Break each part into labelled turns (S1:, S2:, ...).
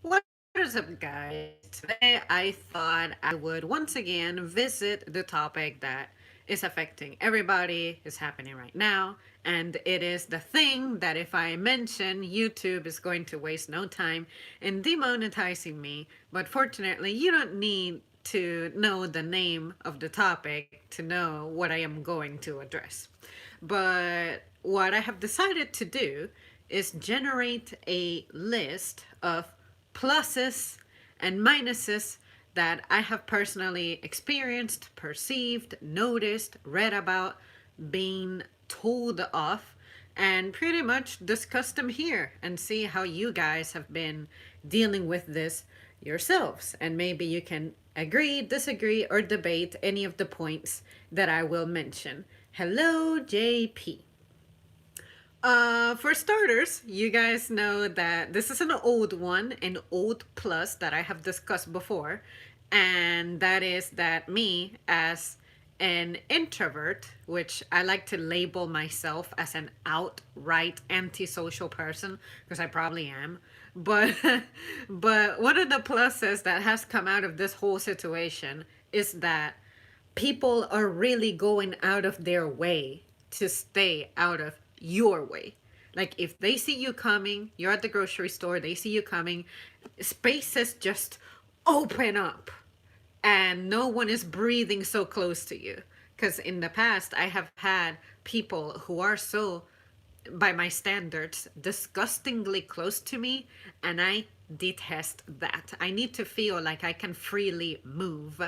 S1: What is up, guys? Today I thought I would once again visit the topic that is affecting everybody, is happening right now, and it is the thing that if I mention, YouTube is going to waste no time in demonetizing me. But fortunately, you don't need to know the name of the topic to know what I am going to address. But what I have decided to do is generate a list of pluses and minuses that I have personally experienced, perceived, noticed, read about, been told of, and pretty much discuss them here and see how you guys have been dealing with this yourselves. And maybe you can agree, disagree, or debate any of the points that I will mention. Hello, JP. For starters, you guys know that this is an old one, an old plus that I have discussed before, and that is that me as an introvert, which I like to label myself as an outright antisocial person because I probably am. But but one of the pluses that has come out of this whole situation is that people are really going out of their way to stay out of your way. Like if they see you coming, you're at the grocery store, they see you coming, spaces just open up and no one is breathing so close to you. Because in the past, I have had people who are so, by my standards, disgustingly close to me, and I detest that. I need to feel like I can freely move.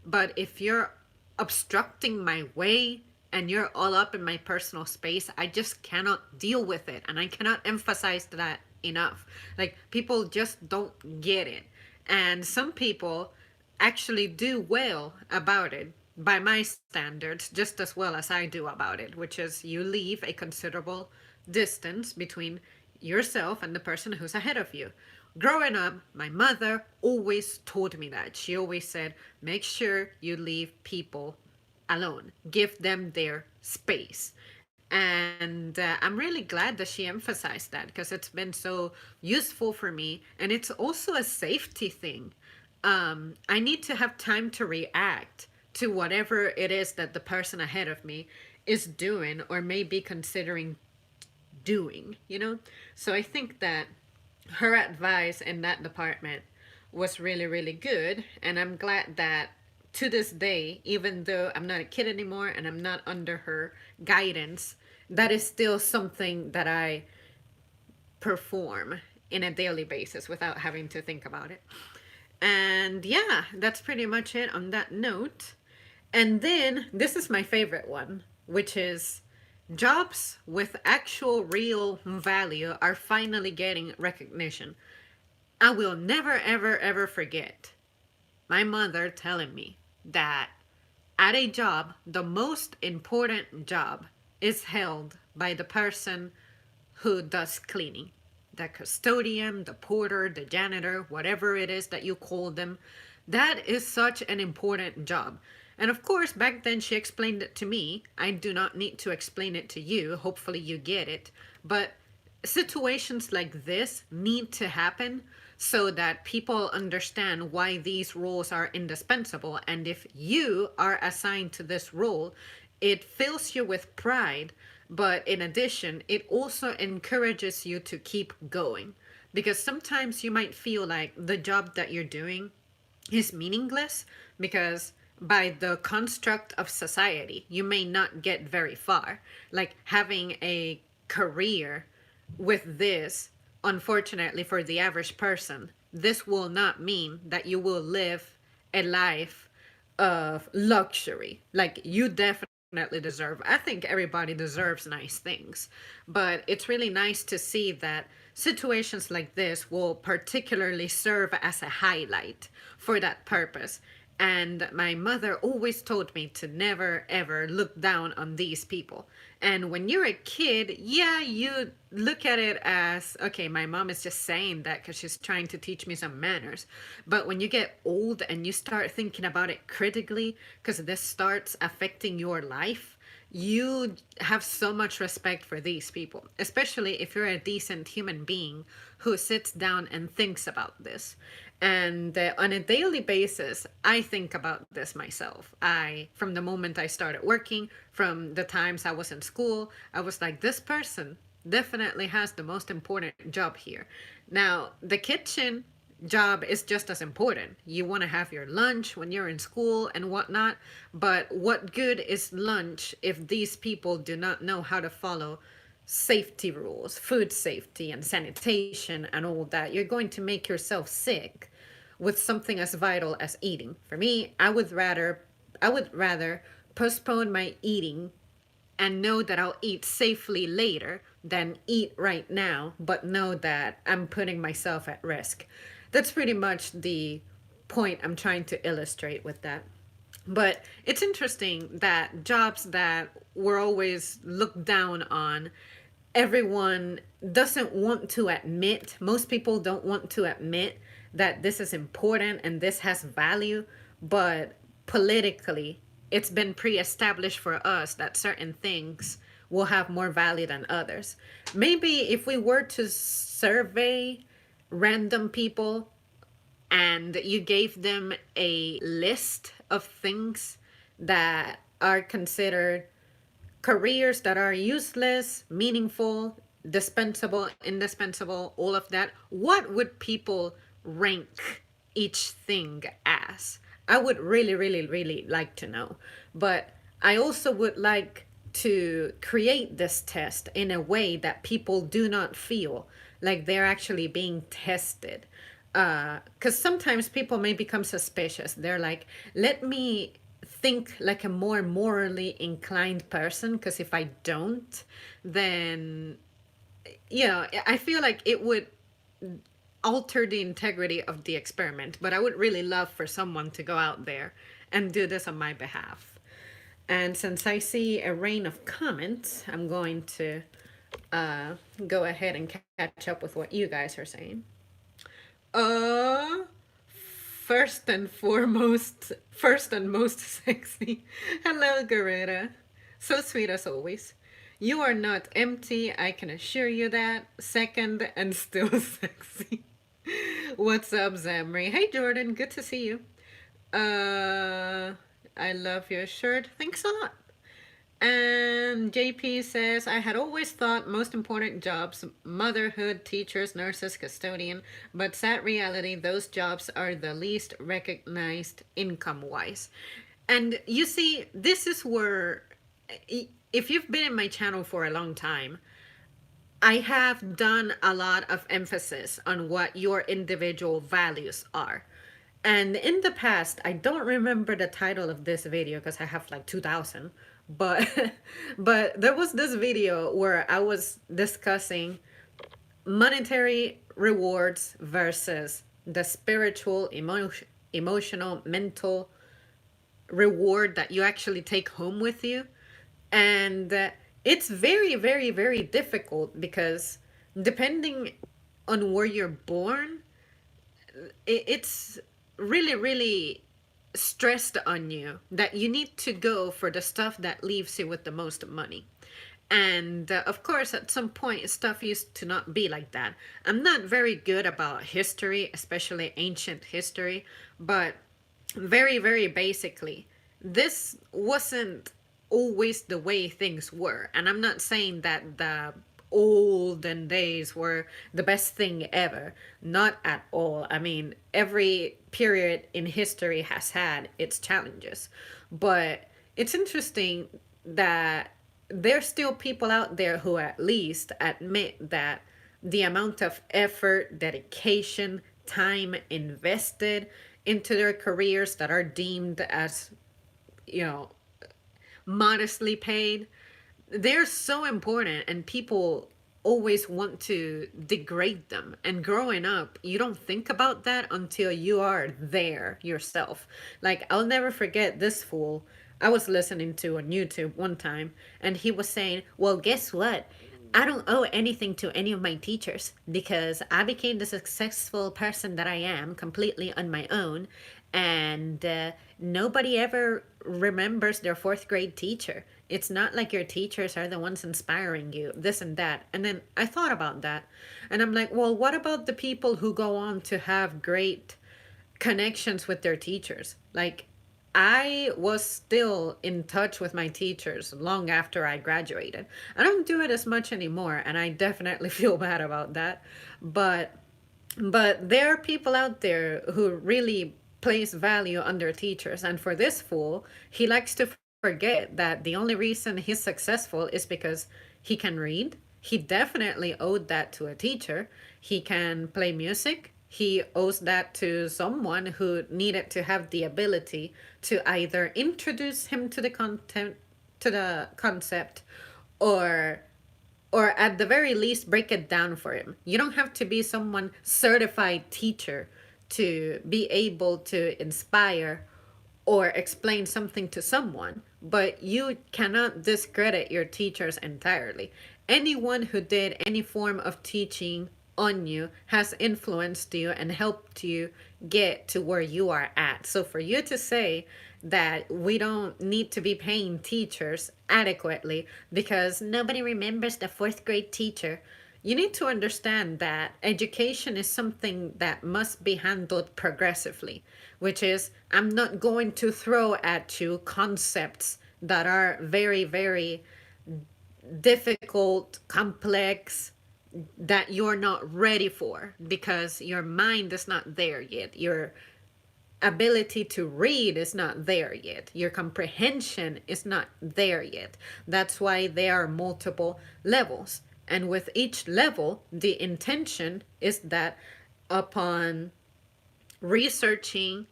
S1: But if you're obstructing my way and you're all up in my personal space, I just cannot deal with it. And I cannot emphasize that enough. Like, people just don't get it. And some people actually do well about it by my standards, just as well as I do about it, which is you leave a considerable distance between yourself and the person who's ahead of you. Growing up, my mother always told me that. She always said, make sure you leave people alone, give them their space. And I'm really glad that she emphasized that because it's been so useful for me. And it's also a safety thing. I need to have time to react to whatever it is that the person ahead of me is doing or may be considering doing. So I think that her advice in that department was really, really good. And I'm glad that to this day, even though I'm not a kid anymore and I'm not under her guidance, that is still something that I perform in a daily basis without having to think about it. And yeah, that's pretty much it on that note. And then this is my favorite one, which is jobs with actual real value are finally getting recognition. I will never, ever, ever forget my mother telling me that at a job, the most important job is held by the person who does cleaning. The custodian, the porter, the janitor, whatever it is that you call them. That is such an important job. And of course, back then she explained it to me. I do not need to explain it to you. Hopefully, you get it. But situations like this need to happen so that people understand why these roles are indispensable. And if you are assigned to this role, it fills you with pride, but in addition, it also encourages you to keep going. Because sometimes you might feel like the job that you're doing is meaningless because by the construct of society, you may not get very far. Like having a career with this, unfortunately for the average person, this will not mean that you will live a life of luxury. Like you definitely deserve. I think everybody deserves nice things. But it's really nice to see that situations like this will particularly serve as a highlight for that purpose. And my mother always told me to never ever look down on these people. And when you're a kid, yeah, you look at it as, okay, my mom is just saying that because she's trying to teach me some manners. But when you get old and you start thinking about it critically, because this starts affecting your life, you have so much respect for these people, especially if you're a decent human being who sits down and thinks about this. And on a daily basis, I think about this myself. From the moment I started working, from the times I was in school, I was like, this person definitely has the most important job here. Now, the kitchen job is just as important. You want to have your lunch when you're in school and whatnot, but what good is lunch if these people do not know how to follow safety rules, food safety and sanitation and all that? You're going to make yourself sick with something as vital as eating. For me, I would rather postpone my eating and know that I'll eat safely later than eat right now, but know that I'm putting myself at risk. That's pretty much the point I'm trying to illustrate with that. But it's interesting that jobs that were always looked down on, everyone doesn't want to admit, most people don't want to admit that this is important and this has value, but politically, it's been pre established for us that certain things will have more value than others. Maybe if we were to survey random people and you gave them a list of things that are considered careers that are useless, meaningful, dispensable, indispensable, all of that, what would people rank each thing as? I would really, really, really like to know. But I also would like to create this test in a way that people do not feel like they're actually being tested. Because sometimes people may become suspicious. They're like, let me think like a more morally inclined person, because if I don't, then, I feel like it would alter the integrity of the experiment. But I would really love for someone to go out there and do this on my behalf. And since I see a rain of comments, I'm going to uh, go ahead and catch up with what you guys are saying. Uh, first and most sexy. Hello, Garetta. So sweet as always. You are not empty, I can assure you that. Second and still sexy. What's up, Zamri? Hey, Jordan, good to see you. Uh, I love your shirt. Thanks a lot. And JP says, I had always thought most important jobs motherhood, teachers, nurses, custodian, but sad reality, those jobs are the least recognized income wise. And you see, this is where, if you've been in my channel for a long time, I have done a lot of emphasis on what your individual values are. And in the past, I don't remember the title of this video because I have like 2,000, but but there was this video where I was discussing monetary rewards versus the spiritual, emotional, mental reward that you actually take home with you. And it's very, very, very difficult because depending on where you're born, it's really, really stressed on you that you need to go for the stuff that leaves you with the most money. And of course, at some point, stuff used to not be like that. I'm not very good about history, especially ancient history, but very, very basically, this wasn't always the way things were. And I'm not saying that the olden days were the best thing ever. Not at all. I mean, every period in history has had its challenges. But it's interesting that there's still people out there who at least admit that the amount of effort, dedication, time invested into their careers that are deemed as, you know, modestly paid, they're so important, and people always want to degrade them. And growing up, you don't think about that until you are there yourself. Like, I'll never forget this fool I was listening to on YouTube one time, and he was saying, well, guess what? I don't owe anything to any of my teachers because I became the successful person that I am completely on my own. And nobody ever remembers their fourth grade teacher. It's not like your teachers are the ones inspiring you, this and that. And then I thought about that. And I'm like, well, what about the people who go on to have great connections with their teachers? Like, I was still in touch with my teachers long after I graduated. I don't do it as much anymore, and I definitely feel bad about that. But there are people out there who really place value on their teachers. And for this fool, he likes to forget that the only reason he's successful is because he can read. He definitely owed that to a teacher. He can play music. He owes that to someone who needed to have the ability to either introduce him to the content, to the concept, or at the very least break it down for him. You don't have to be someone certified teacher to be able to inspire or explain something to someone, but you cannot discredit your teachers entirely. Anyone who did any form of teaching on you has influenced you and helped you get to where you are at. So for you to say that we don't need to be paying teachers adequately because nobody remembers the fourth grade teacher, you need to understand that education is something that must be handled progressively, which is, I'm not going to throw at you concepts that are very, very difficult, complex, that you're not ready for because your mind is not there yet. Your ability to read is not there yet. Your comprehension is not there yet. That's why there are multiple levels. And with each level, the intention is that upon researching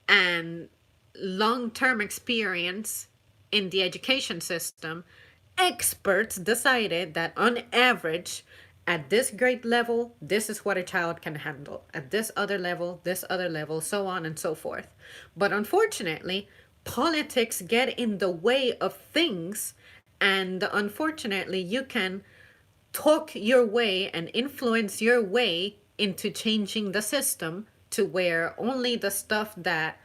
S1: and long term experience in the education system, experts decided that on average, at this grade level, this is what a child can handle. At this other level, so on and so forth. But unfortunately, politics get in the way of things. And unfortunately, you can talk your way and influence your way into changing the system to where only the stuff that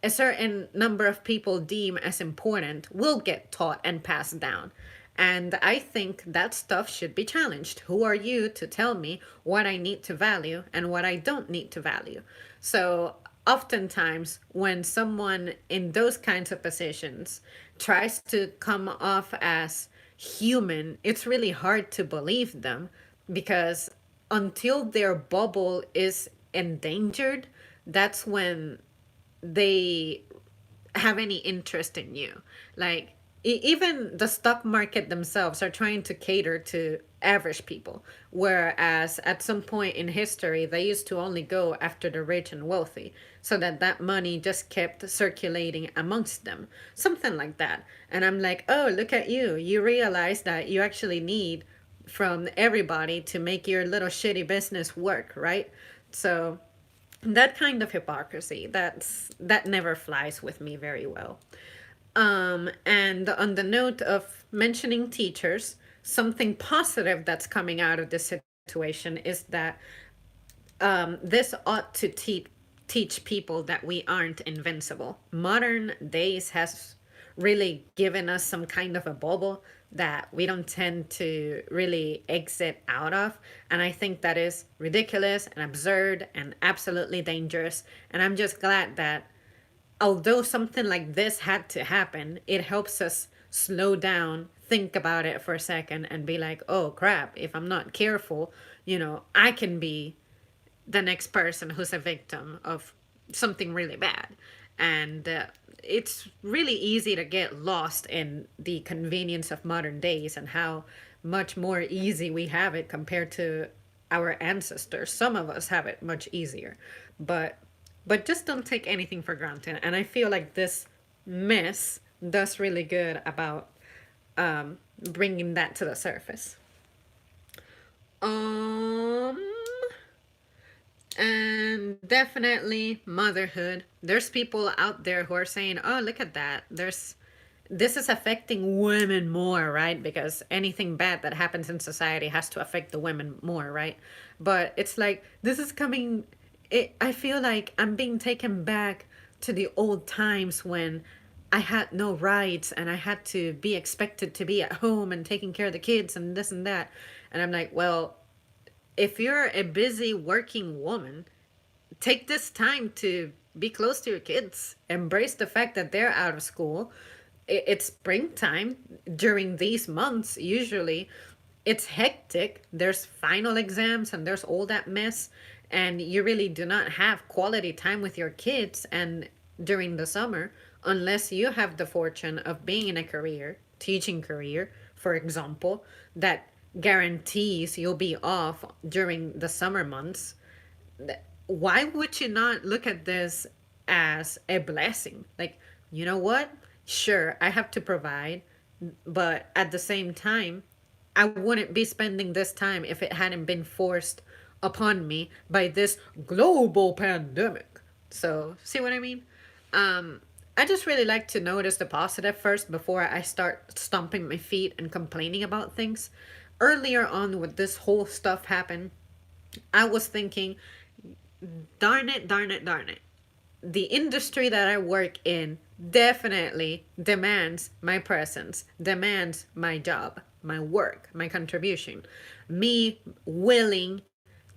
S1: a certain number of people deem as important will get taught and passed down. And I think that stuff should be challenged. Who are you to tell me what I need to value and what I don't need to value? So, oftentimes, when someone in those kinds of positions tries to come off as human, it's really hard to believe them because until their bubble is endangered, that's when they have any interest in you. Like, even the stock market themselves are trying to cater to average people, whereas at some point in history they used to only go after the rich and wealthy so that that money just kept circulating amongst them, something like that. And I'm like, oh, look at you, you realize that you actually need from everybody to make your little shitty business work, right? So that kind of hypocrisy, that never flies with me very well. And on the note of mentioning teachers, something positive that's coming out of this situation is that this ought to teach people that we aren't invincible. Modern days has really given us some kind of a bubble that we don't tend to really exit out of. And I think that is ridiculous and absurd and absolutely dangerous. And I'm just glad that although something like this had to happen, it helps us slow down, think about it for a second, and be like, oh crap, if I'm not careful, I can be the next person who's a victim of something really bad. And it's really easy to get lost in the convenience of modern days and how much more easy we have it compared to our ancestors. Some of us have it much easier, but just don't take anything for granted. And I feel like this mess does really good about bringing that to the surface. Um, and definitely motherhood. There's people out there who are saying, "Oh, look at that. This is affecting women more, right? Because anything bad that happens in society has to affect the women more, right?" But it's like this is coming I feel like I'm being taken back to the old times when I had no rights and I had to be expected to be at home and taking care of the kids and this and that. And I'm like, well, if you're a busy working woman, take this time to be close to your kids. Embrace the fact that they're out of school. It's springtime during these months, usually. It's hectic. There's final exams and there's all that mess. And you really do not have quality time with your kids and during the summer unless you have the fortune of being in a career, teaching career, for example, that guarantees you'll be off during the summer months. Why would you not look at this as a blessing? Like, you know what? Sure, I have to provide, but at the same time, I wouldn't be spending this time if it hadn't been forced upon me by this global pandemic. So, see what I mean? I just really like to notice the positive first before I start stomping my feet and complaining about things. Earlier on, with this whole stuff happened, I was thinking, darn it, darn it, darn it. The industry that I work in definitely demands my presence, demands my job, my work, my contribution, me willing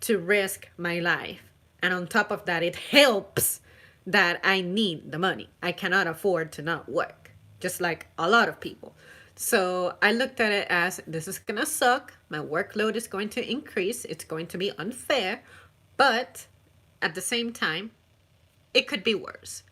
S1: to risk my life. And on top of that, it helps that I need the money. I cannot afford to not work, just like a lot of people. So I looked at it as this is gonna suck. My workload is going to increase. It's going to be unfair. But at the same time, it could be worse.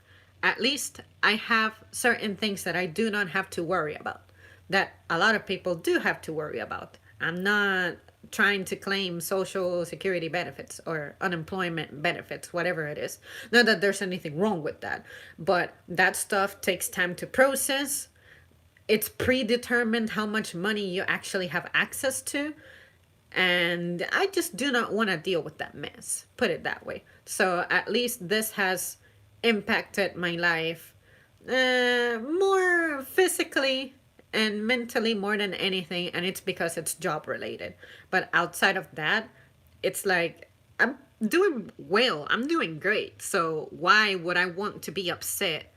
S1: At least I have certain things that I do not have to worry about, that a lot of people do have to worry about. I'm not trying to claim social security benefits or unemployment benefits, whatever it is. Not that there's anything wrong with that, but that stuff takes time to process. It's predetermined how much money you actually have access to. And I just do not want to deal with that mess, put it that way. So at least this has impacted my life more physically and mentally more than anything. And it's because it's job related. But outside of that, it's like I'm doing well, I'm doing great. So why would I want to be upset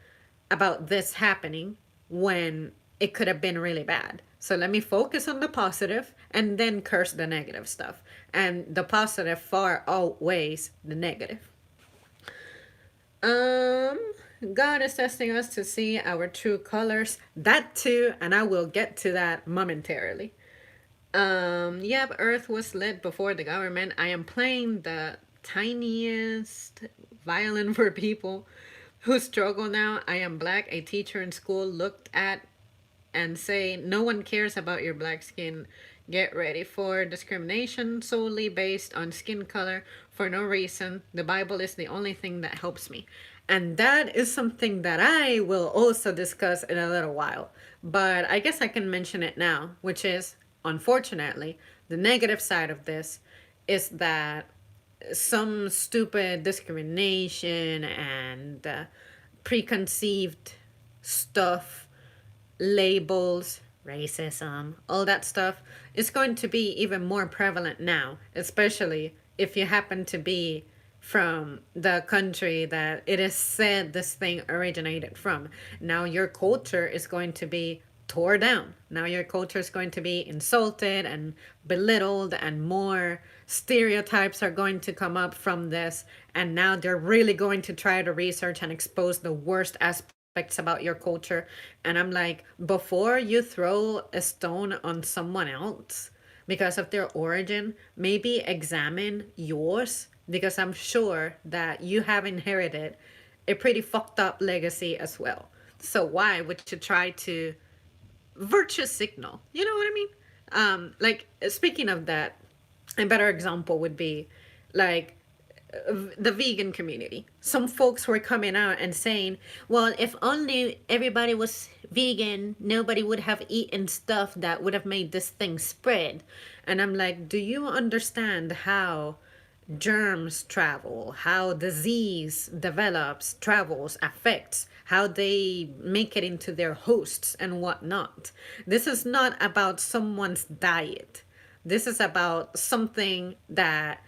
S1: about this happening when it could have been really bad? So let me focus on the positive and then curse the negative stuff. And the positive far outweighs the negative. Um, God is testing us to see our true colors. That too, and I will get to that momentarily. Yep, Earth was lit before the government. I am playing the tiniest violin for people who struggle now. I am black. A teacher in school looked at and say, no one cares about your black skin. Get ready for discrimination solely based on skin color for no reason. The Bible is the only thing that helps me. And that is something that I will also discuss in a little while. But I guess I can mention it now, which is, unfortunately, the negative side of this is that some stupid discrimination and preconceived stuff, labels, racism, all that stuff is going to be even more prevalent now, especially if you happen to be from the country that it is said this thing originated from. Now your culture is going to be tore down. Now your culture is going to be insulted and belittled, and more stereotypes are going to come up from this. And now they're really going to try to research and expose the worst aspects about your culture. And I'm like, before you throw a stone on someone else because of their origin, maybe examine yours, because I'm sure that you have inherited a pretty fucked up legacy as well. So why would you try to virtue signal? You know what I mean? Like, speaking of that, a better example would be like the vegan community. Some folks were coming out and saying, well, if only everybody was vegan, nobody would have eaten stuff that would have made this thing spread. And I'm like, do you understand how germs travel, how disease develops, travels, affects, how they make it into their hosts and whatnot? This is not about someone's diet. This is about something that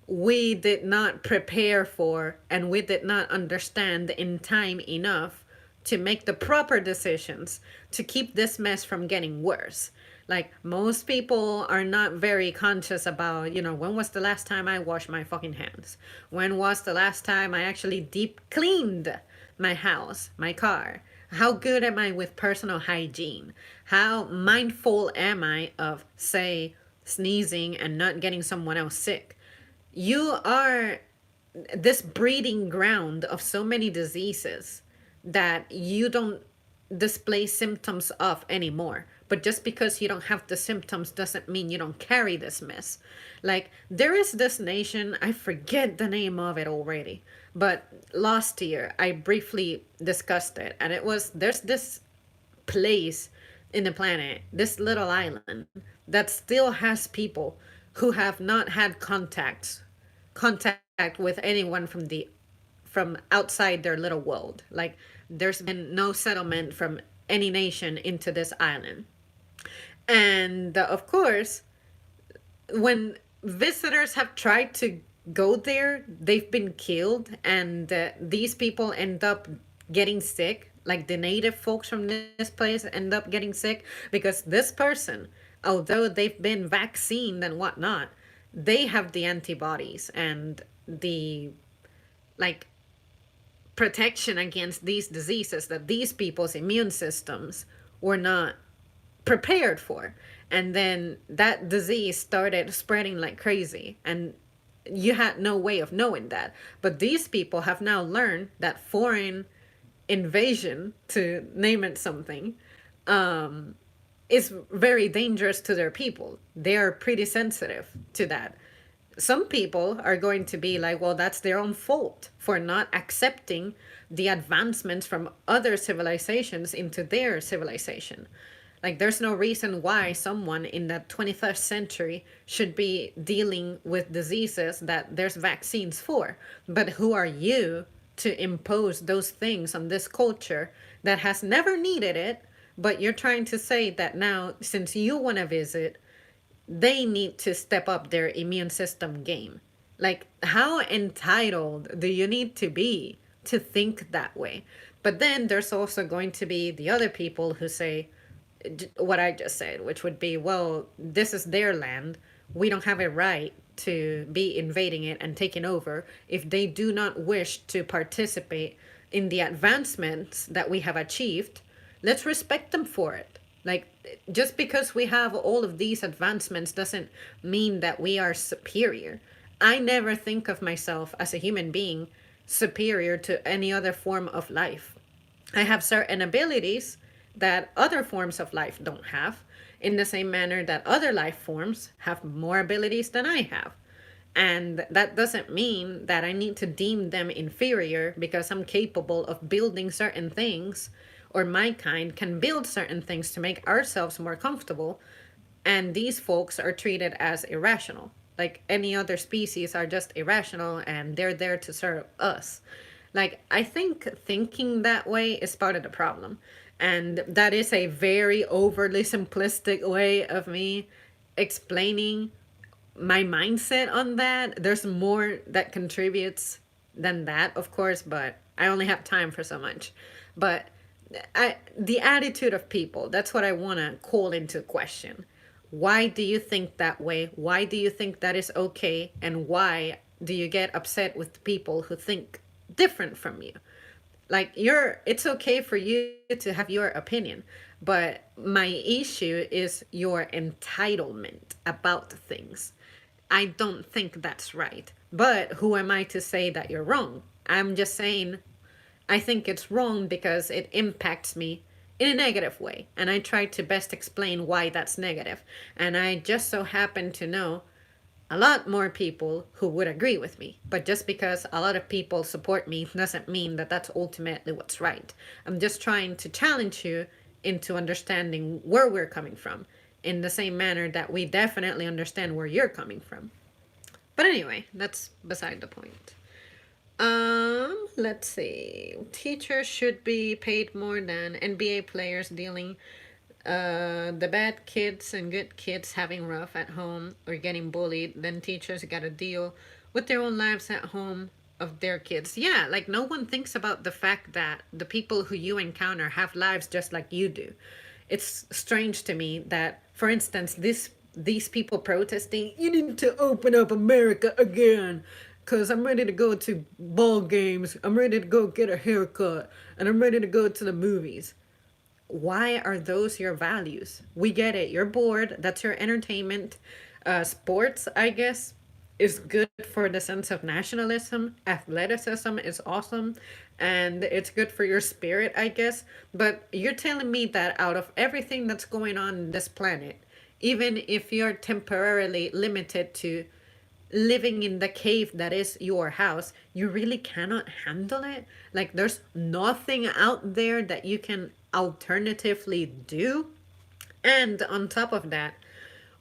S1: we did not prepare for and we did not understand in time enough to make the proper decisions to keep this mess from getting worse. Like, most people are not very conscious about, when was the last time I washed my fucking hands? When was the last time I actually deep cleaned my house, my car? How good am I with personal hygiene? How mindful am I of, say, sneezing and not getting someone else sick? You are this breeding ground of so many diseases that you don't display symptoms of anymore. But just because you don't have the symptoms doesn't mean you don't carry this mess. Like, there is this nation, I forget the name of it already, but last year I briefly discussed it, and it was there's this place in the planet, this little island, that still has people who have not had contact with anyone from outside their little world. Like, there's been no settlement from any nation into this island. And of course, when visitors have tried to go there, they've been killed, and these people end up getting sick. Like, the native folks from this place end up getting sick because this person, although they've been vaccinated and whatnot, they have the antibodies and the, like, protection against these diseases that these people's immune systems were not prepared for. And then that disease started spreading like crazy, and you had no way of knowing that. But these people have now learned that foreign invasion, to name it something, is very dangerous to their people. They are pretty sensitive to that. Some people are going to be like, well, that's their own fault for not accepting the advancements from other civilizations into their civilization. Like, there's no reason why someone in the 21st century should be dealing with diseases that there's vaccines for. But who are you to impose those things on this culture that has never needed it? But you're trying to say that now, since you want to visit, they need to step up their immune system game. Like, how entitled do you need to be to think that way? But then there's also going to be the other people who say what I just said, which would be, well, this is their land. We don't have a right to be invading it and taking over if they do not wish to participate in the advancements that we have achieved. Let's respect them for it. Like, just because we have all of these advancements doesn't mean that we are superior. I never think of myself as a human being superior to any other form of life. I have certain abilities that other forms of life don't have, in the same manner that other life forms have more abilities than I have. And that doesn't mean that I need to deem them inferior because I'm capable of building certain things, or my kind can build certain things to make ourselves more comfortable. And these folks are treated as irrational. Like, any other species are just irrational and they're there to serve us. Like, I think thinking that way is part of the problem. And that is a very overly simplistic way of me explaining my mindset on that. There's more that contributes than that, of course, but I only have time for so much. But the attitude of people, that's what I want to call into question. Why do you think that way? Why do you think that is okay? And why do you get upset with people who think different from you? Like, it's okay for you to have your opinion, but my issue is your entitlement about things. I don't think that's right. But who am I to say that you're wrong? I'm just saying I think it's wrong because it impacts me in a negative way. And I try to best explain why that's negative. And I just so happen to know a lot more people who would agree with me. But just because a lot of people support me doesn't mean that that's ultimately what's right. I'm just trying to challenge you into understanding where we're coming from, in the same manner that we definitely understand where you're coming from. But anyway, that's beside the point. Let's see. Teachers should be paid more than NBA players dealing the bad kids and good kids having rough at home or getting bullied. Then teachers got to deal with their own lives at home of their kids. Yeah, like no one thinks about the fact that the people who you encounter have lives just like you do. It's strange to me that, for instance, these people protesting, you need to open up America again. Cause I'm ready to go to ball games. I'm ready to go get a haircut, and I'm ready to go to the movies. Why are those your values? We get it. You're bored. That's your entertainment. Sports, I guess, is good for the sense of nationalism. Athleticism is awesome. And it's good for your spirit, I guess. But you're telling me that out of everything that's going on in this planet, even if you're temporarily limited to living in the cave that is your house, you really cannot handle it? Like, there's nothing out there that you can alternatively do? And on top of that,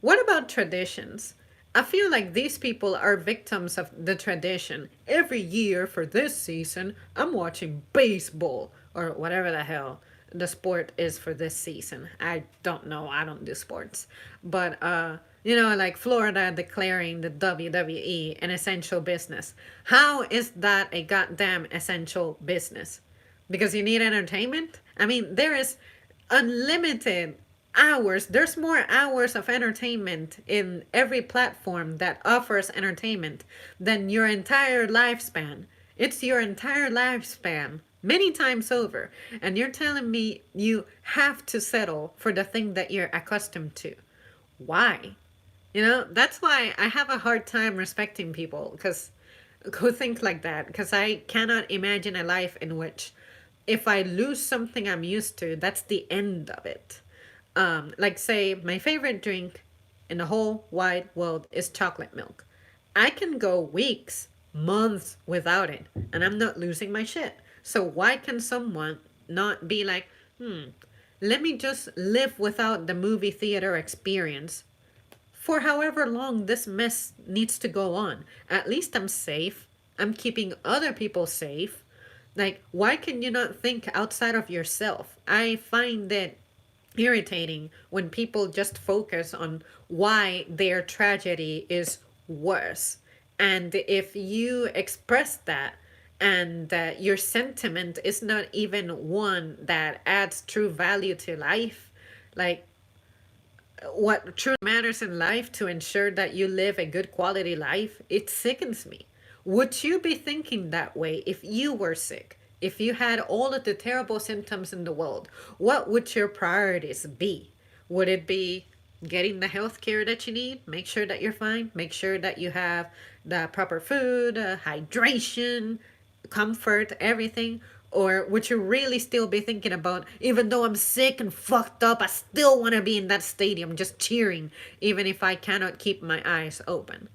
S1: what about traditions? I feel like these people are victims of the tradition. Every year for this season, I'm watching baseball or whatever the hell the sport is for this season. I don't know. I don't do sports. But like Florida declaring the WWE an essential business. How is that a goddamn essential business? Because you need entertainment? I mean, there is unlimited hours. There's more hours of entertainment in every platform that offers entertainment than your entire lifespan. It's your entire lifespan, many times over. And you're telling me you have to settle for the thing that you're accustomed to. Why? That's why I have a hard time respecting people because who think like that. Because I cannot imagine a life in which if I lose something I'm used to, that's the end of it. Like, say, my favorite drink in the whole wide world is chocolate milk. I can go weeks, months without it, and I'm not losing my shit. So, why can someone not be like, let me just live without the movie theater experience for however long this mess needs to go on? At least I'm safe. I'm keeping other people safe. Like, why can you not think outside of yourself? I find it irritating when people just focus on why their tragedy is worse. And if you express that and that your sentiment is not even one that adds true value to life, like what truly matters in life to ensure that you live a good quality life, it sickens me. Would you be thinking that way if you were sick? If you had all of the terrible symptoms in the world, what would your priorities be? Would it be getting the health care that you need? Make sure that you're fine. Make sure that you have the proper food, hydration, comfort, everything? Or would you really still be thinking about, even though I'm sick and fucked up, I still want to be in that stadium just cheering, even if I cannot keep my eyes open?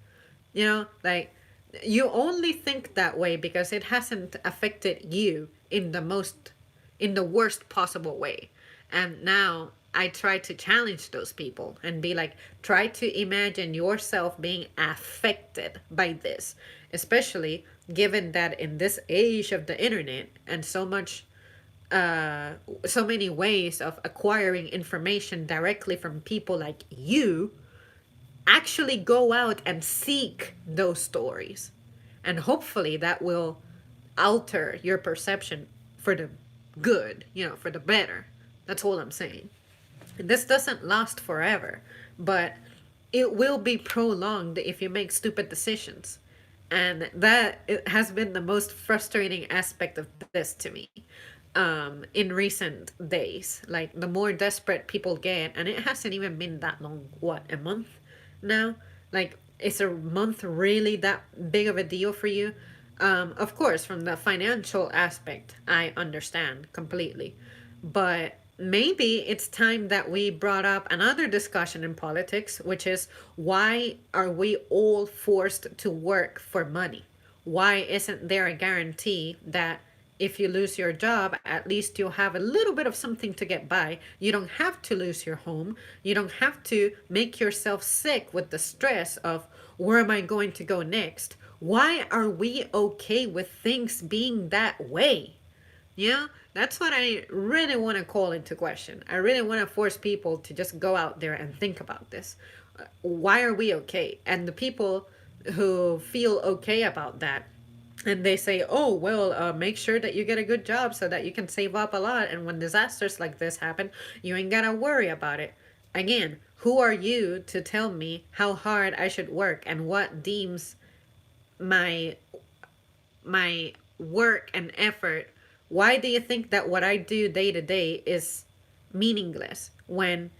S1: Like, you only think that way because it hasn't affected you in the worst possible way. And now I try to challenge those people and be like, try to imagine yourself being affected by this, especially given that in this age of the internet and so many ways of acquiring information directly from people like you, actually go out and seek those stories. And hopefully that will alter your perception for the good, for the better. That's all I'm saying. This doesn't last forever, but it will be prolonged if you make stupid decisions. And that it has been the most frustrating aspect of this to me in recent days. Like, the more desperate people get, and it hasn't even been that long, what, a month now? Like, is a month really that big of a deal for you? Of course, from the financial aspect, I understand completely. But maybe it's time that we brought up another discussion in politics, which is, why are we all forced to work for money? Why isn't there a guarantee that if you lose your job, at least you'll have a little bit of something to get by? You don't have to lose your home. You don't have to make yourself sick with the stress of, where am I going to go next? Why are we okay with things being that way? Yeah, that's what I really want to call into question. I really want to force people to just go out there and think about this. Why are we okay? And the people who feel okay about that, And they say, oh, well, make sure that you get a good job so that you can save up a lot. And when disasters like this happen, you ain't gotta worry about it. Again, who are you to tell me how hard I should work and what deems my work and effort? Why do you think that what I do day to day is meaningless when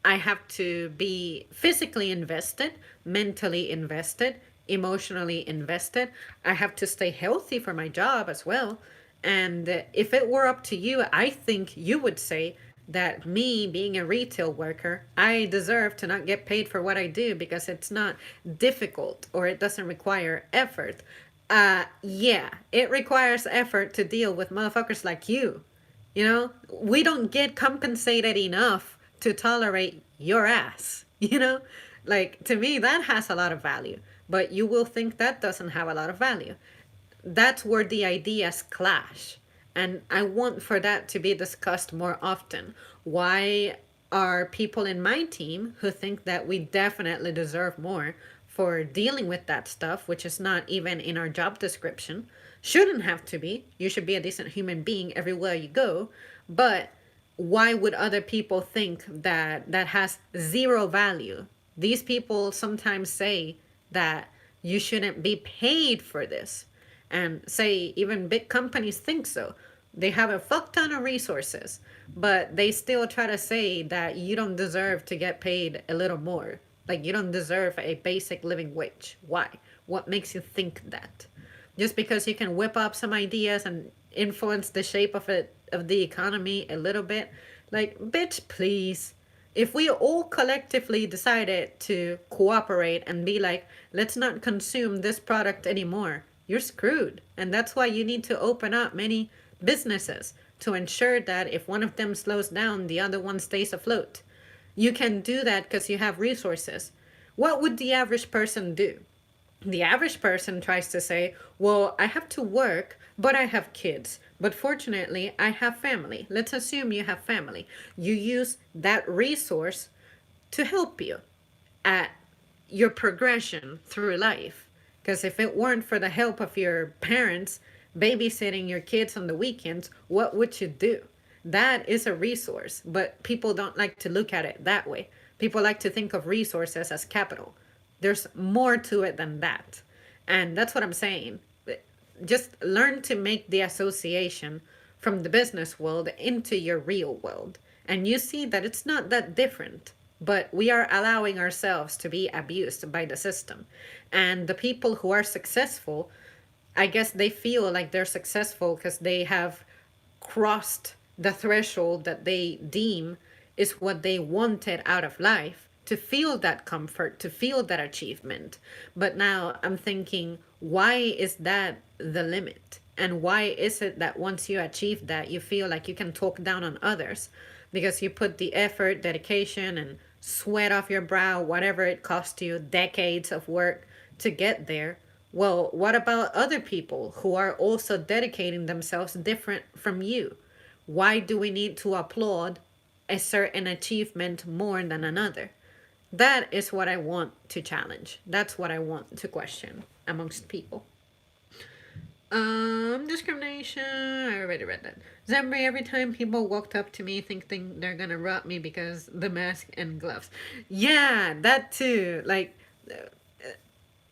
S1: I have to be physically invested, mentally invested, emotionally invested? I have to stay healthy for my job as well. And if it were up to you, I think you would say that me being a retail worker, I deserve to not get paid for what I do because it's not difficult or it doesn't require effort. Yeah, it requires effort to deal with motherfuckers like you. You know, we don't get compensated enough to tolerate your ass. You know, like to me, that has a lot of value, but you will think that doesn't have a lot of value. That's where the ideas clash. And I want for that to be discussed more often. Why are people in my team who think that we definitely deserve more for dealing with that stuff, which is not even in our job description? Shouldn't have to be. You should be a decent human being everywhere you go. But why would other people think that that has zero value? These people sometimes say that you shouldn't be paid for this. And say even big companies think so. They have a fuck ton of resources, but they still try to say that you don't deserve to get paid a little more. Like you don't deserve a basic living wage. Why? What makes you think that? Just because you can whip up some ideas and influence the shape of the economy a little bit, like bitch, please. If we all collectively decided to cooperate and be like, let's not consume this product anymore, you're screwed. And that's why you need to open up many businesses to ensure that if one of them slows down, the other one stays afloat. You can do that because you have resources. What would the average person do? The average person tries to say, well, I have to work, but I have kids. But fortunately, I have family. Let's assume you have family. You use that resource to help you at your progression through life. Because if it weren't for the help of your parents babysitting your kids on the weekends, what would you do? That is a resource, but people don't like to look at it that way. People like to think of resources as capital. There's more to it than that. And that's what I'm saying. Just learn to make the association from the business world into your real world. And you see that it's not that different, but we are allowing ourselves to be abused by the system. And the people who are successful, I guess they feel like they're successful because they have crossed the threshold that they deem is what they wanted out of life, to feel that comfort, to feel that achievement. But now I'm thinking, why is that the limit? And why is it that once you achieve that, you feel like you can talk down on others? Because you put the effort, dedication, and sweat off your brow, whatever it cost you, decades of work to get there. Well, what about other people who are also dedicating themselves different from you? Why do we need to applaud a certain achievement more than another? That is what I want to challenge. That's what I want to question amongst people. Discrimination. I already read that. Zambri, every time people walked up to me thinking they're gonna rob me because the mask and gloves. Yeah, that too. Like,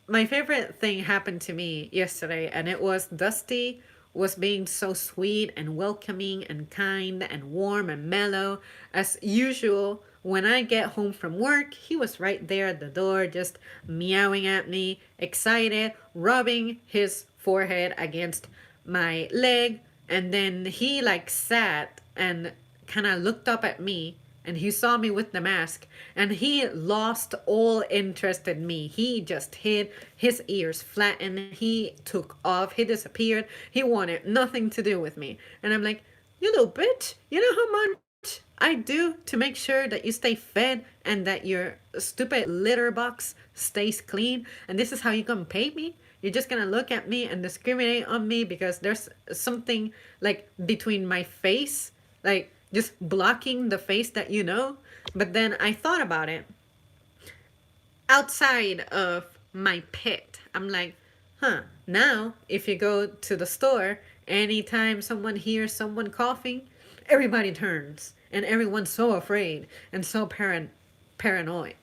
S1: my favorite thing happened to me yesterday, and it was Dusty was being so sweet and welcoming and kind and warm and mellow as usual. When I get home from work, he was right there at the door, just meowing at me, excited, rubbing his forehead against my leg, and then he like sat and kind of looked up at me, and he saw me with the mask, and he lost all interest in me. He just hid his ears flat and he took off. He disappeared. He wanted nothing to do with me. And I'm like, you little bitch, you know how much I do to make sure that you stay fed and that your stupid litter box stays clean? And this is how you're gonna pay me? You're just gonna look at me and discriminate on me because there's something like between my face, like just blocking the face that you know. But then I thought about it outside of my pit. I'm like, huh, Now, if you go to the store, anytime someone hears someone coughing, everybody turns and everyone's so afraid and so paranoid.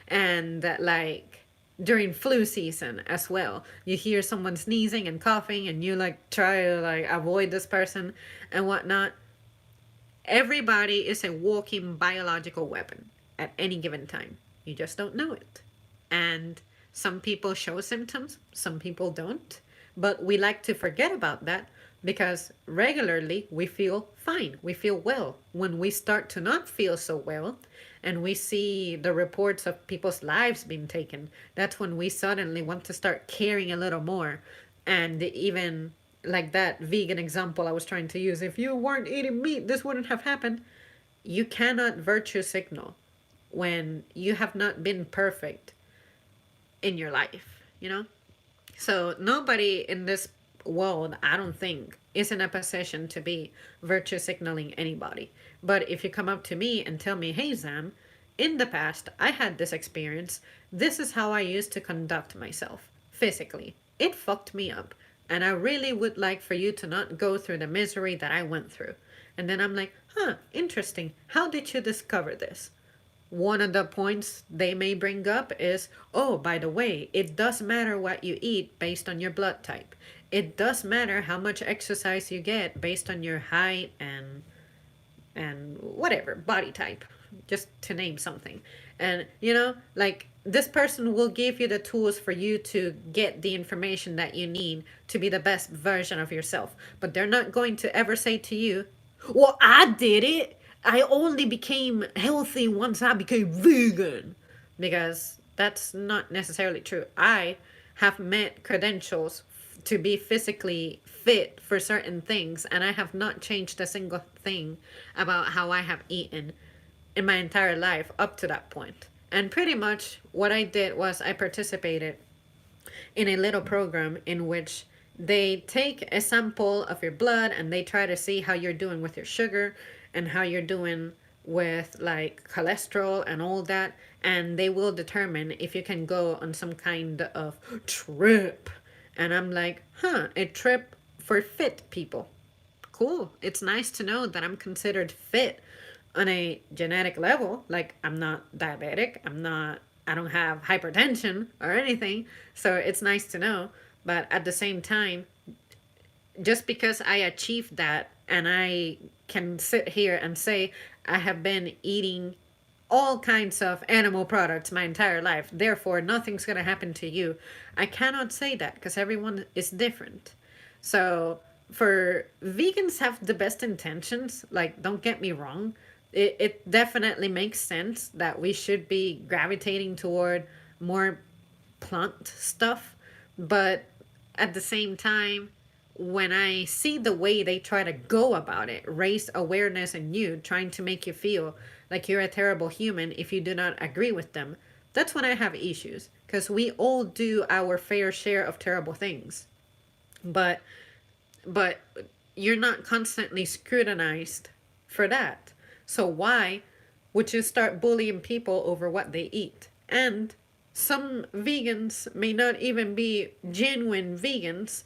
S1: And that, like, during flu season as well, you hear someone sneezing and coughing and you like try to like avoid this person and whatnot. Everybody is a walking biological weapon at any given time. You just don't know it. And some people show symptoms, some people don't. But we like to forget about that because regularly we feel fine, we feel well. When we start to not feel so well and we see the reports of people's lives being taken, that's when we suddenly want to start caring a little more. And even like that vegan example I was trying to use, if you weren't eating meat, this wouldn't have happened. You cannot virtue signal when you have not been perfect in your life, you know? So nobody in this world, I don't think, is in a position to be virtue signaling anybody. But if you come up to me and tell me, hey, Zam, in the past, I had this experience. This is how I used to conduct myself physically. It fucked me up. And I really would like for you to not go through the misery that I went through. And then I'm like, huh, interesting. How did you discover this? One of the points they may bring up is, oh, by the way, it does matter what you eat based on your blood type. It does matter how much exercise you get based on your height and whatever body type, just to name something. And like, this person will give you the tools for you to get the information that you need to be the best version of yourself, but they're not going to ever say to you, well, I did it, I only became healthy once I became vegan, because that's not necessarily true. I have met credentials to be physically fit for certain things, and I have not changed a single thing about how I have eaten in my entire life up to that point. And pretty much what I did was I participated in a little program in which they take a sample of your blood and they try to see how you're doing with your sugar and how you're doing with like cholesterol and all that, and they will determine if you can go on some kind of trip. And I'm like, huh, a trip for fit people. Cool. It's nice to know that I'm considered fit on a genetic level. Like, I'm not diabetic, I don't have hypertension or anything. So it's nice to know. But at the same time, just because I achieved that and I can sit here and say I have been eating all kinds of animal products my entire life, therefore nothing's going to happen to you. I cannot say that because everyone is different. So, for vegans have the best intentions, like, don't get me wrong. It definitely makes sense that we should be gravitating toward more plant stuff, but at the same time, when I see the way they try to go about it, raise awareness in you, trying to make you feel like you're a terrible human if you do not agree with them, that's when I have issues. Because we all do our fair share of terrible things. But but you're not constantly scrutinized for that. So why would you start bullying people over what they eat? And some vegans may not even be genuine vegans,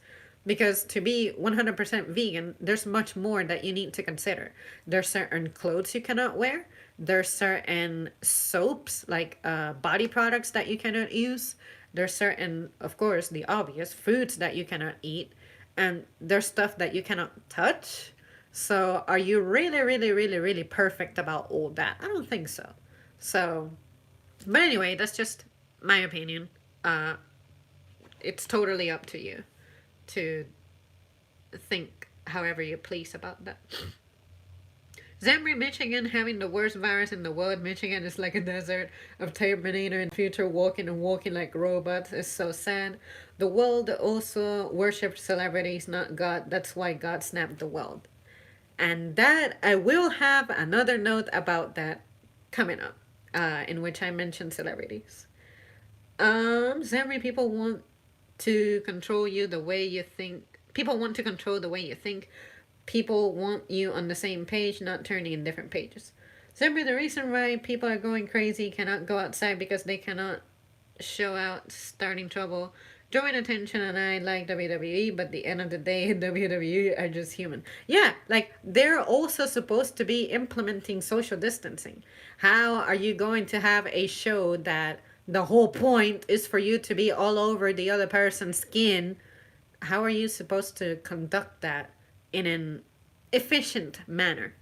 S1: because to be 100% vegan, there's much more that you need to consider. There's certain clothes you cannot wear. There's certain soaps, like body products, that you cannot use. There's certain, of course, the obvious foods that you cannot eat. And there's stuff that you cannot touch. So are you really, really, really, really perfect about all that? I don't think so. So, but anyway, that's just my opinion. Uh, it's totally up to you to think however you please about that. Zambri, Michigan having the worst virus in the world. Michigan is like a desert of Terminator in future, walking and walking like robots. It's so sad. The world also worships celebrities, not God. That's why God snapped the world. And that, I will have another note about that coming up, in which I mention celebrities. Zambri, people want to control you the way you think. People want to control the way you think. People want you on the same page, not turning in different pages. Simply the reason why people are going crazy, cannot go outside because they cannot show out, starting trouble, drawing attention, and I like WWE, but at the end of the day, WWE are just human. Yeah, like they're also supposed to be implementing social distancing. How are you going to have a show that the whole point is for you to be all over the other person's skin? How are you supposed to conduct that in an efficient manner?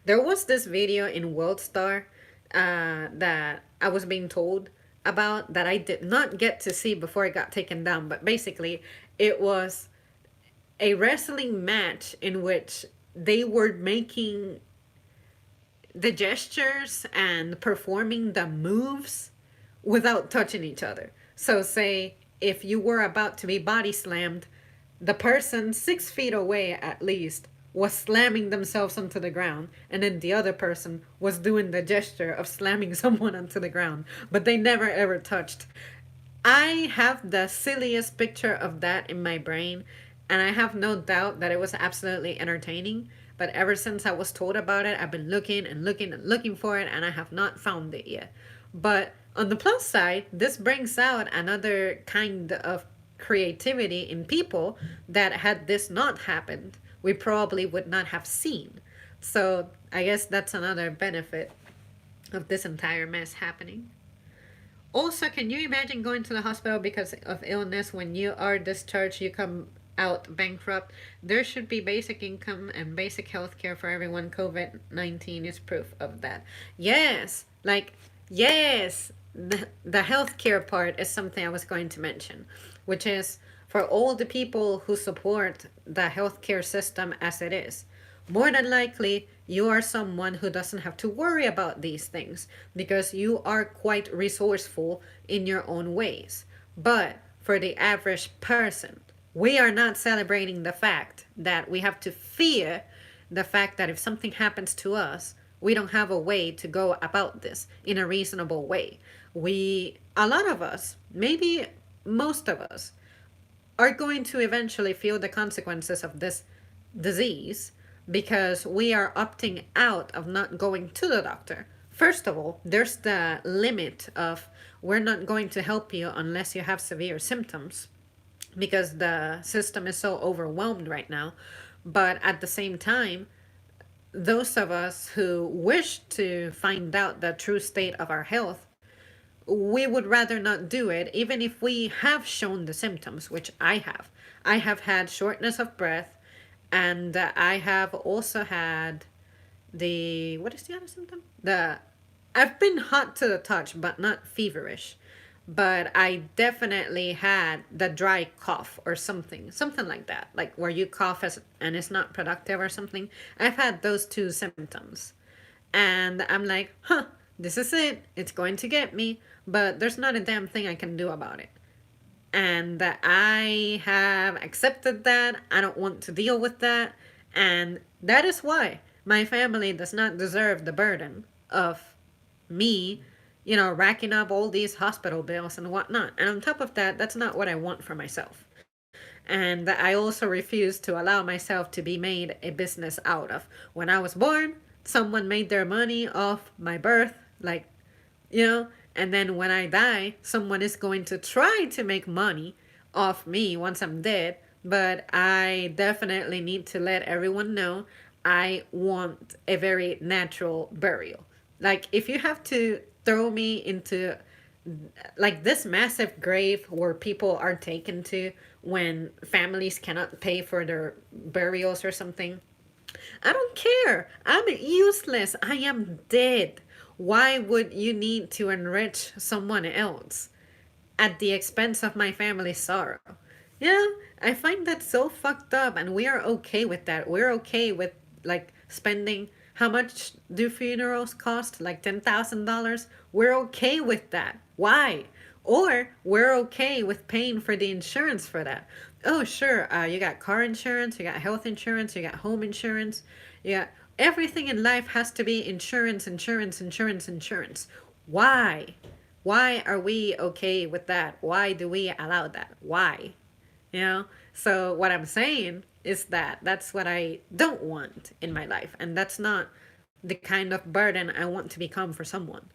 S1: There was this video in WorldStar that I was being told about that I did not get to see before it got taken down. But basically, it was a wrestling match in which they were making the gestures and performing the moves without touching each other. So, say if you were about to be body slammed, the person 6 feet away at least was slamming themselves onto the ground, and then the other person was doing the gesture of slamming someone onto the ground, but they never ever touched. I have the silliest picture of that in my brain, and I have no doubt that it was absolutely entertaining. But ever since I was told about it, I've been looking and looking and looking for it, and I have not found it yet. But on the plus side, this brings out another kind of creativity in people that had this not happened, we probably would not have seen. So I guess that's another benefit of this entire mess happening. Also, can you imagine going to the hospital because of illness? When you are discharged, you come out bankrupt. There should be basic income and basic health care for everyone. COVID-19 is proof of that. Yes, like, yes, the healthcare part is something I was going to mention, which is for all the people who support the healthcare system as it is. More than likely, you are someone who doesn't have to worry about these things because you are quite resourceful in your own ways. But for the average person, we are not celebrating the fact that we have to fear the fact that if something happens to us, we don't have a way to go about this in a reasonable way. A lot of us, maybe most of us, are going to eventually feel the consequences of this disease because we are opting out of not going to the doctor. First of all, there's the limit of we're not going to help you unless you have severe symptoms because the system is so overwhelmed right now. But at the same time, those of us who wish to find out the true state of our health, we would rather not do it, even if we have shown the symptoms, which I have. I have had shortness of breath, and I have also had the what is the other symptom? The I've been hot to the touch, but not feverish. But I definitely had the dry cough or something like that, like where you cough and it's not productive or something. I've had those two symptoms, and I'm like, huh, this is it. It's going to get me, but there's not a damn thing I can do about it. And I have accepted that. I don't want to deal with that. And that is why my family does not deserve the burden of me, racking up all these hospital bills and whatnot. And on top of that, that's not what I want for myself. And I also refuse to allow myself to be made a business out of. When I was born, someone made their money off my birth, like, and then when I die, someone is going to try to make money off me once I'm dead. But I definitely need to let everyone know I want a very natural burial. Like, if you have to throw me into like this massive grave where people are taken to when families cannot pay for their burials or something, I don't care. I'm useless. I am dead. Why would you need to enrich someone else at the expense of my family's sorrow? Yeah, I find that so fucked up, and we are okay with that. We're okay with like spending. How much do funerals cost? Like $10,000? We're okay with that. Why? Or we're okay with paying for the insurance for that. Oh, sure. You got car insurance, you got health insurance, you got home insurance. Yeah, everything in life has to be insurance, insurance, insurance, insurance. Why? Why are we okay with that? Why do we allow that? Why? So what I'm saying is that that's what I don't want in my life, and that's not the kind of burden I want to become for someone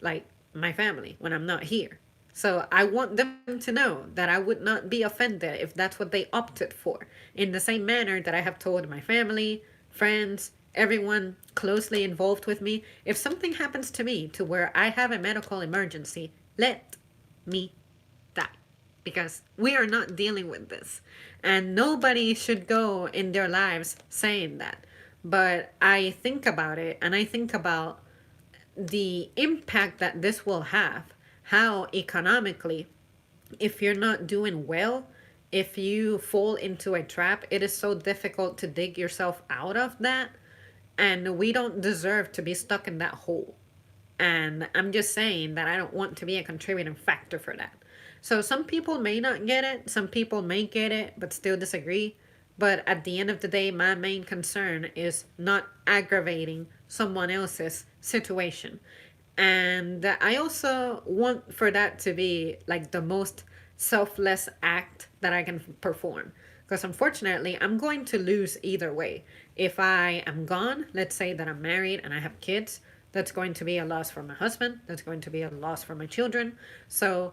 S1: like my family when I'm not here. So I want them to know that I would not be offended if that's what they opted for. In the same manner that I have told my family, friends, everyone closely involved with me, if something happens to me to where I have a medical emergency, let me die. Because we are not dealing with this. And nobody should go in their lives saying that. But I think about it, and I think about the impact that this will have, how economically, if you're not doing well, if you fall into a trap, it is so difficult to dig yourself out of that. And we don't deserve to be stuck in that hole. And I'm just saying that I don't want to be a contributing factor for that. So some people may not get it, some people may get it, but still disagree. But at the end of the day, my main concern is not aggravating someone else's situation. And I also want for that to be like the most selfless act that I can perform. Because unfortunately, I'm going to lose either way. If I am gone, let's say that I'm married and I have kids, that's going to be a loss for my husband. That's going to be a loss for my children. So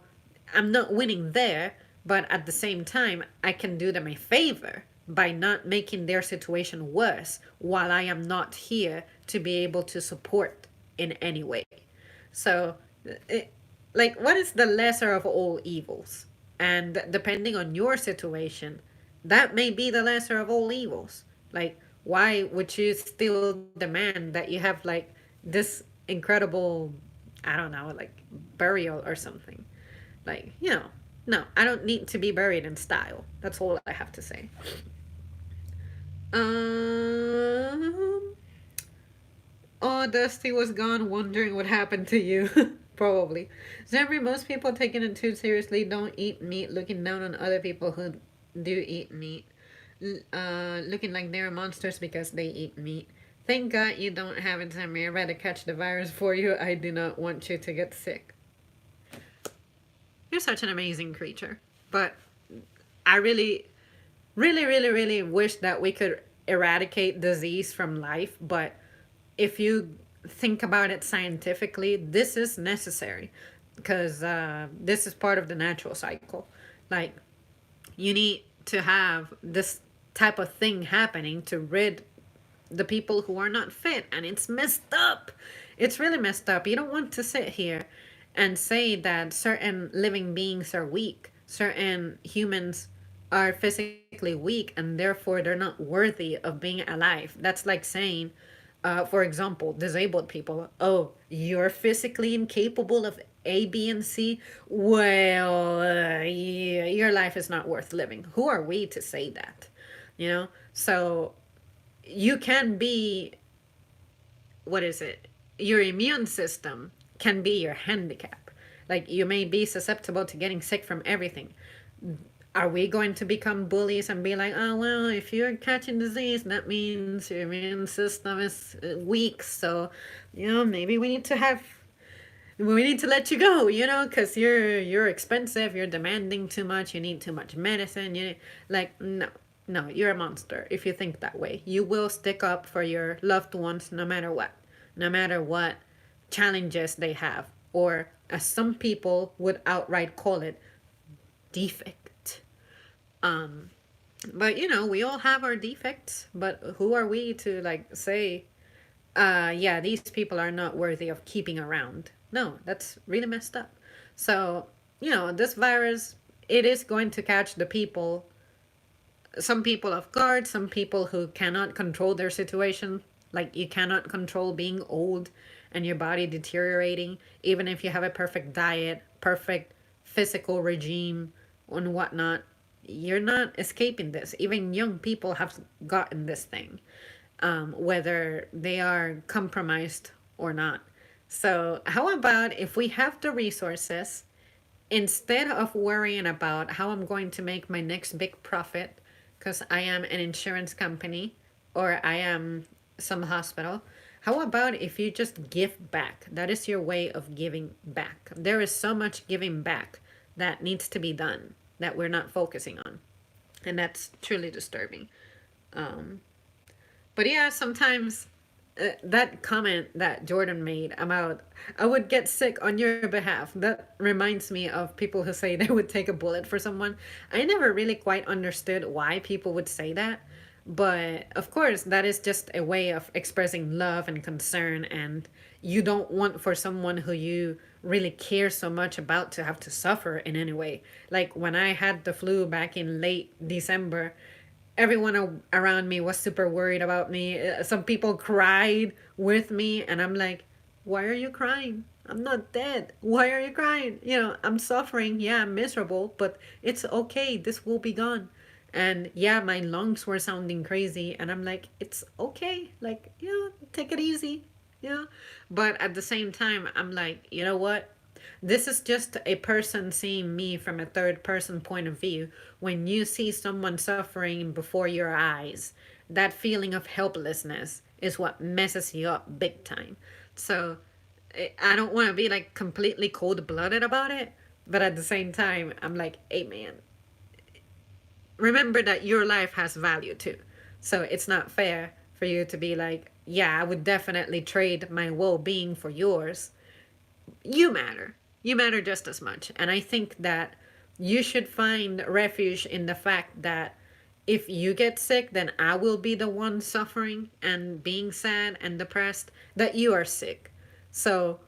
S1: I'm not winning there, but at the same time, I can do them a favor by not making their situation worse while I am not here to be able to support in any way. So, it, like, what is the lesser of all evils? And depending on your situation, that may be the lesser of all evils. Like, why would you still demand that you have, like, this incredible, I don't know, like, burial or something? Like, no, I don't need to be buried in style. That's all I have to say. Um, Oh, Dusty was gone wondering what happened to you. Probably. Zambri, most people taking it too seriously don't eat meat, looking down on other people who do eat meat. Looking like they're monsters because they eat meat. Thank God you don't have it, Zambri. I'd rather catch the virus for you. I do not want you to get sick. You're such an amazing creature. But I really, really, really, really wish that we could eradicate disease from life, but if you think about it scientifically, this is necessary because this is part of the natural cycle. Like, you need to have this type of thing happening to rid the people who are not fit, and it's messed up. It's really messed up. You don't want to sit here and say that certain living beings are weak, certain humans are physically weak, and therefore they're not worthy of being alive. That's like saying, for example, disabled people, oh, you're physically incapable of A, B, and C. Well, yeah, your life is not worth living. Who are we to say that? You know? So you can be, what is it? Your immune system can be your handicap. Like, you may be susceptible to getting sick from everything. Are we going to become bullies and be like, oh, well, if you're catching disease, that means your immune system is weak. So, maybe we need to let you go, because you're expensive, you're demanding too much, you need too much medicine. Like, no, you're a monster if you think that way. You will stick up for your loved ones no matter what challenges they have, or as some people would outright call it, defect. Um, but we all have our defects. But who are we to like say, yeah, these people are not worthy of keeping around? No, that's really messed up. So this virus, it is going to catch the people, some people off guard, some people who cannot control their situation. Like, you cannot control being old and your body deteriorating, even if you have a perfect diet, perfect physical regime, and whatnot. You're not escaping this. Even young people have gotten this thing, whether they are compromised or not. So, how about if we have the resources, instead of worrying about how I'm going to make my next big profit, because I am an insurance company or I am some hospital, how about if you just give back? That is your way of giving back. There is so much giving back that needs to be done that we're not focusing on. And that's truly disturbing. Um, but yeah, sometimes That comment that Jordan made about I would get sick on your behalf, that reminds me of people who say they would take a bullet for someone. I never really quite understood why people would say that, but of course that is just a way of expressing love and concern, and you don't want for someone who you really care so much about to have to suffer in any way. Like when I had the flu back in late December, everyone around me was super worried about me. Some people cried with me, and I'm like, why are you crying? I'm not dead. Why are you crying? I'm suffering. Yeah, I'm miserable, but it's okay. This will be gone. And yeah, my lungs were sounding crazy, and I'm like, it's okay. Like, take it easy. Yeah. But at the same time, I'm like, you know what? This is just a person seeing me from a third person point of view. When you see someone suffering before your eyes, that feeling of helplessness is what messes you up big time. So I don't want to be like completely cold blooded about it, but at the same time, I'm like, hey man, remember that your life has value too. So it's not fair for you to be like, yeah, I would definitely trade my well being for yours. You matter. You matter just as much. And I think that you should find refuge in the fact that if you get sick, then I will be the one suffering and being sad and depressed that you are sick. So,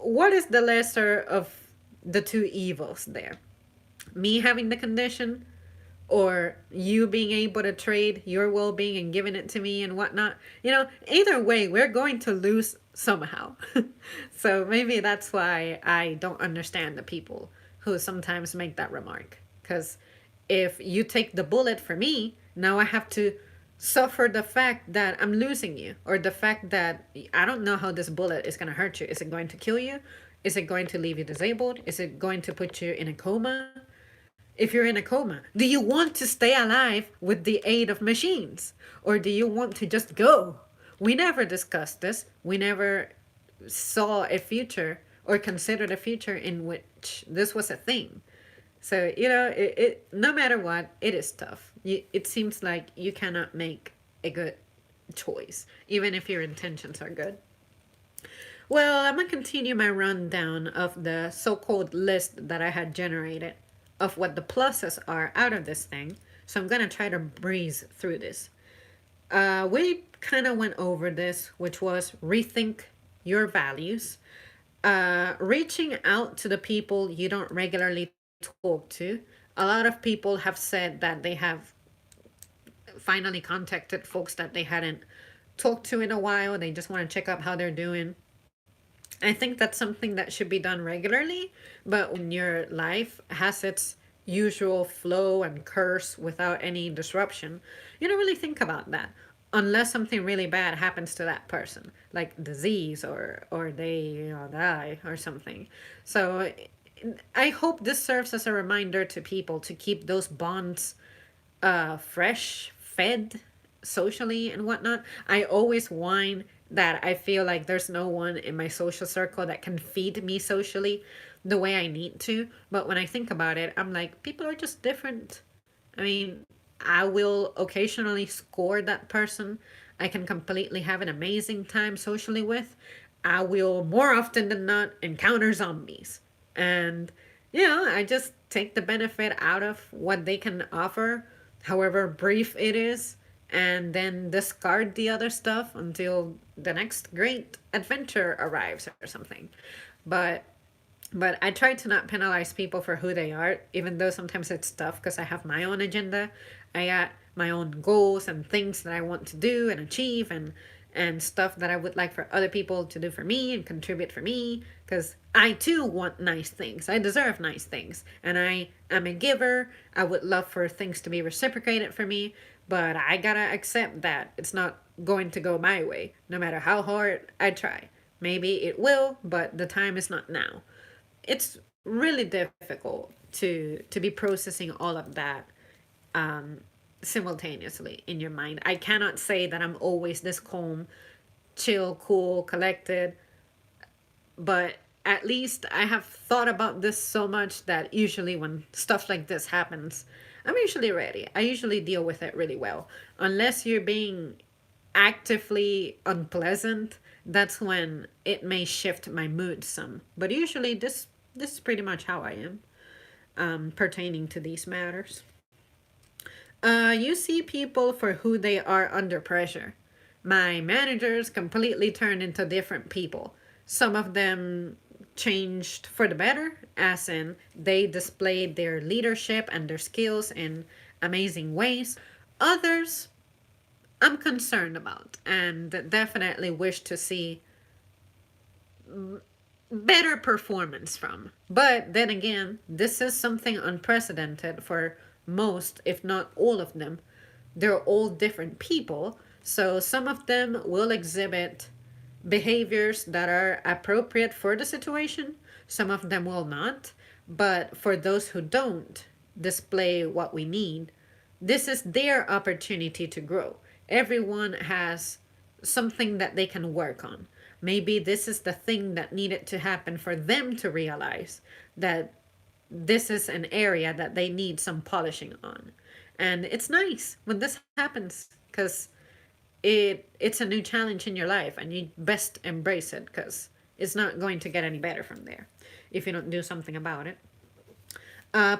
S1: what is the lesser of the two evils there? Me having the condition, or you being able to trade your well being and giving it to me and whatnot. Either way, we're going to lose somehow. So maybe that's why I don't understand the people who sometimes make that remark. Because if you take the bullet for me, now I have to suffer the fact that I'm losing you, or the fact that I don't know how this bullet is going to hurt you. Is it going to kill you? Is it going to leave you disabled? Is it going to put you in a coma? If you're in a coma, do you want to stay alive with the aid of machines? Or do you want to just go? We never discussed this. We never saw a future or considered a future in which this was a thing. So, no matter what, it is tough. It seems like you cannot make a good choice, even if your intentions are good. Well, I'm going to continue my rundown of the so called list that I had generated of what the pluses are out of this thing. So I'm going to try to breeze through this. We kind of went over this, which was rethink your values, reaching out to the people you don't regularly talk to. A lot of people have said that they have finally contacted folks that they hadn't talked to in a while. They just want to check up how they're doing. I think that's something that should be done regularly, but when your life has its usual flow and curse without any disruption, you don't really think about that unless something really bad happens to that person, like disease or they die or something. So I hope this serves as a reminder to people to keep those bonds fresh, fed socially and whatnot. I always whine that I feel like there's no one in my social circle that can feed me socially the way I need to. But when I think about it, I'm like, people are just different. I mean, I will occasionally score that person I can completely have an amazing time socially with. I will more often than not encounter zombies. And, I just take the benefit out of what they can offer, however brief it is, and then discard the other stuff until the next great adventure arrives or something. But but I try to not penalize people for who they are, even though sometimes it's tough because I have my own agenda. I got my own goals and things that I want to do and achieve, and stuff that I would like for other people to do for me and contribute for me, because I too want nice things. I deserve nice things. And I am a giver. I would love for things to be reciprocated for me, but I gotta accept that it's not going to go my way, no matter how hard I try. Maybe it will, but the time is not now. It's really difficult to be processing all of that um, simultaneously in your mind. I cannot say that I'm always this calm, chill, cool, collected, but at least I have thought about this so much that usually when stuff like this happens, I'm usually ready. I usually deal with it really well. Unless you're being actively unpleasant, that's when it may shift my mood some. But usually this is pretty much how I am pertaining to these matters. You see people for who they are under pressure. My managers completely turned into different people. Some of them changed for the better, as in they displayed their leadership and their skills in amazing ways. Others I'm concerned about and definitely wish to see better performance from. But then again, this is something unprecedented for most, if not all of them. They're all different people, so some of them will exhibit behaviors that are appropriate for the situation, some of them will not. But for those who don't display what we need, this is their opportunity to grow. Everyone has something that they can work on. Maybe this is the thing that needed to happen for them to realize that this is an area that they need some polishing on. And it's nice when this happens because it's a new challenge in your life and you best embrace it because it's not going to get any better from there if you don't do something about it.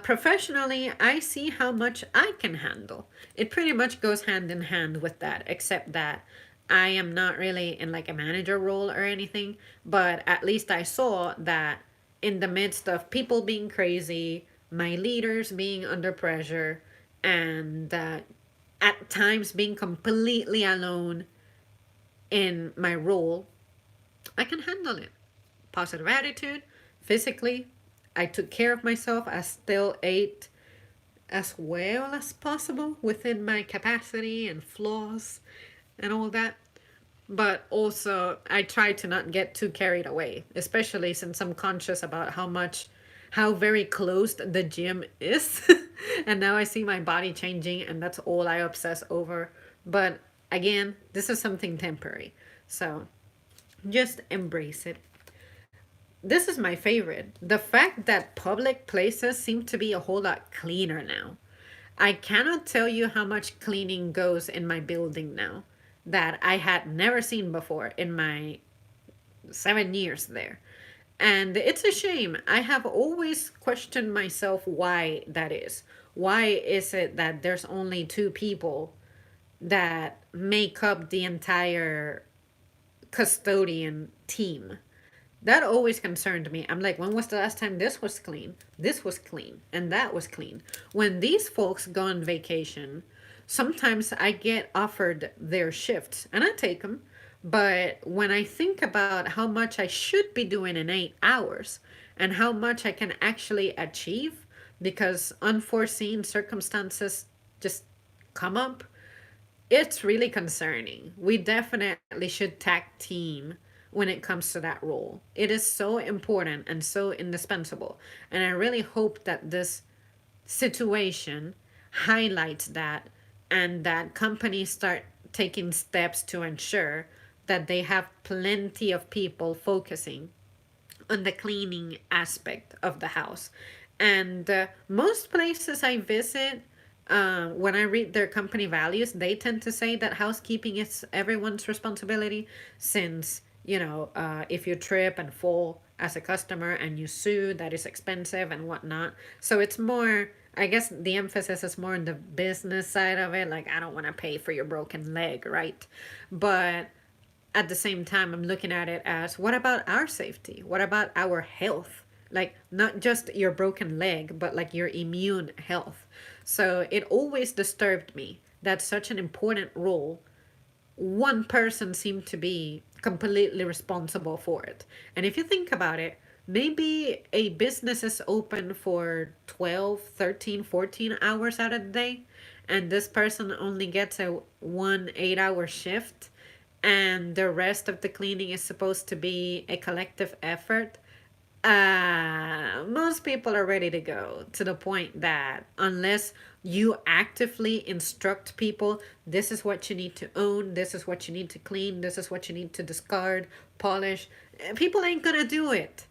S1: Professionally, I see how much I can handle. It pretty much goes hand in hand with that, except that I am not really in like a manager role or anything, but at least I saw that in the midst of people being crazy, my leaders being under pressure, and at times being completely alone in my role, I can handle it. Positive attitude, physically, I took care of myself. I still ate as well as possible within my capacity and flaws and all that. But also, I try to not get too carried away, especially since I'm conscious about how very closed the gym is. And now I see my body changing, and that's all I obsess over. But again, this is something temporary. So just embrace it. This is my favorite. The fact that public places seem to be a whole lot cleaner now. I cannot tell you how much cleaning goes in my building now that I had never seen before in my 7 years there. And it's a shame. I have always questioned myself why that is. Why is it that there's only two people that make up the entire custodian team? That always concerned me. I'm like, when was the last time this was clean? This was clean, and that was clean. When these folks go on vacation, sometimes I get offered their shifts, and I take them. But when I think about how much I should be doing in 8 hours and how much I can actually achieve because unforeseen circumstances just come up, it's really concerning. We definitely should tag team when it comes to that role. It is so important and so indispensable. And I really hope that this situation highlights that and that companies start taking steps to ensure that they have plenty of people focusing on the cleaning aspect of the house. And most places I visit, when I read their company values, they tend to say that housekeeping is everyone's responsibility since, if you trip and fall as a customer and you sue, that is expensive and whatnot. So it's more, I guess the emphasis is more on the business side of it. Like, I don't want to pay for your broken leg, right? But at the same time, I'm looking at it as what about our safety? What about our health? Like, not just your broken leg, but like your immune health. So it always disturbed me that such an important role, one person seemed to be completely responsible for it. And if you think about it, maybe a business is open for 12, 13, 14 hours out of the day, and this person only gets a 1 8 hour shift and the rest of the cleaning is supposed to be a collective effort. Most people are ready to go to the point that unless you actively instruct people, this is what you need to own, this is what you need to clean, this is what you need to discard, polish, people ain't gonna do it.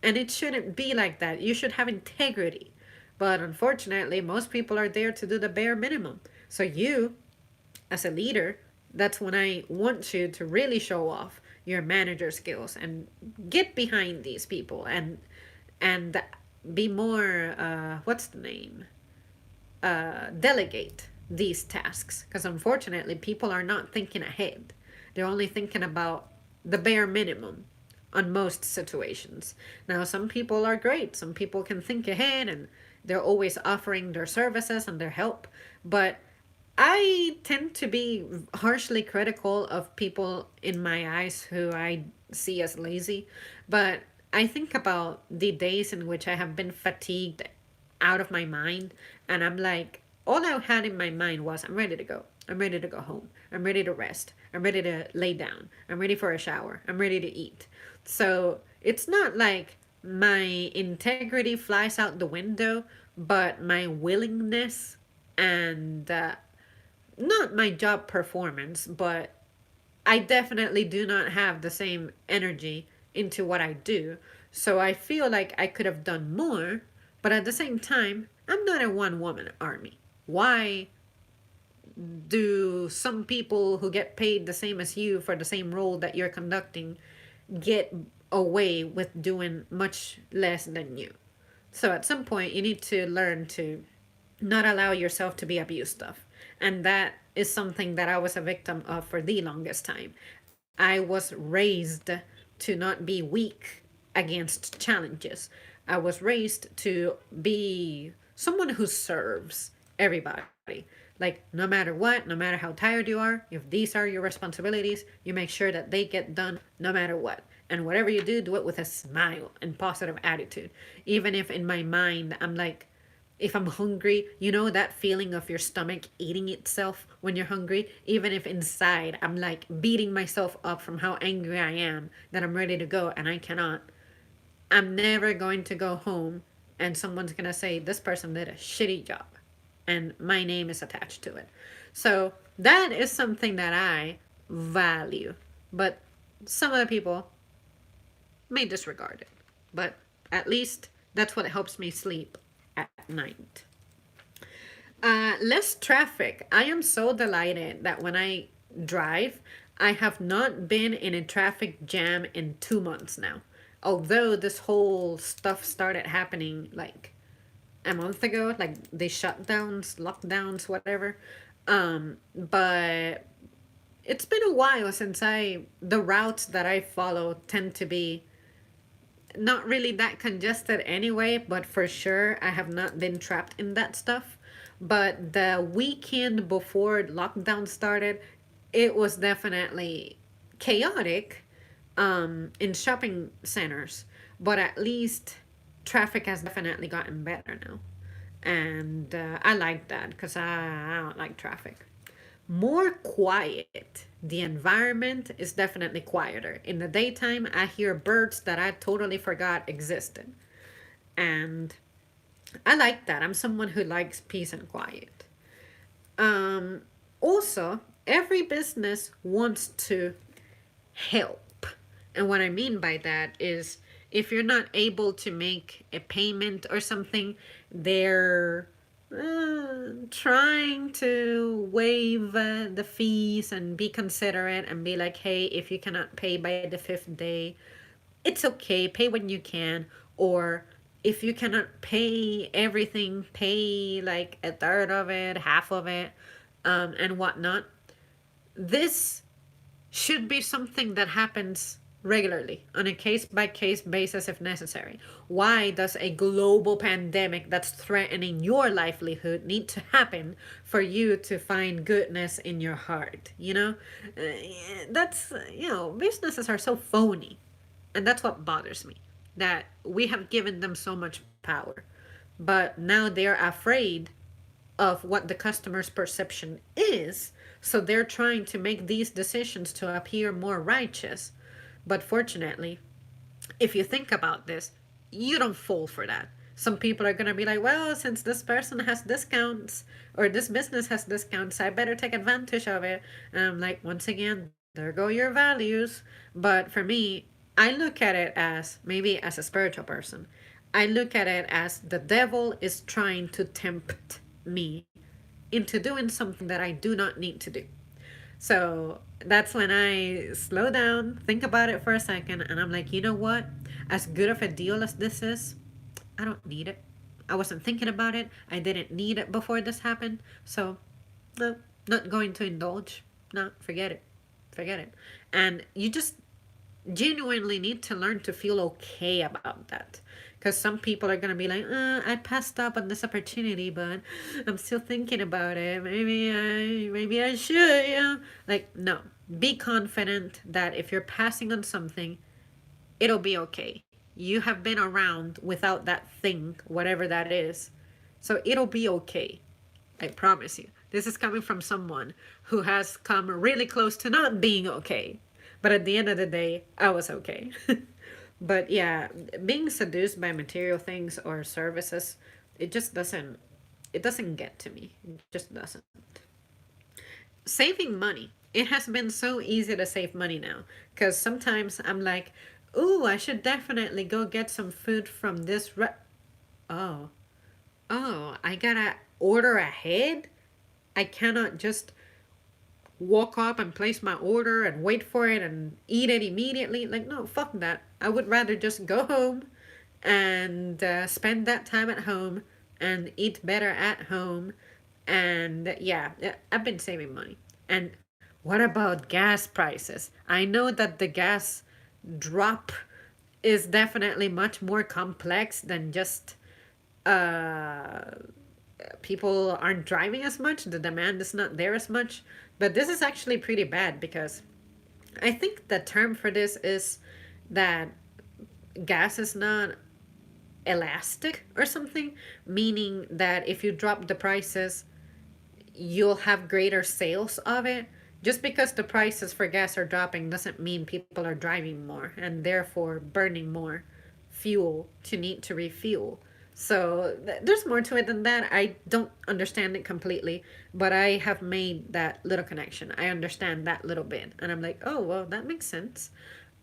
S1: And it shouldn't be like that. You should have integrity. But unfortunately, most people are there to do the bare minimum. So you, as a leader, That's when I want you to really show off your manager skills and get behind these people and be more what's the name, delegate these tasks, because unfortunately people are not thinking ahead. They're only thinking about the bare minimum on most situations. Now, some people are great, some people can think ahead and they're always offering their services and their help, but I tend to be harshly critical of people in my eyes who I see as lazy. But I think about the days in which I have been fatigued out of my mind, and I'm like, all I had in my mind was, I'm ready to go. I'm ready to go home. I'm ready to rest. I'm ready to lay down. I'm ready for a shower. I'm ready to eat. So it's not like my integrity flies out the window, but my willingness and not my job performance, but I definitely do not have the same energy into what I do. So I feel like I could have done more, but at the same time, I'm not a one woman army. Why do some people who get paid the same as you for the same role that you're conducting get away with doing much less than you? So at some point, you need to learn to not allow yourself to be abused of. And that is something that I was a victim of for the longest time. I was raised to not be weak against challenges. I was raised to be someone who serves everybody. Like, no matter what, no matter how tired you are, if these are your responsibilities, you make sure that they get done no matter what. And whatever you do it with a smile and positive attitude. Even if in my mind, I'm like, if I'm hungry, you know that feeling of your stomach eating itself when you're hungry? Even if inside I'm like beating myself up from how angry I am that I'm ready to go and I cannot. I'm never going to go home and someone's going to say, this person did a shitty job. And my name is attached to it. So that is something that I value. But some other people may disregard it. But at least that's what helps me sleep at night. Less traffic. I am so delighted that when I drive, I have not been in a traffic jam in 2 months now. Although this whole stuff started happening like a month ago, like the shutdowns, lockdowns, whatever. But it's been a while since the routes that I follow tend to be not really that congested anyway, but for sure I have not been trapped in that stuff. But the weekend before lockdown started, it was definitely chaotic in shopping centers, but at least traffic has definitely gotten better now. And I like that because I don't like traffic. More quiet. The environment is definitely quieter. In the daytime, I hear birds that I totally forgot existed. And I like that. I'm someone who likes peace and quiet. Also, every business wants to help. And what I mean by that is if you're not able to make a payment or something, they're trying to waive the fees and be considerate and be like, hey, if you cannot pay by the fifth day, it's okay, pay when you can. Or if you cannot pay everything, pay like a third of it, half of it, and whatnot. This should be something that happens regularly on a case by case basis if necessary. Why does a global pandemic that's threatening your livelihood need to happen for you to find goodness in your heart? Businesses are so phony. And that's what bothers me, that we have given them so much power. But now they're afraid of what the customer's perception is. So they're trying to make these decisions to appear more righteous. But fortunately, if you think about this, you don't fall for that. Some people are going to be like, well, since this person has discounts or this business has discounts, I better take advantage of it. And I'm like, once again, there go your values. But for me, I look at it as maybe as a spiritual person. I look at it as the devil is trying to tempt me into doing something that I do not need to do. So that's when I slow down, think about it for a second, and I'm like, you know what? As good of a deal as this is, I don't need it. I wasn't thinking about it. I didn't need it before this happened. So, no, not going to indulge. No, forget it. Forget it. And you just genuinely need to learn to feel okay about that. Because some people are going to be like, I passed up on this opportunity, but I'm still thinking about it. Maybe I should, yeah. Like, no. Be confident that if you're passing on something, it'll be okay. You have been around without that thing, whatever that is. So it'll be okay. I promise you. This is coming from someone who has come really close to not being okay. But at the end of the day, I was okay. But yeah, being seduced by material things or services, it just doesn't get to me. It just doesn't. Saving money. It has been so easy to save money now because sometimes I'm like, "Ooh, I should definitely go get some food from this oh, oh, I gotta order ahead. I cannot just walk up and place my order and wait for it and eat it immediately. Like, no, fuck that. I would rather just go home and spend that time at home and eat better at home. And yeah, I've been saving money. And what about gas prices? I know that the gas drop is definitely much more complex than just uh people aren't driving as much, the demand is not there as much. But this is actually pretty bad because I think the term for this is that gas is not elastic or something, meaning that if you drop the prices, you'll have greater sales of it. Just because the prices for gas are dropping doesn't mean people are driving more and therefore burning more fuel to need to refuel. So there's more to it than that. I don't understand it completely, but I have made that little connection. I understand that little bit. And I'm like, oh, well, that makes sense.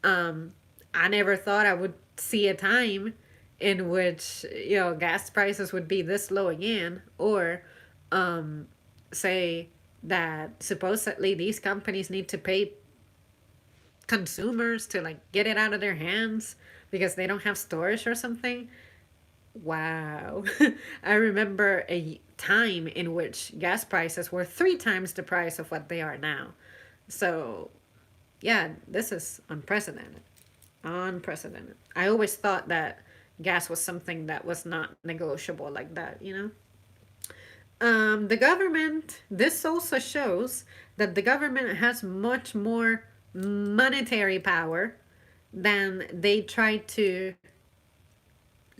S1: Um, I never thought I would see a time in which, gas prices would be this low again, or um, say that supposedly these companies need to pay consumers to like get it out of their hands because they don't have storage or something. Wow. I remember a time in which gas prices were three times the price of what they are now. So, yeah, this is unprecedented. Unprecedented. I always thought that gas was something that was not negotiable like that. The government, this also shows that the government has much more monetary power than they try to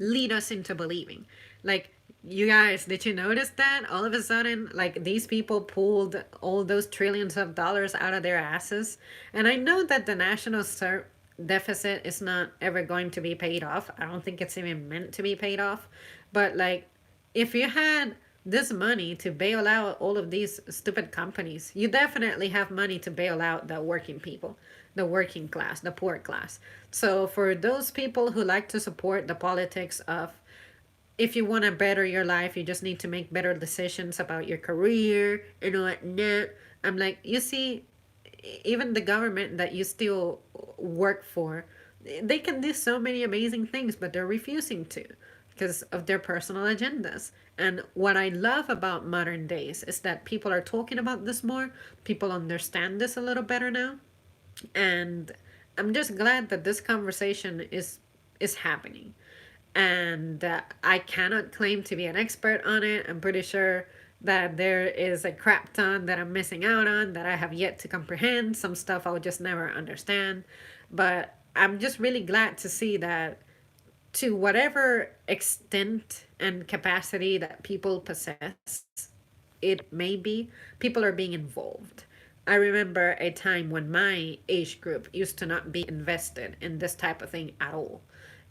S1: lead us into believing. Like, you guys, did you notice that all of a sudden, like, these people pulled all those trillions of dollars out of their asses? And I know that the deficit is not ever going to be paid off. I don't think it's even meant to be paid off. But, like, if you had this money to bail out all of these stupid companies, you definitely have money to bail out the working people, the working class, the poor class. So for those people who like to support the politics of, if you want to better your life, you just need to make better decisions about your career and whatnot. I'm like, you see, even the government that you still work for, they can do so many amazing things, but they're refusing to because of their personal agendas. And what I love about modern days is that people are talking about this more. People understand this a little better now. And I'm just glad that this conversation is happening. And I cannot claim to be an expert on it. I'm pretty sure that there is a crap ton that I'm missing out on that I have yet to comprehend. Some stuff I'll just never understand. But I'm just really glad to see that to whatever extent and capacity that people possess, it may be, people are being involved. I remember a time when my age group used to not be invested in this type of thing at all.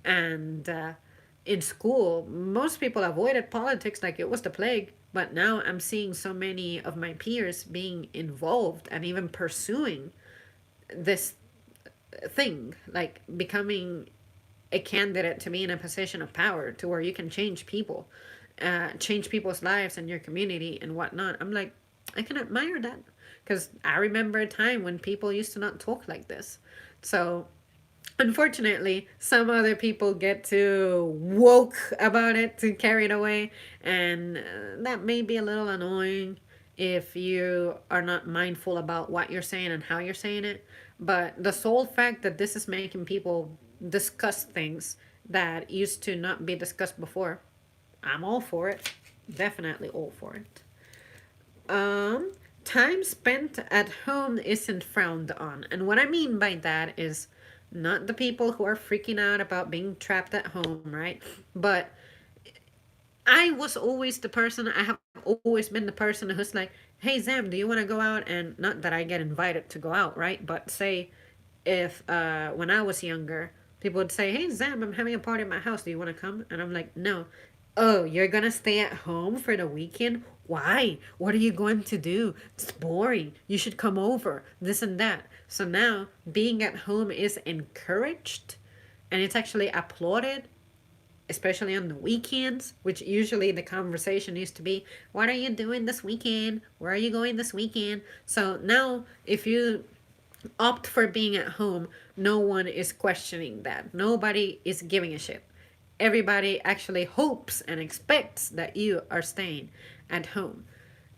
S1: And in school, most people avoided politics like it was the plague. But now I'm seeing so many of my peers being involved and even pursuing this thing, like becoming a candidate to be in a position of power to where you can change people's lives and your community and whatnot. I'm like, I can admire that because I remember a time when people used to not talk like this. So unfortunately, some other people get too woke about it, to carry it away, and that may be a little annoying if you are not mindful about what you're saying and how you're saying it. But the sole fact that this is making people discuss things that used to not be discussed before, I'm all for it. Definitely all for it. Um, Time spent at home isn't frowned on. And what I mean by that is not the people who are freaking out about being trapped at home, right? But I was always the person, I have always been the person who's like, hey, Zam, do you want to go out? And not that I get invited to go out, right? But say if when I was younger, people would say, hey, Zam, I'm having a party at my house. Do you want to come? And I'm like, no. Oh, you're going to stay at home for the weekend? Why? What are you going to do? It's boring. You should come over. This and that. So now being at home is encouraged and it's actually applauded, especially on the weekends, which usually the conversation used to be, what are you doing this weekend? Where are you going this weekend? So now, if you opt for being at home, no one is questioning that. Nobody is giving a shit. Everybody actually hopes and expects that you are staying at home.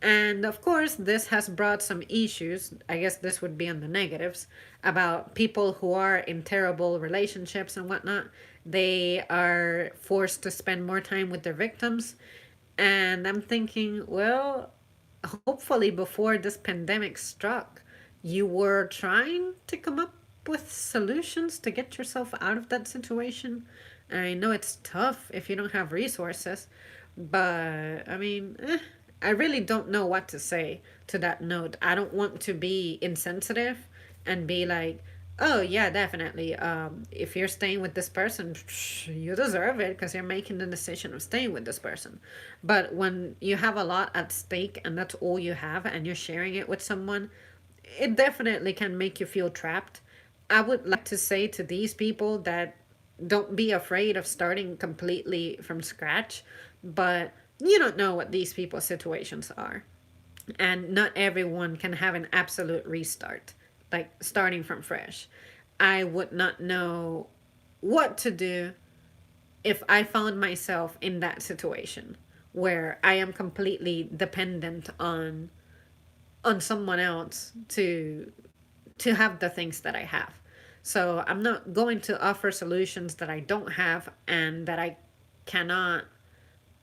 S1: And of course, this has brought some issues. I guess this would be on the negatives about people who are in terrible relationships and whatnot. They are forced to spend more time with their victims. And I'm thinking, well, hopefully before this pandemic struck, you were trying to come up with solutions to get yourself out of that situation. I know it's tough if you don't have resources, but I mean, I really don't know what to say to that note. I don't want to be insensitive and be like, oh, yeah, definitely. If you're staying with this person, you deserve it because you're making the decision of staying with this person. But when you have a lot at stake and that's all you have and you're sharing it with someone, it definitely can make you feel trapped. I would like to say to these people that don't be afraid of starting completely from scratch, but you don't know what these people's situations are. And not everyone can have an absolute restart, like starting from fresh. I would not know what to do if I found myself in that situation where I am completely dependent on someone else to have the things that I have. So I'm not going to offer solutions that I don't have and that I cannot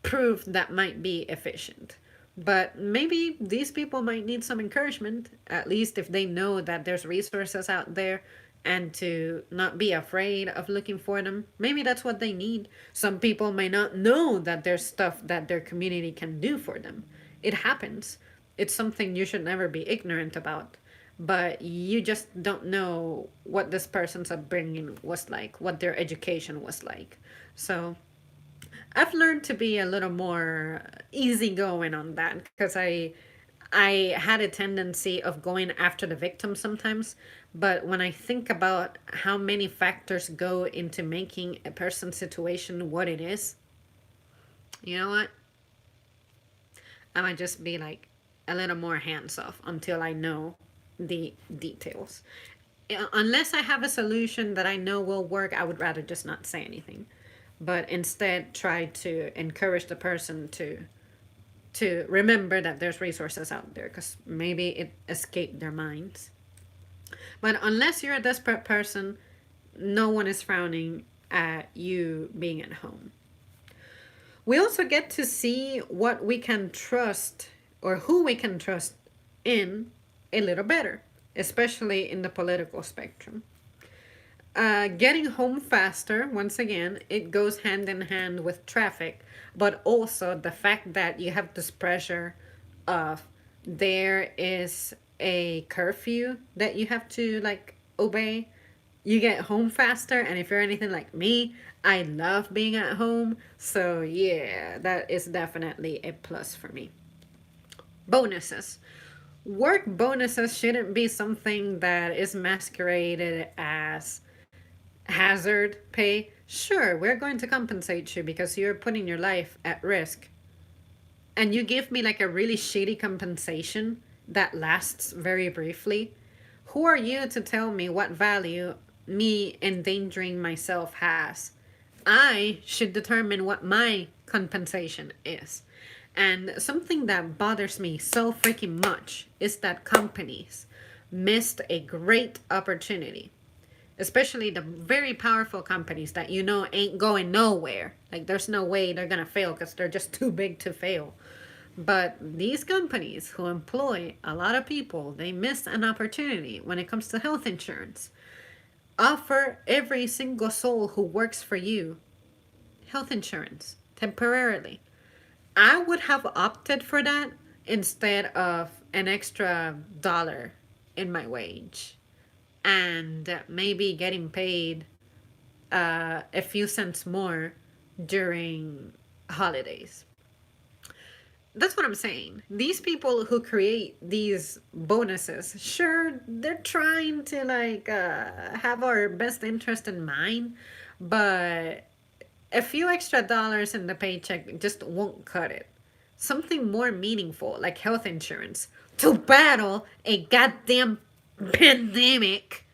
S1: prove that might be efficient. But maybe these people might need some encouragement, at least if they know that there's resources out there and to not be afraid of looking for them. Maybe that's what they need. Some people may not know that there's stuff that their community can do for them. It happens. It's something you should never be ignorant about. But you just don't know what this person's upbringing was like, what their education was like. So I've learned to be a little more easygoing on that because I had a tendency of going after the victim sometimes, but when I think about how many factors go into making a person's situation what it is, you know what? I might just be like a little more hands off until I know the details. Unless I have a solution that I know will work, I would rather just not say anything, but instead try to encourage the person to remember that there's resources out there because maybe it escaped their minds. But unless you're a desperate person, no one is frowning at you being at home. We also get to see what we can trust or who we can trust in a little better, especially in the political spectrum. Getting home faster, once again, it goes hand in hand with traffic, but also the fact that you have this pressure of there is a curfew that you have to like obey. You get home faster, and if you're anything like me, I love being at home. So, yeah, that is definitely a plus for me. Bonuses. Work bonuses shouldn't be something that is masqueraded as hazard pay. Sure, we're going to compensate you because you're putting your life at risk. And you give me like a really shitty compensation that lasts very briefly, who are you to tell me what value me endangering myself has? I should determine what my compensation is. And something that bothers me so freaking much is that companies missed a great opportunity, especially the very powerful companies that you know ain't going nowhere. Like, there's no way they're gonna fail because they're just too big to fail. But these companies who employ a lot of people, they miss an opportunity when it comes to health insurance. Offer every single soul who works for you health insurance temporarily. I would have opted for that instead of an extra dollar in my wage and maybe getting paid a few cents more during holidays. That's what I'm saying. These people who create these bonuses, sure, they're trying to like have our best interest in mind, but a few extra dollars in the paycheck just won't cut it. Something more meaningful, like health insurance, to battle a goddamn pandemic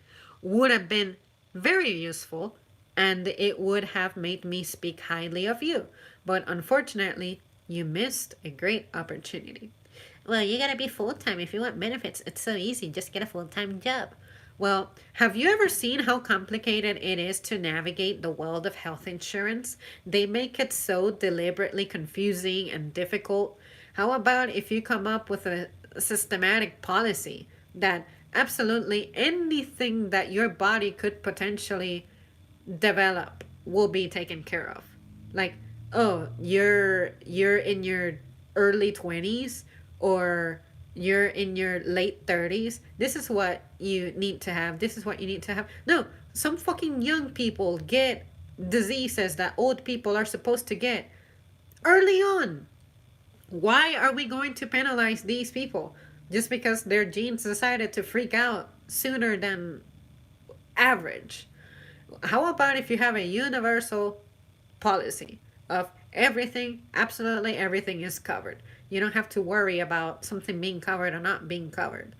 S1: would have been very useful, and it would have made me speak highly of you. But unfortunately, you missed a great opportunity. Well, you gotta be full time if you want benefits. It's so easy, just get a full time job. Well, have you ever seen how complicated it is to navigate the world of health insurance? They make it so deliberately confusing and difficult. How about if you come up with a systematic policy that absolutely anything that your body could potentially develop will be taken care of? Like, oh, you're in your early 20s or you're in your late 30s. This is what you need to have. This is what you need to have. No, some fucking young people get diseases that old people are supposed to get early on. Why are we going to penalize these people just because their genes decided to freak out sooner than average? How about if you have a universal policy of everything, absolutely everything is covered? You don't have to worry about something being covered or not being covered.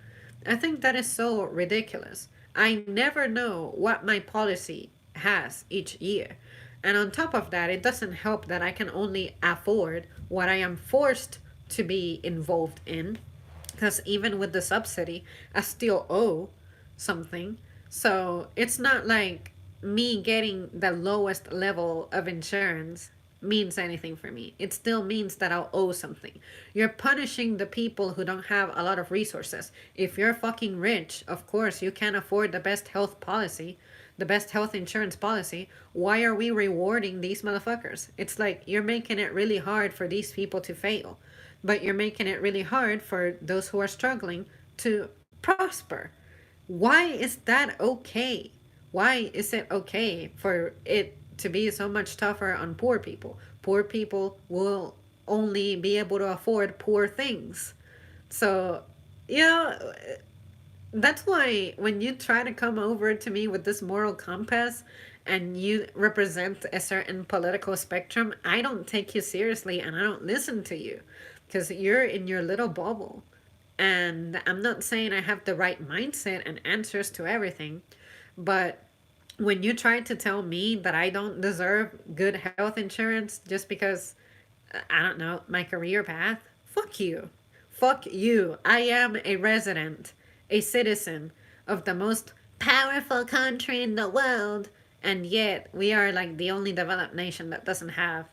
S1: I think that is so ridiculous. I never know what my policy has each year. And on top of that, it doesn't help that I can only afford what I am forced to be involved in. Because even with the subsidy, I still owe something. So it's not like me getting the lowest level of insurance means anything for me. It still means that I'll owe something. You're punishing the people who don't have a lot of resources. If you're fucking rich, of course, you can afford the best health policy, the best health insurance policy. Why are we rewarding these motherfuckers? It's like you're making it really hard for these people to fail, but you're making it really hard for those who are struggling to prosper. Why is that okay? Why is it okay for it to be so much tougher on poor people? Poor people will only be able to afford poor things. So, yeah, that's why when you try to come over to me with this moral compass and you represent a certain political spectrum, I don't take you seriously and I don't listen to you because you're in your little bubble. And I'm not saying I have the right mindset and answers to everything, but when you try to tell me that I don't deserve good health insurance just because, I don't know, my career path, fuck you. Fuck you. I am a resident, a citizen of the most powerful country in the world, and yet we are like the only developed nation that doesn't have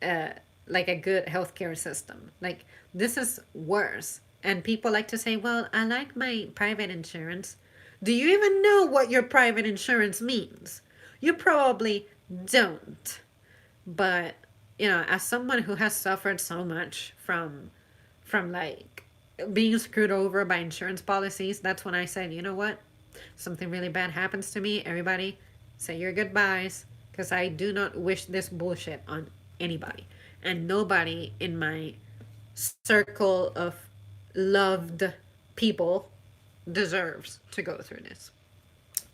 S1: uh, like a good healthcare system. Like, this is worse. And people like to say, well, I like my private insurance. Do you even know what your private insurance means? You probably don't. But, as someone who has suffered so much from like being screwed over by insurance policies, that's when I said, you know what? Something really bad happens to me, everybody say your goodbyes because I do not wish this bullshit on anybody. And nobody in my circle of loved people deserves to go through this.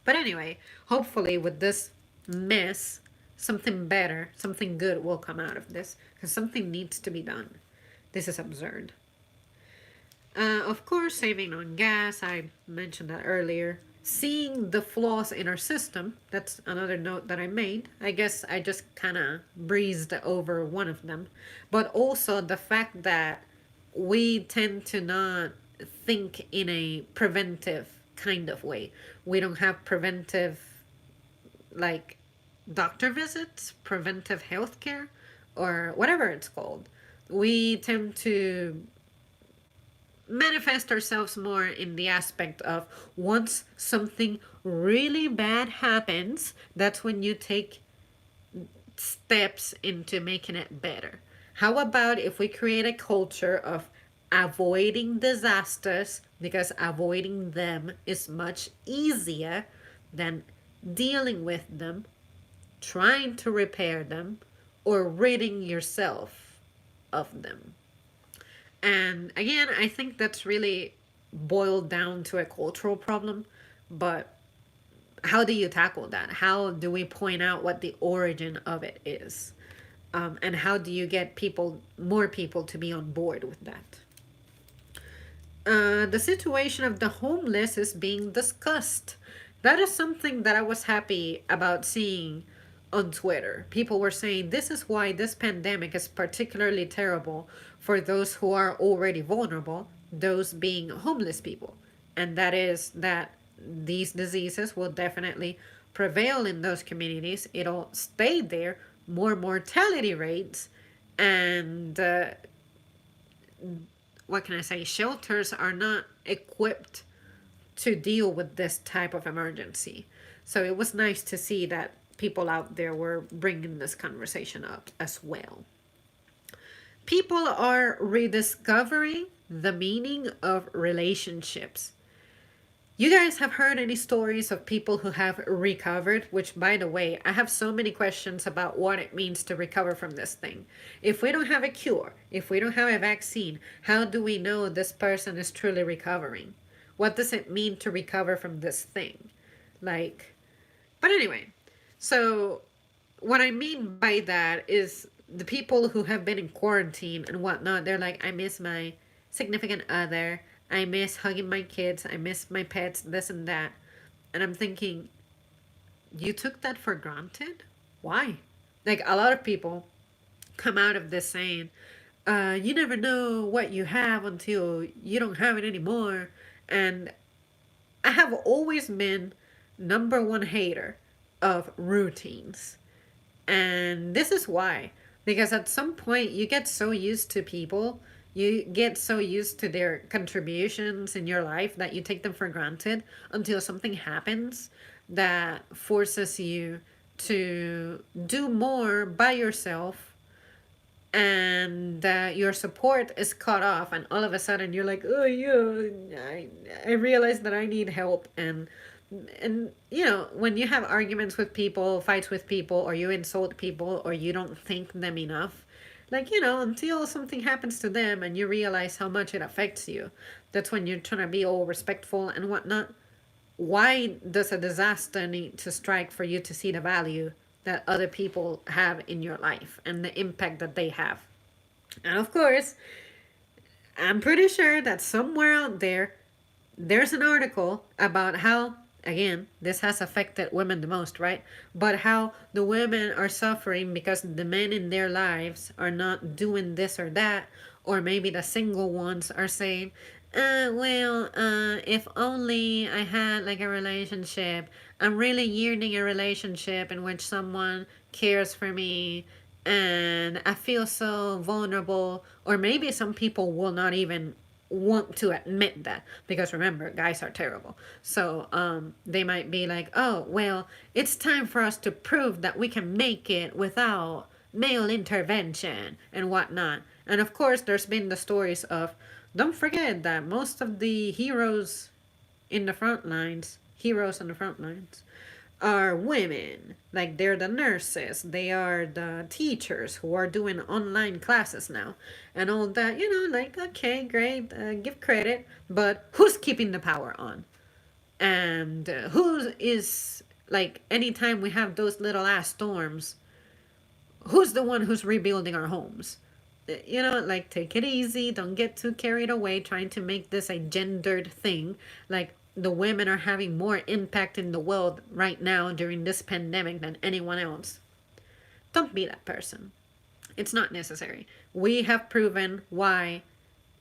S1: But anyway, hopefully, with this mess, something better, something good will come out of this because something needs to be done. This is absurd. Of course, saving on gas, I mentioned that earlier. Seeing the flaws in our system, that's another note that I made. I guess I just kind of breezed over one of them. But also the fact that we tend to not think in a preventive kind of way. We don't have preventive, like, doctor visits, preventive health care, or whatever it's called. We tend to manifest ourselves more in the aspect of once something really bad happens, that's when you take steps into making it better. How about if we create a culture of avoiding disasters because avoiding them is much easier than dealing with them, trying to repair them, or ridding yourself of them? And again, I think that's really boiled down to a cultural problem. But how do you tackle that? How do we point out what the origin of it is? And how do you get more people to be on board with that? The situation of the homeless is being discussed. That is something that I was happy about seeing on Twitter. People were saying this is why this pandemic is particularly terrible for those who are already vulnerable, those being homeless people. And that is that these diseases will definitely prevail in those communities. It'll stay there, more mortality rates, and what can I say? Shelters are not equipped to deal with this type of emergency. So it was nice to see that people out there were bringing this conversation up as well. People are rediscovering the meaning of relationships. You guys have heard any stories of people who have recovered? Which, by the way, I have so many questions about what it means to recover from this thing. If we don't have a cure, if we don't have a vaccine, how do we know this person is truly recovering? What does it mean to recover from this thing? Like, but anyway, so what I mean by that is the people who have been in quarantine and whatnot, they're like, I miss my significant other. I miss hugging my kids. I miss my pets, this and that. And I'm thinking, you took that for granted? Why? Like, a lot of people come out of this saying, you never know what you have until you don't have it anymore. And I have always been number one hater of routines. And this is why. Because at some point, you get so used to people, you get so used to their contributions in your life that you take them for granted until something happens that forces you to do more by yourself, and your support is cut off, and all of a sudden you're like, oh yeah, I realize that I need help. And when you have arguments with people, fights with people, or you insult people, or you don't thank them enough, like, until something happens to them and you realize how much it affects you, that's when you're trying to be all respectful and whatnot. Why does a disaster need to strike for you to see the value that other people have in your life and the impact that they have? And of course, I'm pretty sure that somewhere out there, there's an article about how, again, this has affected women the most, right? But how the women are suffering because the men in their lives are not doing this or that, or maybe the single ones are saying, if only I had like a relationship. I'm really yearning a relationship in which someone cares for me, and I feel so vulnerable. Or maybe some people will not even want to admit that, because remember, guys are terrible. So they might be like, oh well, it's time for us to prove that we can make it without male intervention and whatnot. And of course, there's been the stories of, don't forget that most of the heroes in the front lines are women. Like, they're the nurses, they are the teachers who are doing online classes now, and all that. Like, okay, great, give credit, but who's keeping the power on? And who is, like, anytime we have those little ass storms, who's the one who's rebuilding our homes? like take it easy. Don't get too carried away trying to make this a gendered thing. Like the women are having more impact in the world right now during this pandemic than anyone else. Don't be that person. It's not necessary. We have proven why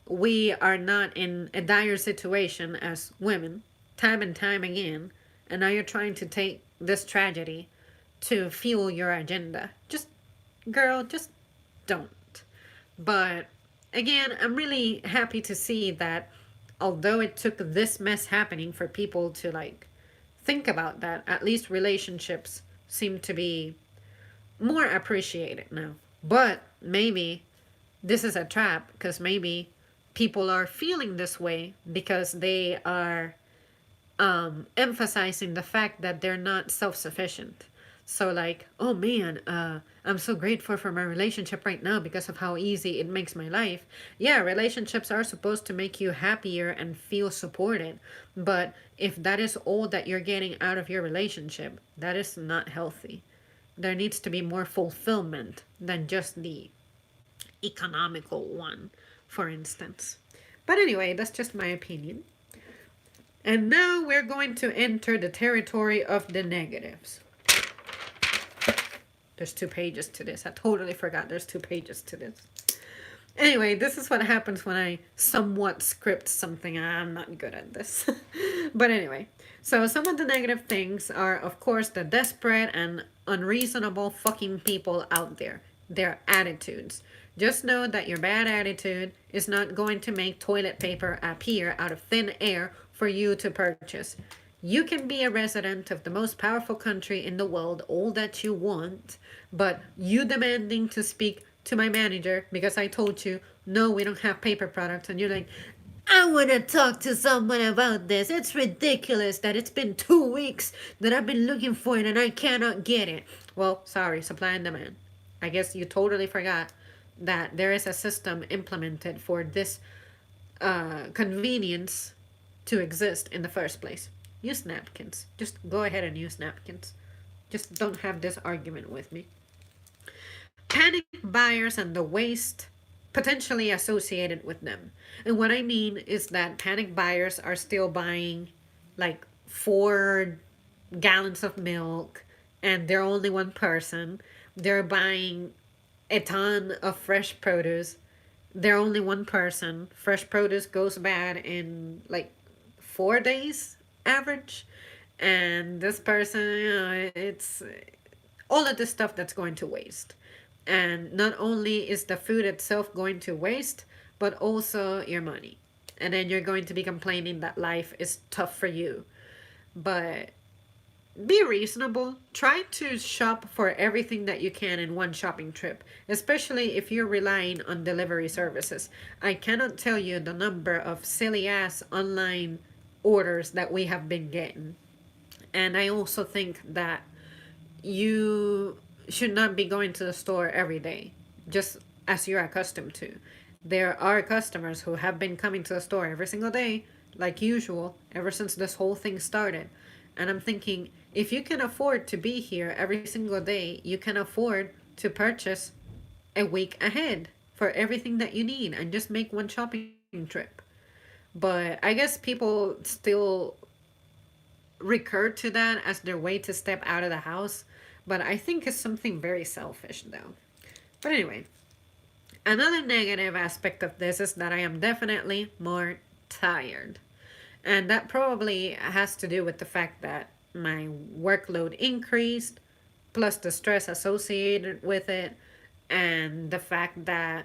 S1: we are not in a dire situation as women, time and time again, and now you're trying to take this tragedy to fuel your agenda. Just, girl, just don't. But again, I'm really happy to see that although it took this mess happening for people to like think about that, at least relationships seem to be more appreciated now. But maybe this is a trap because maybe people are feeling this way because they are emphasizing the fact that they're not self sufficient. So, like, oh man, I'm so grateful for my relationship right now because of how easy it makes my life. Yeah, relationships are supposed to make you happier and feel supported. But if that is all that you're getting out of your relationship, that is not healthy. There needs to be more fulfillment than just the economical one, for instance. But anyway, that's just my opinion. And now we're going to enter the territory of the negatives. There's 2 pages to this. I totally forgot there's 2 pages to this. Anyway, this is what happens when I somewhat script something. I'm not good at this. But anyway, so some of the negative things are, of course, the desperate and unreasonable fucking people out there. Their attitudes. Just know that your bad attitude is not going to make toilet paper appear out of thin air for you to purchase. You can be a resident of the most powerful country in the world, all that you want, but you demanding to speak to my manager because I told you, no, we don't have paper products, and you're like, I want to talk to someone about this. It's ridiculous that it's been 2 weeks that I've been looking for it and I cannot get it. Well, sorry, supply and demand. I guess you totally forgot that there is a system implemented for this convenience to exist in the first place. Use napkins. Just go ahead and use napkins. Just don't have this argument with me. Panic buyers and the waste potentially associated with them. And what I mean is that panic buyers are still buying like 4 gallons of milk and they're only one person. They're buying a ton of fresh produce. They're only one person. Fresh produce goes bad in like 4 days average. And this person, it's all of the stuff that's going to waste. And not only is the food itself going to waste, but also your money. And then you're going to be complaining that life is tough for you. But be reasonable. Try to shop for everything that you can in one shopping trip, especially if you're relying on delivery services. I cannot tell you the number of silly ass online orders that we have been getting. And I also think that you should not be going to the store every day, just as you're accustomed to. There are customers who have been coming to the store every single day, like usual, ever since this whole thing started. And I'm thinking, if you can afford to be here every single day, you can afford to purchase a week ahead for everything that you need and just make one shopping trip. But I guess people still recur to that as their way to step out of the house. But I think it's something very selfish, though. But anyway, another negative aspect of this is that I am definitely more tired. And that probably has to do with the fact that my workload increased, plus the stress associated with it, and the fact that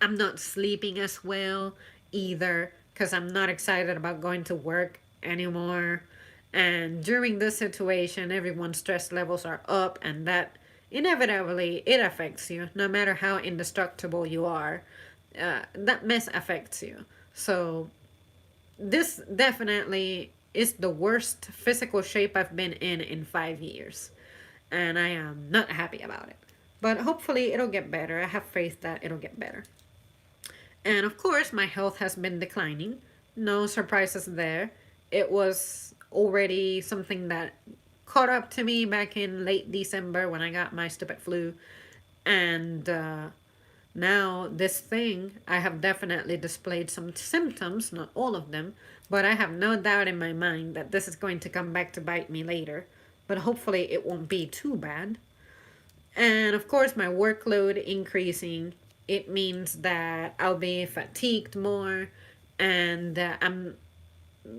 S1: I'm not sleeping as well either because I'm not excited about going to work anymore. And during this situation, everyone's stress levels are up, and that inevitably it affects you, no matter how indestructible you are. That mess affects you. So this definitely is the worst physical shape I've been in 5 years, and I am not happy about it. But hopefully it'll get better. I have faith that it'll get better. And of course, my health has been declining. No surprises there. It was already something that caught up to me back in late December when I got my stupid flu. And Now, this thing, I have definitely displayed some symptoms, not all of them, but I have no doubt in my mind that this is going to come back to bite me later. But hopefully, it won't be too bad. And of course, my workload increasing, it means that I'll be fatigued more, and I'm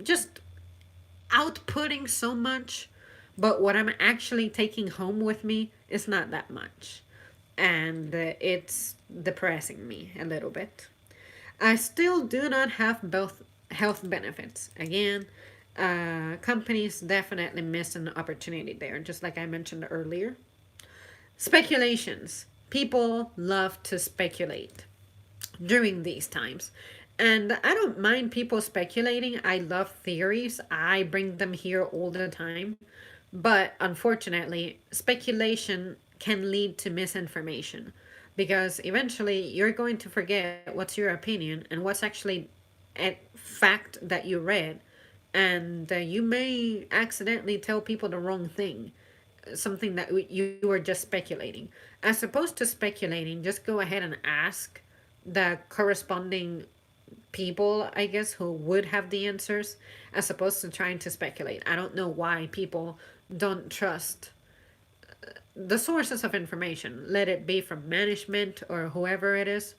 S1: just outputting so much, but what I'm actually taking home with me is not that much. And it's depressing me a little bit. I still do not have both health benefits. Again, companies definitely miss an opportunity there, just like I mentioned earlier. Speculations. People love to speculate during these times. And I don't mind people speculating. I love theories. I bring them here all the time. But unfortunately, speculation can lead to misinformation because eventually you're going to forget what's your opinion and what's actually a fact that you read. And you may accidentally tell people the wrong thing, something that you were just speculating. As opposed to speculating, just go ahead and ask the corresponding people, I guess, who would have the answers, as opposed to trying to speculate. I don't know why people don't trust the sources of information, let it be from management or whoever it is.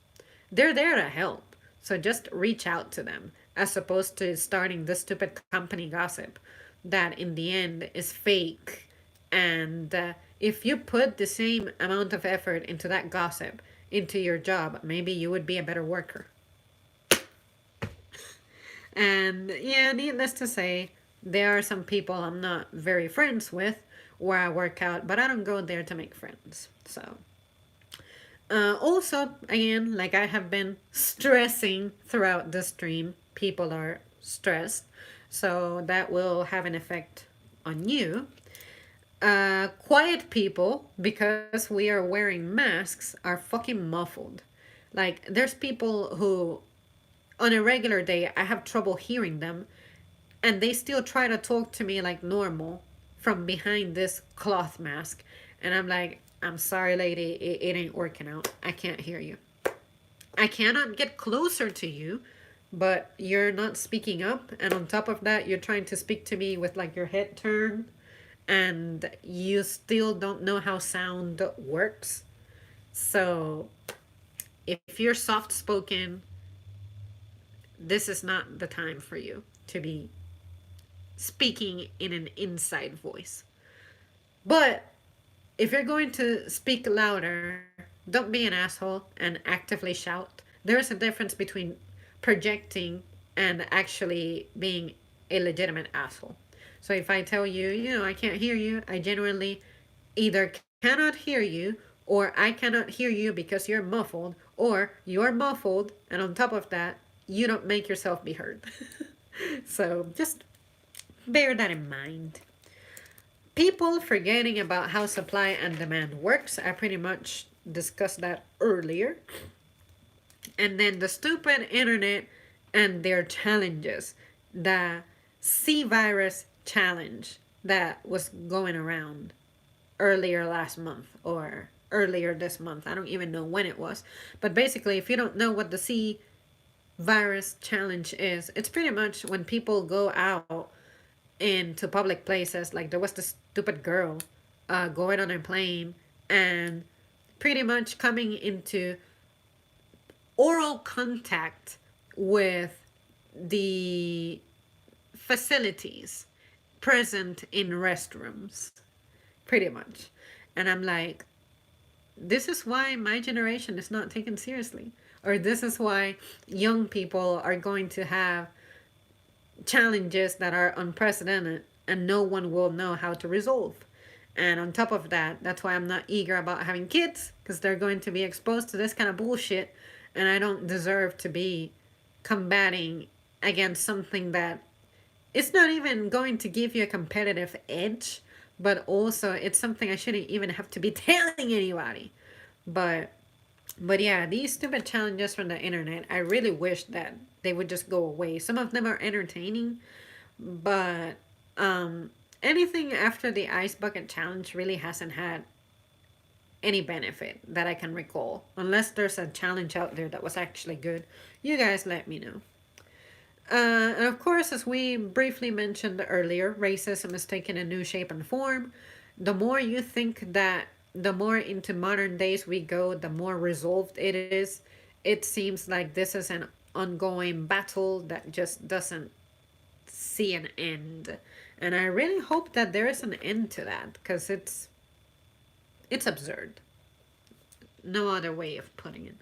S1: They're there to help. So just reach out to them, as opposed to starting this stupid company gossip that in the end is fake. And if you put the same amount of effort into that gossip, into your job, maybe you would be a better worker. And yeah, needless to say, there are some people I'm not very friends with where I work out, but I don't go there to make friends. So, also, again, like I have been stressing throughout the stream, people are stressed. So that will have an effect on you. Quiet people, because we are wearing masks, are fucking muffled. Like, there's people who on a regular day, I have trouble hearing them, and they still try to talk to me like normal from behind this cloth mask. And I'm like, I'm sorry, lady, it ain't working out. I can't hear you. I cannot get closer to you, but you're not speaking up. And on top of that, you're trying to speak to me with like your head turned, and you still don't know how sound works. So if you're soft spoken, this is not the time for you to be speaking in an inside voice. But if you're going to speak louder, don't be an asshole and actively shout. There is a difference between projecting and actually being a legitimate asshole. So if I tell you, I can't hear you, I genuinely either cannot hear you, or I cannot hear you because you're muffled, or you're muffled, and on top of that, you don't make yourself be heard. So just bear that in mind. People forgetting about how supply and demand works. I pretty much discussed that earlier. And then the stupid internet and their challenges. The C virus challenge that was going around earlier last month or earlier this month. I don't even know when it was. But basically, if you don't know what the C virus challenge is, it's pretty much when people go out into public places. Like there was this stupid girl going on a plane and pretty much coming into oral contact with the facilities present in restrooms, pretty much. And I'm like, this is why my generation is not taken seriously. Or this is why young people are going to have challenges that are unprecedented and no one will know how to resolve. And on top of that, that's why I'm not eager about having kids, because they're going to be exposed to this kind of bullshit, and I don't deserve to be combating against something that it's not even going to give you a competitive edge, but also it's something I shouldn't even have to be telling anybody. But but yeah, these stupid challenges from the internet, I really wish that they would just go away. Some of them are entertaining, but anything after the ice bucket challenge really hasn't had any benefit that I can recall. Unless there's a challenge out there that was actually good, you guys let me know. And of course, as we briefly mentioned earlier, racism is taking a new shape and form. The more you think that, the more into modern days we go, the more resolved it is. It seems like this is an ongoing battle that just doesn't see an end. And I really hope that there is an end to that because it's absurd. No other way of putting it.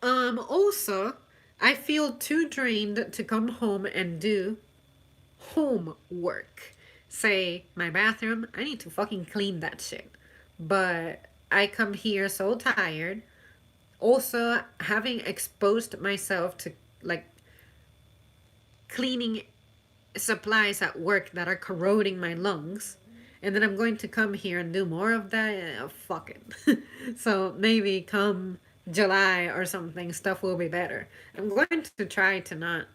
S1: Also, I feel too drained to come home and do homework. Say, my bathroom, I need to fucking clean that shit. But I come here so tired. Also, having exposed myself to like cleaning supplies at work that are corroding my lungs. And then I'm going to come here and do more of that. Fuck it. So maybe come July or something, stuff will be better. I'm going to try to not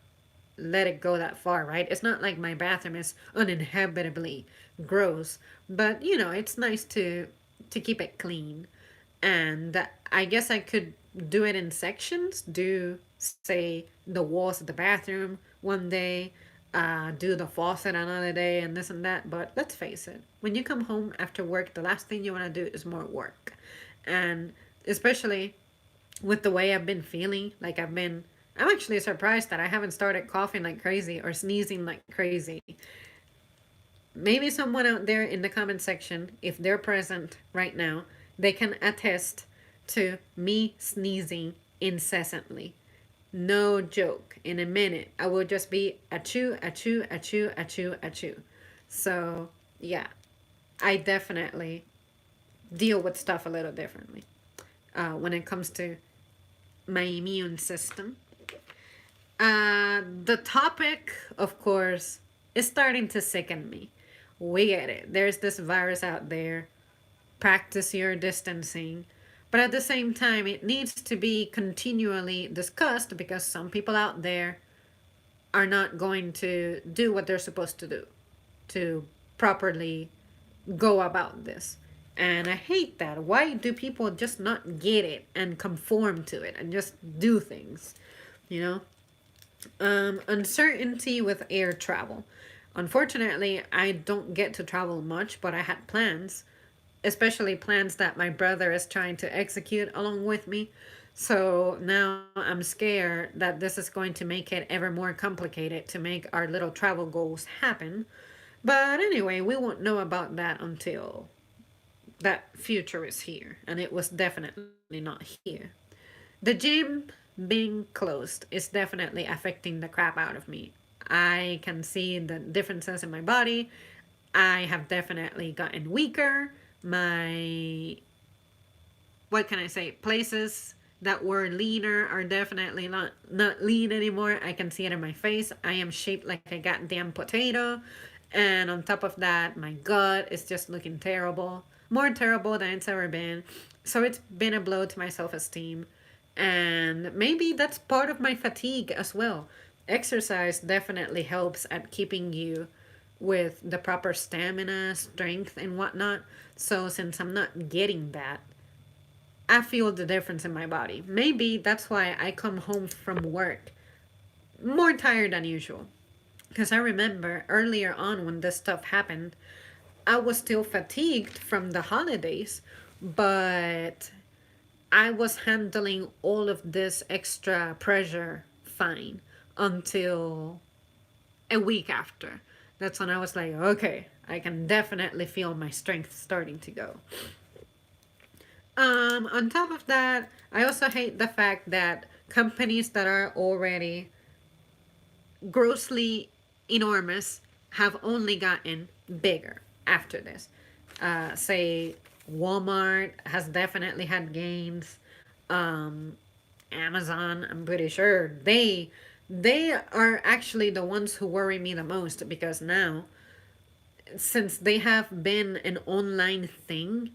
S1: let it go that far, right? It's not like my bathroom is uninhabitably gross, but you know, it's nice to keep it clean. And I guess I could do it in sections. Do say the walls of the bathroom one day, do the faucet another day, and this and that. But let's face it, when you come home after work, the last thing you want to do is more work, and especially with the way I've been feeling, like I'm actually surprised that I haven't started coughing like crazy or sneezing like crazy. Maybe someone out there in the comment section, if they're present right now, they can attest to me sneezing incessantly. No joke. In a minute, I will just be achoo, achoo, achoo, achoo, achoo. So, yeah, I definitely deal with stuff a little differently when it comes to my immune system. The topic, of course, is starting to sicken me. We get it. There's this virus out there. Practice your distancing. But at the same time, it needs to be continually discussed because some people out there are not going to do what they're supposed to do to properly go about this. And I hate that. Why do people just not get it and conform to it and just do things? You know? Uncertainty with air travel. Unfortunately, I don't get to travel much, but I had plans, especially plans that my brother is trying to execute along with me. So now I'm scared that this is going to make it ever more complicated to make our little travel goals happen. But anyway, we won't know about that until that future is here, and it was definitely not here. The gym being closed is definitely affecting the crap out of me. I can see the differences in my body. I have definitely gotten weaker. My, what can I say, places that were leaner are definitely not lean anymore. I can see it in my face. I am shaped like a goddamn potato. And on top of that, my gut is just looking terrible. More terrible than it's ever been. So it's been a blow to my self esteem. And maybe that's part of my fatigue as well. Exercise definitely helps at keeping you with the proper stamina, strength, and whatnot. So since I'm not getting that, I feel the difference in my body. Maybe that's why I come home from work more tired than usual. Because I remember earlier on when this stuff happened, I was still fatigued from the holidays, but I was handling all of this extra pressure fine until a week after. That's when I was like, okay, I can definitely feel my strength starting to go. On top of that, I also hate the fact that companies that are already grossly enormous have only gotten bigger after this. Say Walmart has definitely had gains. Um, Amazon, I'm pretty sure they are actually the ones who worry me the most because now since they have been an online thing,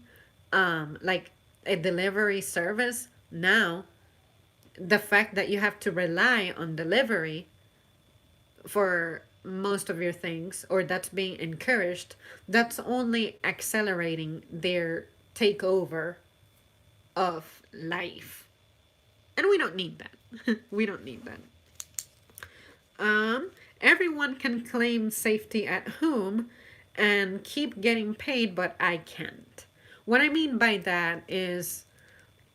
S1: like a delivery service, now the fact that you have to rely on delivery for most of your things or that's being encouraged, that's only accelerating their takeover of life. And we don't need that. We don't need that. Everyone can claim safety at home and keep getting paid, but I can't. What I mean by that is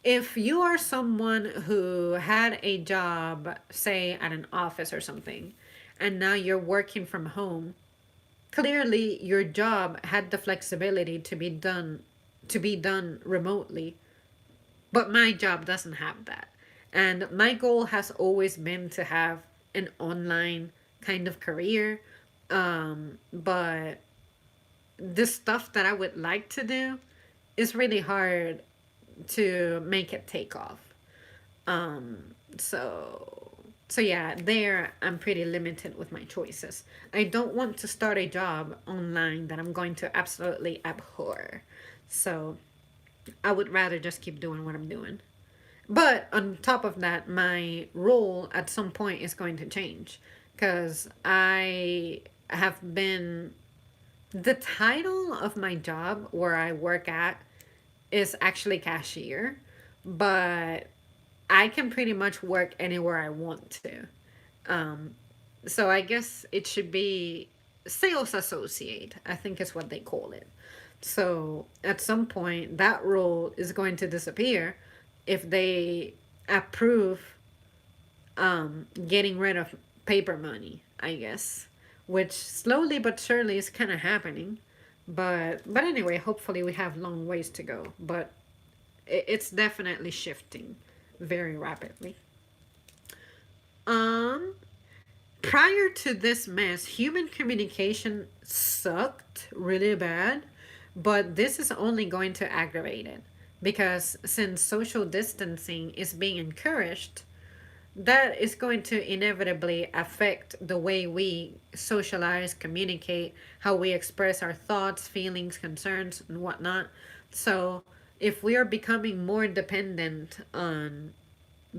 S1: if you are someone who had a job, say at an office or something, and now you're working from home, clearly your job had the flexibility to be done remotely, but my job doesn't have that. And my goal has always been to have an online kind of career. But the stuff that I would like to do is really hard to make it take off. So yeah, there I'm pretty limited with my choices. I don't want to start a job online that I'm going to absolutely abhor. So I would rather just keep doing what I'm doing. But on top of that, my role at some point is going to change because I have been the title of my job where I work at is actually cashier, but I can pretty much work anywhere I want to. Um, so I guess it should be sales associate, I think is what they call it. So at some point, that role is going to disappear if they approve getting rid of paper money, I guess, which slowly but surely is kind of happening. But anyway, hopefully we have long ways to go. But it's definitely shifting very rapidly. Um, Prior to this mess, human communication sucked really bad, but this is only going to aggravate it because since social distancing is being encouraged, that is going to inevitably affect the way we socialize, communicate, how we express our thoughts, feelings, concerns, and whatnot. So, if we are becoming more dependent on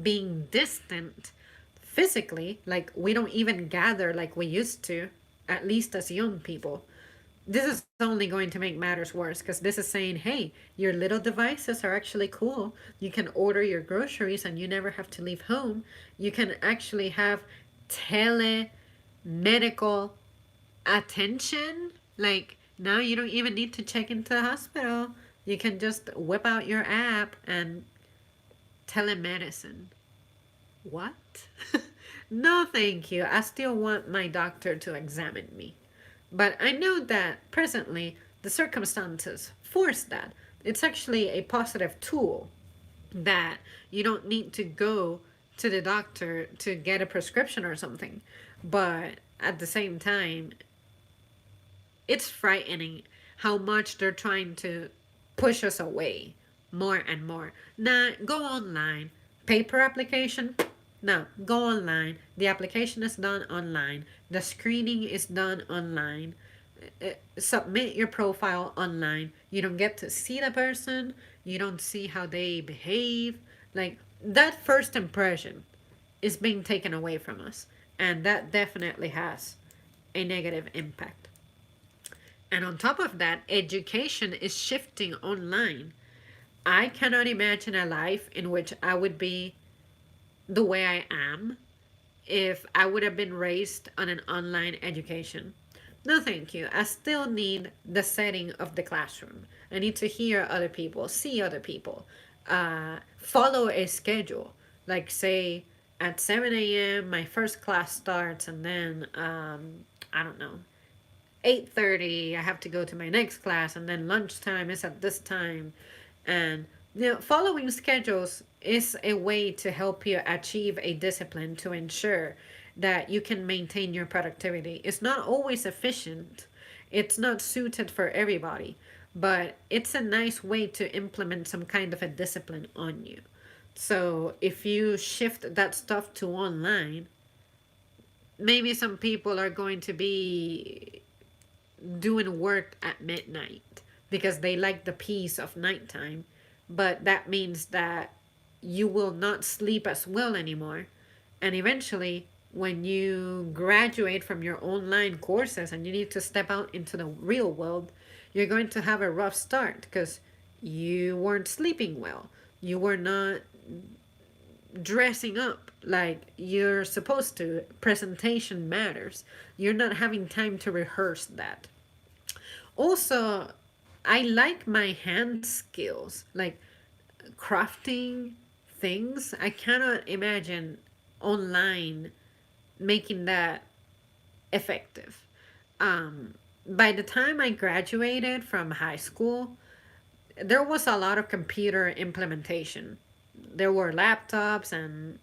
S1: being distant physically, like we don't even gather like we used to, at least as young people, this is only going to make matters worse because this is saying, hey, your little devices are actually cool. You can order your groceries and you never have to leave home. You can actually have tele medical attention. Like now you don't even need to check into the hospital. You can just whip out your app and telemedicine. What? No, thank you. I still want my doctor to examine me. But I know that presently the circumstances force that. It's actually a positive tool that you don't need to go to the doctor to get a prescription or something. But at the same time, it's frightening how much they're trying to push us away more and more. Now, go online. Paper application? No, go online. The application is done online. The screening is done online. Submit your profile online. You don't get to see the person. You don't see how they behave. Like, that first impression is being taken away from us. And that definitely has a negative impact. And on top of that, education is shifting online. I cannot imagine a life in which I would be the way I am if I would have been raised on an online education. No, thank you. I still need the setting of the classroom. I need to hear other people, see other people, follow a schedule. Like, say, at 7 a.m., my first class starts, and then, I don't know, 8:30 I have to go to my next class, and then lunchtime is at this time. And following schedules is a way to help you achieve a discipline to ensure that you can maintain your productivity. It's not always efficient. It's not suited for everybody, but it's a nice way to implement some kind of a discipline on you. So if you shift that stuff to online, maybe some people are going to be doing work at midnight because they like the peace of nighttime, but that means that you will not sleep as well anymore. And eventually, when you graduate from your online courses and you need to step out into the real world, you're going to have a rough start because You weren't sleeping well. You were not dressing up like you're supposed to. Presentation matters. You're not having time to rehearse that. Also, I like my hand skills, like crafting things. I cannot imagine online making that effective. By the time I graduated from high school, there was a lot of computer implementation. There were laptops, and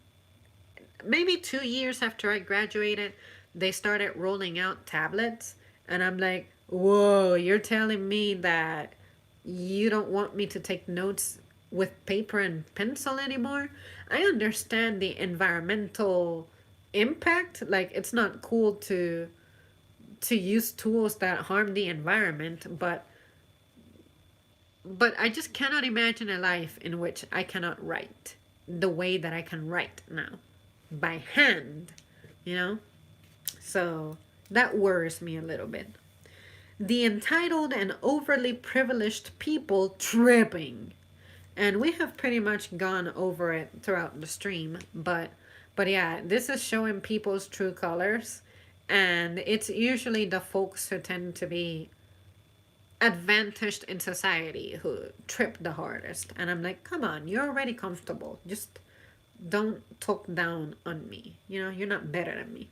S1: maybe 2 years after I graduated, they started rolling out tablets. And I'm like, whoa, you're telling me that you don't want me to take notes with paper and pencil anymore? I understand the environmental impact. Like, it's not cool to use tools that harm the environment, but I just cannot imagine a life in which I cannot write the way that I can write now by hand, you know? So that worries me a little bit. The entitled and overly privileged people tripping. And we have pretty much gone over it throughout the stream, but yeah, this is showing people's true colors, and it's usually the folks who tend to be advantaged in society who trip the hardest. And I'm like, come on, you're already comfortable. Just don't talk down on me. You know, you're not better than me.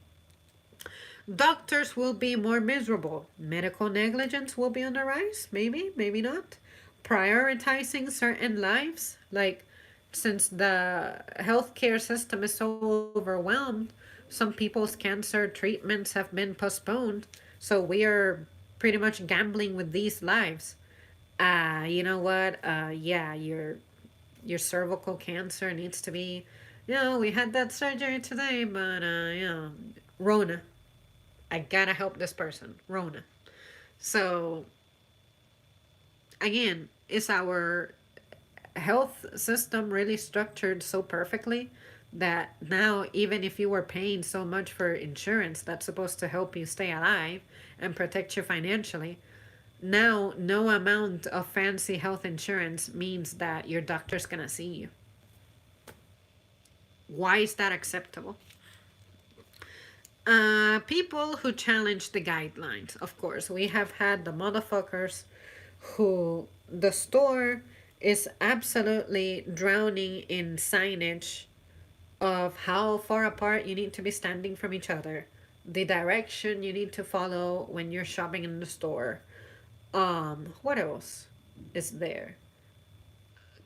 S1: Doctors will be more miserable. Medical negligence will be on the rise. Maybe, maybe not. Prioritizing certain lives. Like, since the healthcare system is so overwhelmed, some people's cancer treatments have been postponed. So we are pretty much gambling with these lives. You know what? Yeah, your cervical cancer needs to be, we had that surgery today, but Rona. I gotta help this person, Rona. So again, is our health system really structured so perfectly that now, even if you were paying so much for insurance that's supposed to help you stay alive and protect you financially, now no amount of fancy health insurance means that your doctor's gonna see you? Why is that acceptable? People who challenge the guidelines, of course. We have had the motherfuckers who the store is absolutely drowning in signage of how far apart you need to be standing from each other, the direction you need to follow when you're shopping in the store. What else is there?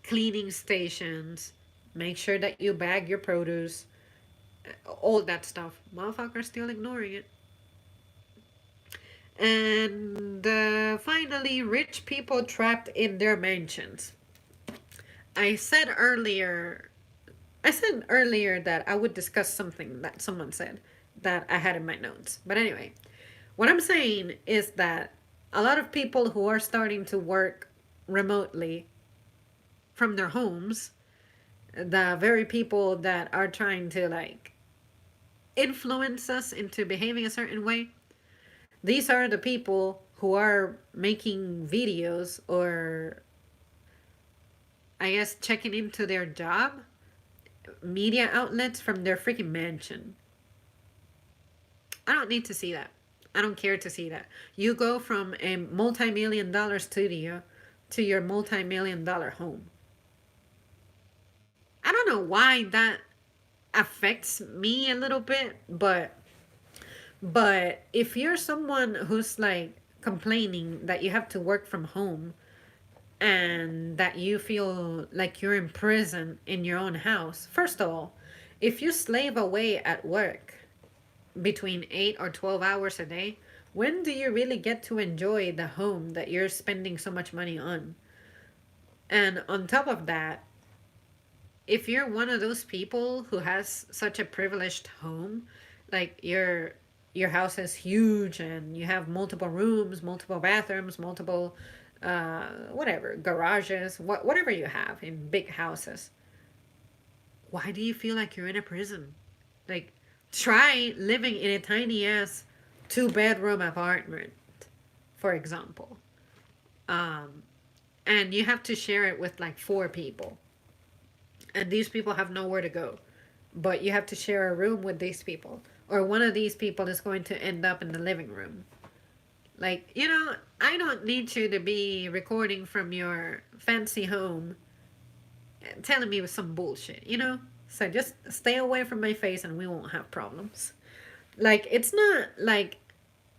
S1: Cleaning stations, make sure that you bag your produce, all that stuff. Motherfuckers still ignoring it. And finally, rich people trapped in their mansions. I said earlier, I said earlier that I would discuss something that someone said that I had in my notes. But anyway, what I'm saying is that a lot of people who are starting to work remotely from their homes, the very people that are trying to like influence us into behaving a certain way, these are the people who are making videos, or I guess checking into their job media outlets from their freaking mansion. I don't need to see that. I don't care to see that. You go from a multi-million dollar studio to your multi-million dollar home. I don't know why that affects me a little bit, but if you're someone who's like complaining that you have to work from home and that you feel like you're in prison in your own house, first of all, if you slave away at work between 8 or 12 hours a day, when do you really get to enjoy the home that you're spending so much money on? And on top of that, if you're one of those people who has such a privileged home, like your house is huge and you have multiple rooms, multiple bathrooms, multiple whatever, garages, whatever you have in big houses, why do you feel like you're in a prison? Like, try living in a tiny ass 2 bedroom apartment, for example. and you have to share it with like four people, and these people have nowhere to go, but you have to share a room with these people, or one of these people is going to end up in the living room. Like, I don't need you to be recording from your fancy home and telling me with some bullshit. So just stay away from my face and we won't have problems. Like, it's not like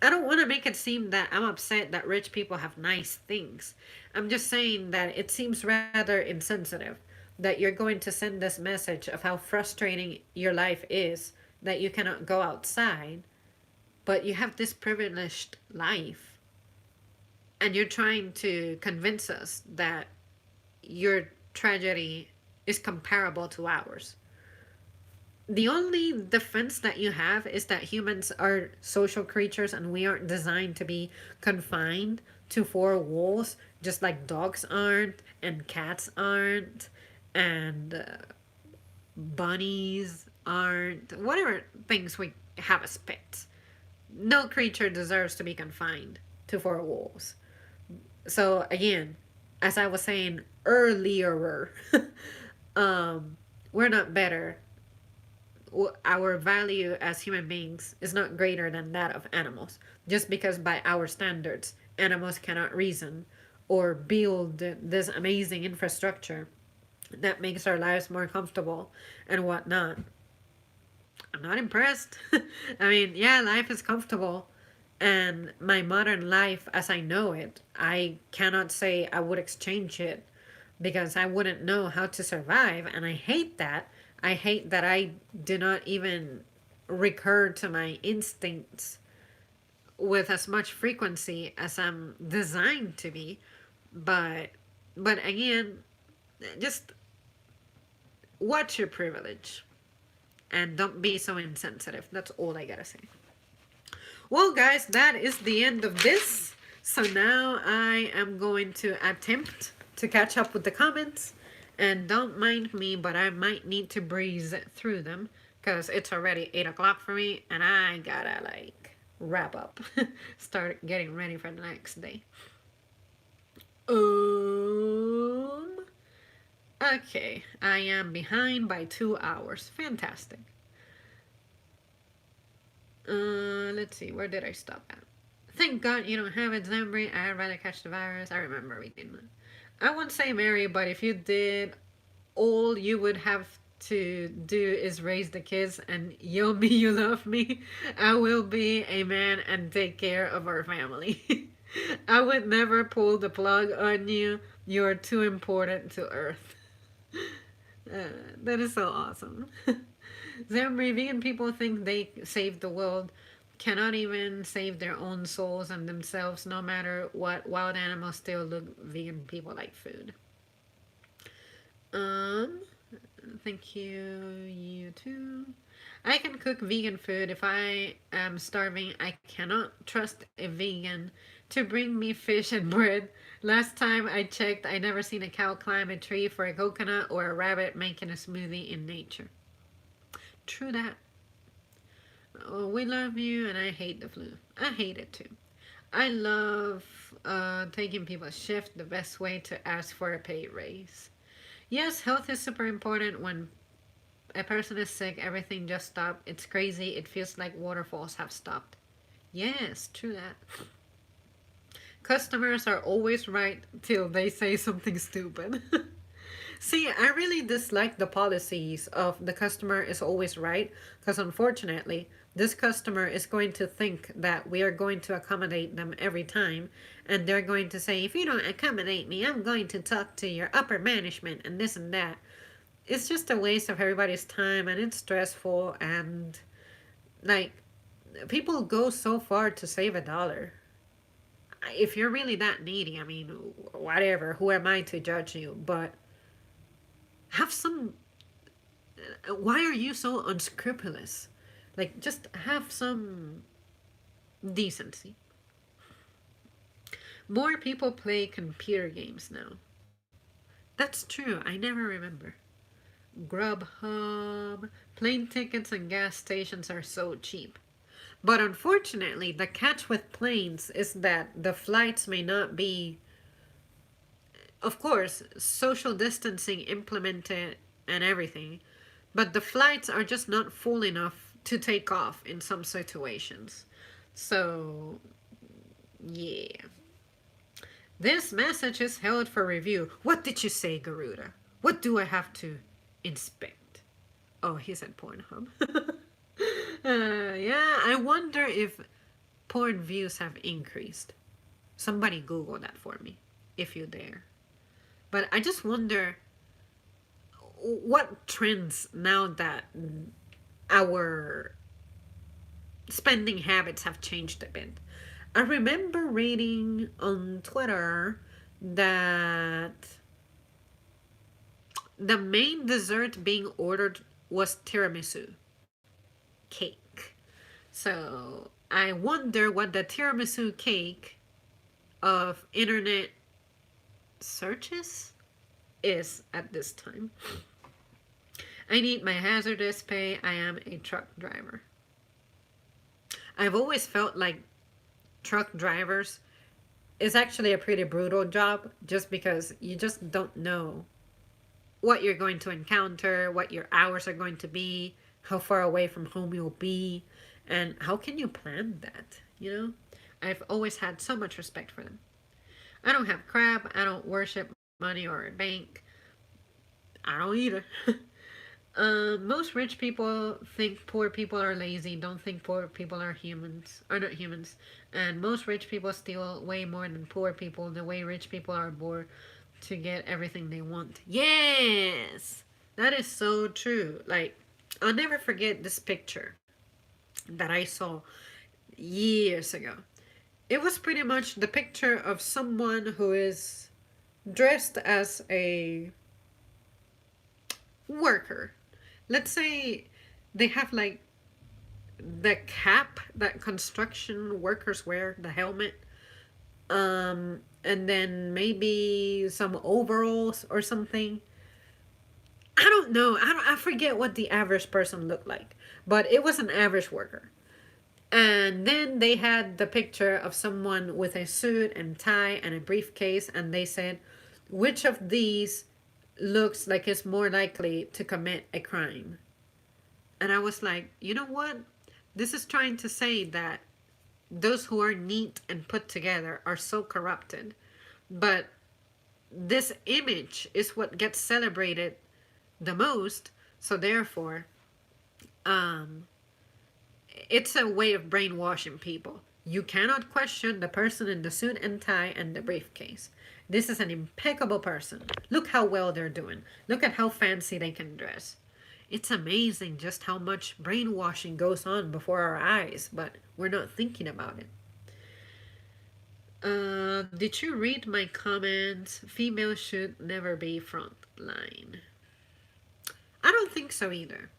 S1: I don't want to make it seem that I'm upset that rich people have nice things. I'm just saying that it seems rather insensitive that you're going to send this message of how frustrating your life is, that you cannot go outside, but you have this privileged life, and you're trying to convince us that your tragedy is comparable to ours. The only defense that you have is that humans are social creatures and we aren't designed to be confined to four walls, just like dogs aren't, and cats aren't, and bunnies aren't, whatever things we have as pets. No creature deserves to be confined to four walls. So, again, as I was saying earlier, um, we're not better. Our value as human beings is not greater than that of animals. Just because by our standards, animals cannot reason or build this amazing infrastructure that makes our lives more comfortable and whatnot. I'm not impressed. I mean, yeah, life is comfortable, and my modern life as I know it, I cannot say I would exchange it because I wouldn't know how to survive, and I hate that. I hate that I do not even recur to my instincts with as much frequency as I'm designed to be. But again, just watch your privilege and don't be so insensitive. That's all I gotta say. Well, guys, that is the end of this. So now I am going to attempt to catch up with the comments. And don't mind me, but I might need to breeze through them because it's already 8 o'clock for me and I gotta like wrap up, start getting ready for the next day. Um, okay, I am behind by 2 hours. Fantastic. Let's see, where did I stop at? Thank God you don't have it, Zambri. I'd rather catch the virus. I remember reading that. I won't say Mary, but if you did, all you would have to do is raise the kids and yo me, you love me. I will be a man and take care of our family. I would never pull the plug on you. You're too important to Earth. That is so awesome. Zambri, vegan people think they saved the world, cannot even save their own souls and themselves, no matter what. Wild animals still look vegan people like food. Um, Thank you, you too. I can cook vegan food if I am starving. I cannot trust a vegan to bring me fish and bread. Last time I checked, I never seen a cow climb a tree for a coconut or a rabbit making a smoothie in nature. True that. Oh, we love you, and I hate the flu. I hate it too. I love taking people's shift, the best way to ask for a pay raise. Yes, health is super important. When a person is sick, everything just stopped. It's crazy. It feels like waterfalls have stopped. Yes, true that. Customers are always right till they say something stupid. See, I really dislike the policies of the customer is always right because unfortunately, this customer is going to think that we are going to accommodate them every time, and they're going to say, if you don't accommodate me, I'm going to talk to your upper management and this and that. It's just a waste of everybody's time and it's stressful, and like people go so far to save a dollar. If you're really that needy, I mean, whatever, who am I to judge you? But have some. Why are you so unscrupulous? Like, just have some decency. More people play computer games now. That's true, I never remember. Grubhub, plane tickets and gas stations are so cheap. But unfortunately, the catch with planes is that the flights may not be of course, social distancing implemented and everything, but the flights are just not full enough to take off in some situations. So, yeah. This message is held for review. What did you say, Garuda? What do I have to inspect? Oh, he said Pornhub. Yeah, I wonder if porn views have increased. Somebody Google that for me, if you dare. But I just wonder what trends now that our spending habits have changed a bit. I remember reading on Twitter that the main dessert being ordered was tiramisu cake. So I wonder what the tiramisu cake of internet searches is at this time. I need my hazardous pay. I am a truck driver. I've always felt like truck drivers is actually a pretty brutal job just because you just don't know what you're going to encounter, what your hours are going to be, how far away from home you'll be, and how can you plan that, you know? I've always had so much respect for them. I don't have crap, I don't worship money or a bank. I don't either. Most rich people think poor people are lazy, don't think poor people are humans, are not humans. And most rich people steal way more than poor people, the way rich people are bored to get everything they want. Yes! That is so true. Like, I'll never forget this picture that I saw years ago. It was pretty much the picture of someone who is dressed as a worker. Let's say they have like the cap that construction workers wear, the helmet, and then maybe some overalls or something. I don't know. I forget what the average person looked like, but it was an average worker. And then they had the picture of someone with a suit and tie and a briefcase, and they said, which of these looks like it's more likely to commit a crime? And I was like, you know what? This is trying to say that those who are neat and put together are so corrupted. But this image is what gets celebrated the most. So therefore, um, it's a way of brainwashing people. You cannot question the person in the suit and tie and the briefcase. This is an impeccable person. Look how well they're doing. Look at how fancy they can dress. It's amazing just how much brainwashing goes on before our eyes, but we're not thinking about it. Did you read my comments? Females should never be front line. I don't think so either.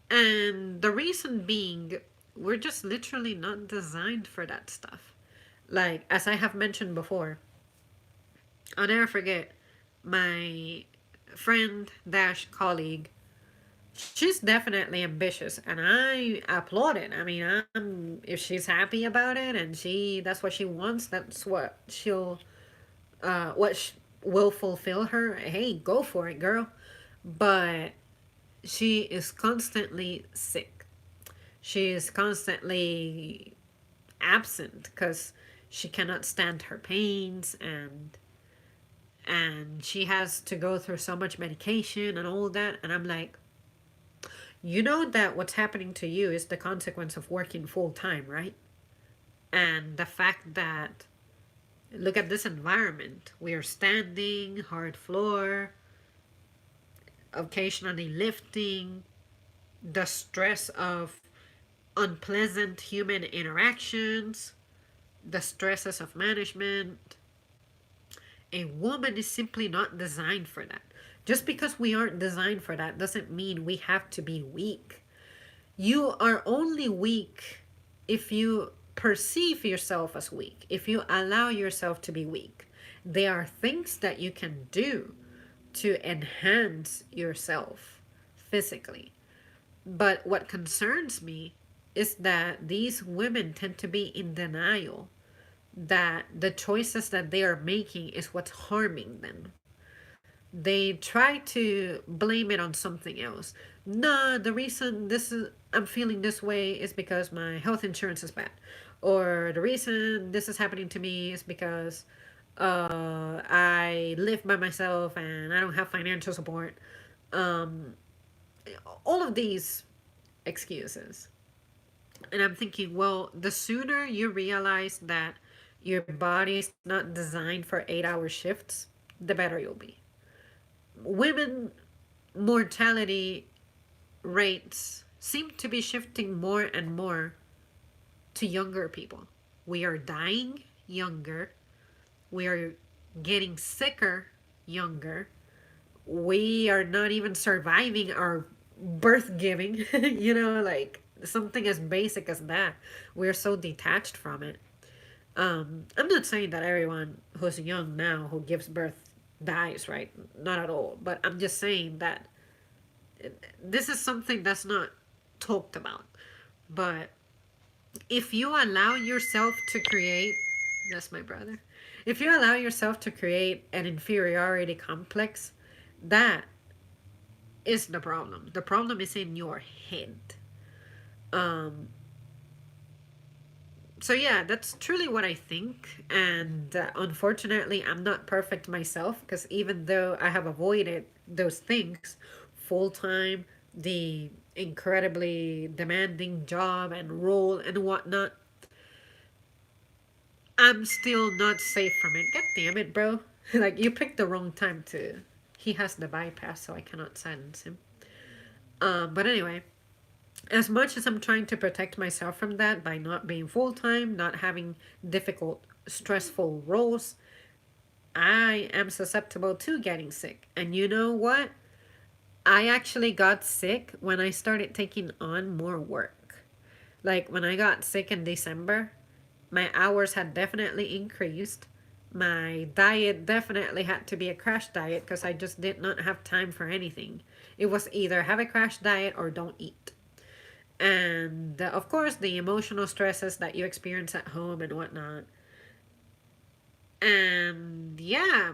S1: And the reason being, we're just literally not designed for that stuff. Like, as I have mentioned before, I'll never forget my friend dash colleague. She's definitely ambitious, and I applaud it. I mean, if she's happy about it and she that's what she wants, that's what she'll will fulfill her. Hey, go for it, girl. But she is constantly sick. She is constantly absent because she cannot stand her pains, and she has to go through so much medication and all that. And I'm like, you know that what's happening to you is the consequence of working full time, right? And the fact that, look at this environment. We are standing, hard floor, occasionally lifting, the stress of unpleasant human interactions, the stresses of management. A woman is simply not designed for that. Just because we aren't designed for that doesn't mean we have to be weak. You are only weak if you perceive yourself as weak, if you allow yourself to be weak. There are things that you can do to enhance yourself physically. But what concerns me is that these women tend to be in denial that the choices that they are making is what's harming them. they try to blame it on something else. No, the reason this is I'm feeling this way is because my health insurance is bad, or the reason this is happening to me is because I live by myself and I don't have financial support. Um, all of these excuses. And I'm thinking, well, the sooner you realize that your body is not designed for 8 hour shifts, the better you'll be. Women mortality rates seem to be shifting more and more to younger people. We are dying younger, we are getting sicker younger, we are not even surviving our birth giving, like something as basic as that. We're so detached from it. I'm not saying that everyone who's young now who gives birth dies, right? Not at all. But I'm just saying that this is something that's not talked about. But if you allow yourself to create, that's my brother. If you allow yourself to create an inferiority complex, that is the problem. The problem is in your head. Um, so yeah, that's truly what I think. And unfortunately, I'm not perfect myself because even though I have avoided those things, full time, the incredibly demanding job and role and whatnot, I'm still not safe from it. God damn it, bro! Like you picked the wrong time to. He has the bypass, so I cannot silence him. But anyway, as much as I'm trying to protect myself from that by not being full time, not having difficult, stressful roles, I am susceptible to getting sick. And you know what? I actually got sick when I started taking on more work. Like when I got sick in December, my hours had definitely increased. My diet definitely had to be a crash diet because I just did not have time for anything. It was either have a crash diet or don't eat. And of course, the emotional stresses that you experience at home and whatnot. And yeah,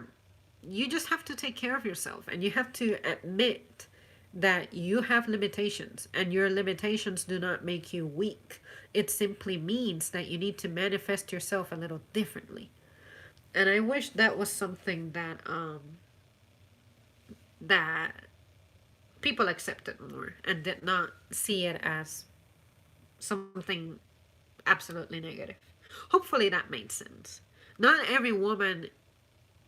S1: you just have to take care of yourself and you have to admit that you have limitations and your limitations do not make you weak. It simply means that you need to manifest yourself a little differently. And I wish that was something that people accepted more and did not see it as something absolutely negative. Hopefully that made sense. Not every woman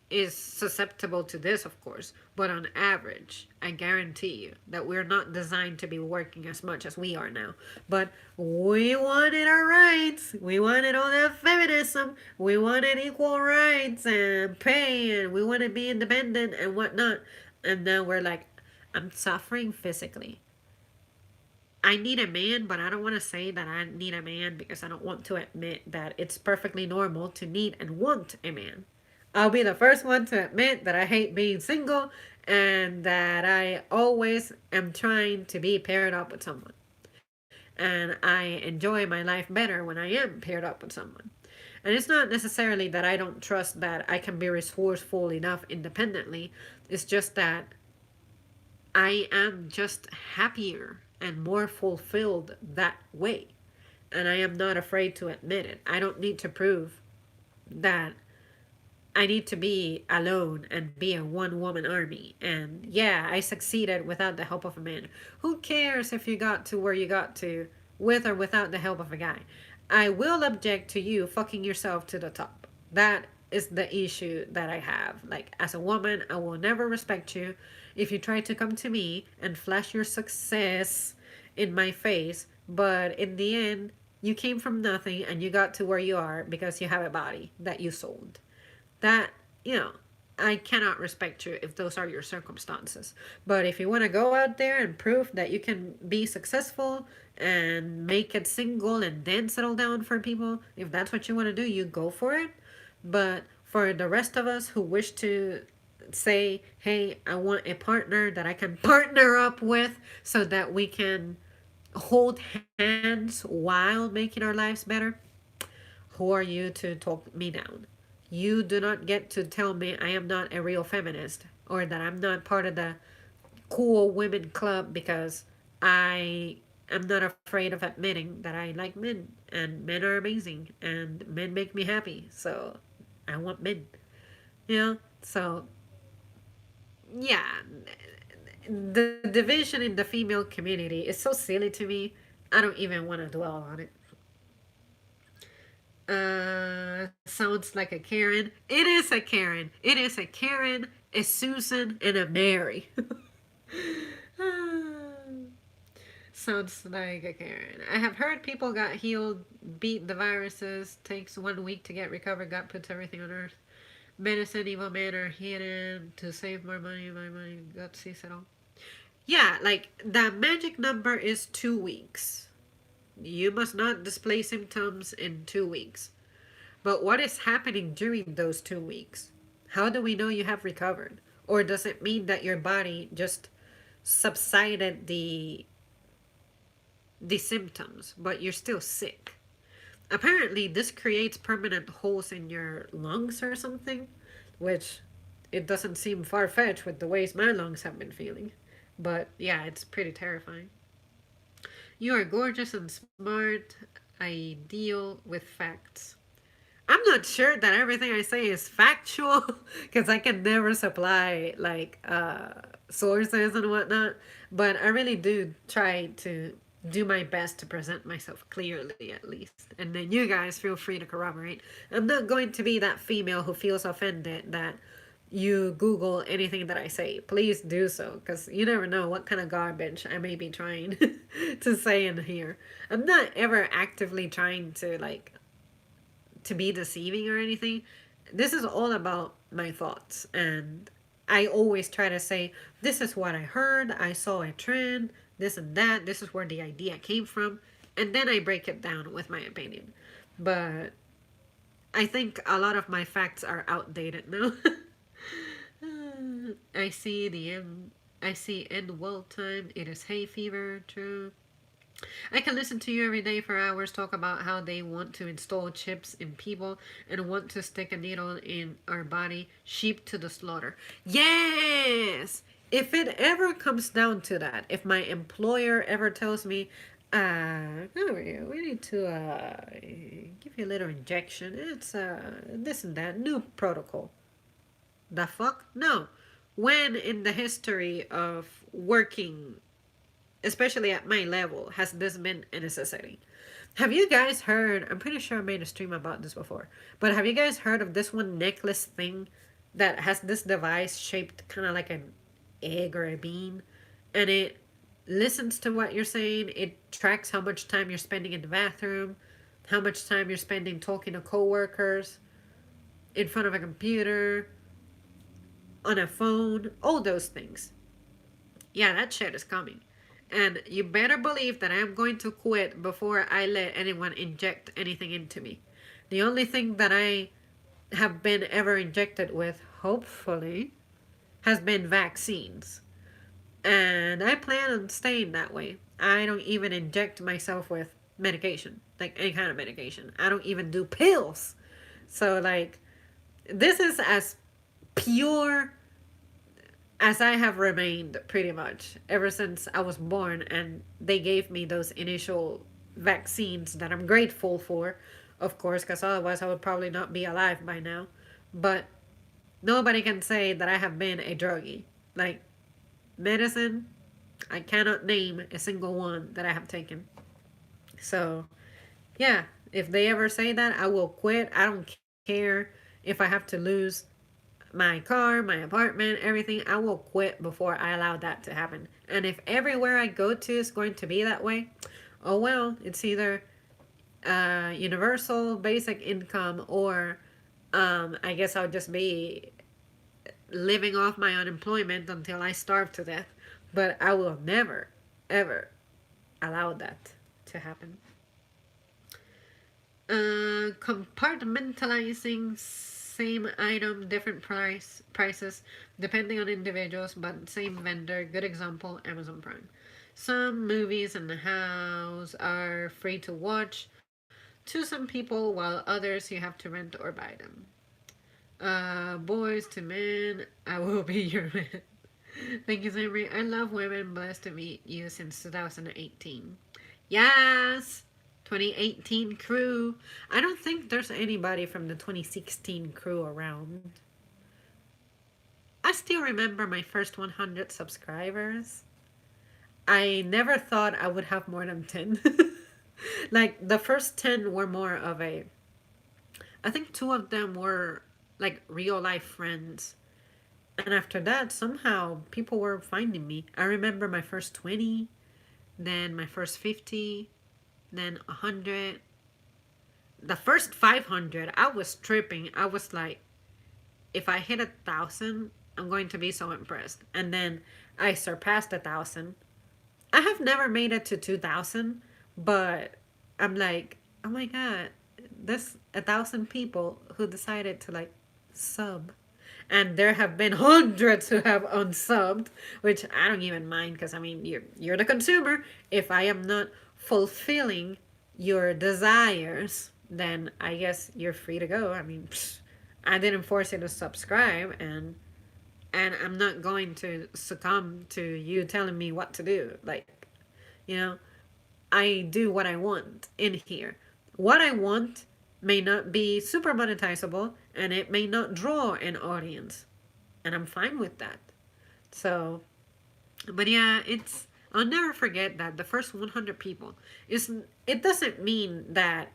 S1: is susceptible to this, of course, but on average, I guarantee you that we're not designed to be working as much as we are now. But we wanted our rights. We wanted all that feminism. We wanted equal rights and pay, and we want to be independent and whatnot. And now we're like, I'm suffering physically. I need a man, but I don't want to say that I need a man because I don't want to admit that it's perfectly normal to need and want a man. I'll be the first one to admit that I hate being single and that I always am trying to be paired up with someone. And I enjoy my life better when I am paired up with someone. And it's not necessarily that I don't trust that I can be resourceful enough independently. It's just that I am just happier and more fulfilled that way. And I am not afraid to admit it. I don't need to prove that I need to be alone and be a one woman army. And yeah, I succeeded without the help of a man. Who cares if you got to where you got to with or without the help of a guy? I will object to you fucking yourself to the top. That is the issue that I have. Like, as a woman, I will never respect you if you try to come to me and flash your success in my face, but in the end, you came from nothing and you got to where you are because you have a body that you sold. That, you know, I cannot respect you if those are your circumstances. But if you want to go out there and prove that you can be successful and make it single and then settle down for people, if that's what you want to do, you go for it. But for the rest of us who wish to say, hey, I want a partner that I can partner up with so that we can hold hands while making our lives better, who are you to talk me down? You do not get to tell me I am not a real feminist or that I'm not part of the cool women club because I am not afraid of admitting that I like men and men are amazing and men make me happy. So I want men. You know? So yeah, the division in the female community is so silly to me. I don't even want to dwell on it. Sounds like a Karen. It is a Karen. It is a Karen, a Susan, and a Mary. Sounds like a Karen. I have heard people got healed, beat the viruses, takes 1 week to get recovered, God puts everything on earth. Medicine, evil men are hidden to save more money. My money, God sees it all. Yeah, like the magic number is 2 weeks. You must not display symptoms in 2 weeks. But what is happening during those 2 weeks? How do we know you have recovered? Or does it mean that your body just subsided the symptoms, but you're still sick? Apparently, this creates permanent holes in your lungs or something, which it doesn't seem far fetched with the ways my lungs have been feeling. But yeah, it's pretty terrifying. You are gorgeous and smart. I deal with facts. I'm not sure that everything I say is factual because I can never supply like sources and whatnot. But I really do try to do my best to present myself clearly at least. And then you guys feel free to corroborate. I'm not going to be that female who feels offended that you Google anything that I say. Please do so because you never know what kind of garbage I may be trying to say in here. I'm not ever actively trying to be deceiving or anything. This is all about my thoughts. And I always try to say, this is what I heard. I saw a trend, this and that. This is where the idea came from. And then I break it down with my opinion. But I think a lot of my facts are outdated now. I see the end. I see end world time. It is hay fever. True. I can listen to you every day for hours talk about how they want to install chips in people and want to stick a needle in our body, sheep to the slaughter. Yes! If it ever comes down to that, if my employer ever tells me, oh, we need to give you a little injection, it's this and that, new protocol. The fuck? No. When in the history of working, especially at my level, has this been a necessity? Have you guys heard? I'm pretty sure I made a stream about this before, but have you guys heard of this one necklace thing that has this device shaped kind of like an egg or a bean, and it listens to what you're saying. It tracks how much time you're spending in the bathroom, how much time you're spending talking to coworkers, in front of a computer, on a phone, all those things. Yeah, that shit is coming. And you better believe that I'm going to quit before I let anyone inject anything into me. The only thing that I have been ever injected with, hopefully, has been vaccines. And I plan on staying that way. I don't even inject myself with medication, like any kind of medication. I don't even do pills. So, like, this is as pure as I have remained pretty much ever since I was born, and they gave me those initial vaccines that I'm grateful for, of course, because otherwise I would probably not be alive by now. But nobody can say that I have been a druggie. Like, medicine, I cannot name a single one that I have taken. So, yeah, if they ever say that, I will quit. I don't care if I have to lose my car, my apartment, everything. I will quit before I allow that to happen. And if everywhere I go to is going to be that way, oh well, it's either universal basic income or I guess I'll just be living off my unemployment until I starve to death. But I will never, ever allow that to happen. Compartmentalizing same item, different prices depending on individuals, but same vendor. Good example, Amazon Prime. Some movies in the house are free to watch to some people, while others you have to rent or buy them. Boys to men, I will be your man. Thank you, Zimri. I love women. Blessed to meet you since 2018. Yes! 2018 crew. I don't think there's anybody from the 2016 crew around. I still remember my first 100 subscribers. I never thought I would have more than 10. Like, the first 10 were more of a. I think two of them were like real life friends. And after that, somehow people were finding me. I remember my first 20, then my first 50, then 100. The first 500, I was tripping. I was like, if I hit 1,000, I'm going to be so impressed. And then I surpassed 1,000. I have never made it to 2,000, but I'm like, oh my god, there's 1,000 people who decided to like sub. And there have been hundreds who have unsubbed, which I don't even mind because I mean you're the consumer. If I am not fulfilling your desires, then I guess you're free to go. I mean, I didn't force you to subscribe, and I'm not going to succumb to you telling me what to do. Like, you know, I do what I want in here. What I want may not be super monetizable and it may not draw an audience. And I'm fine with that. So, but yeah, it's I'll never forget that the first 100 people is it doesn't mean that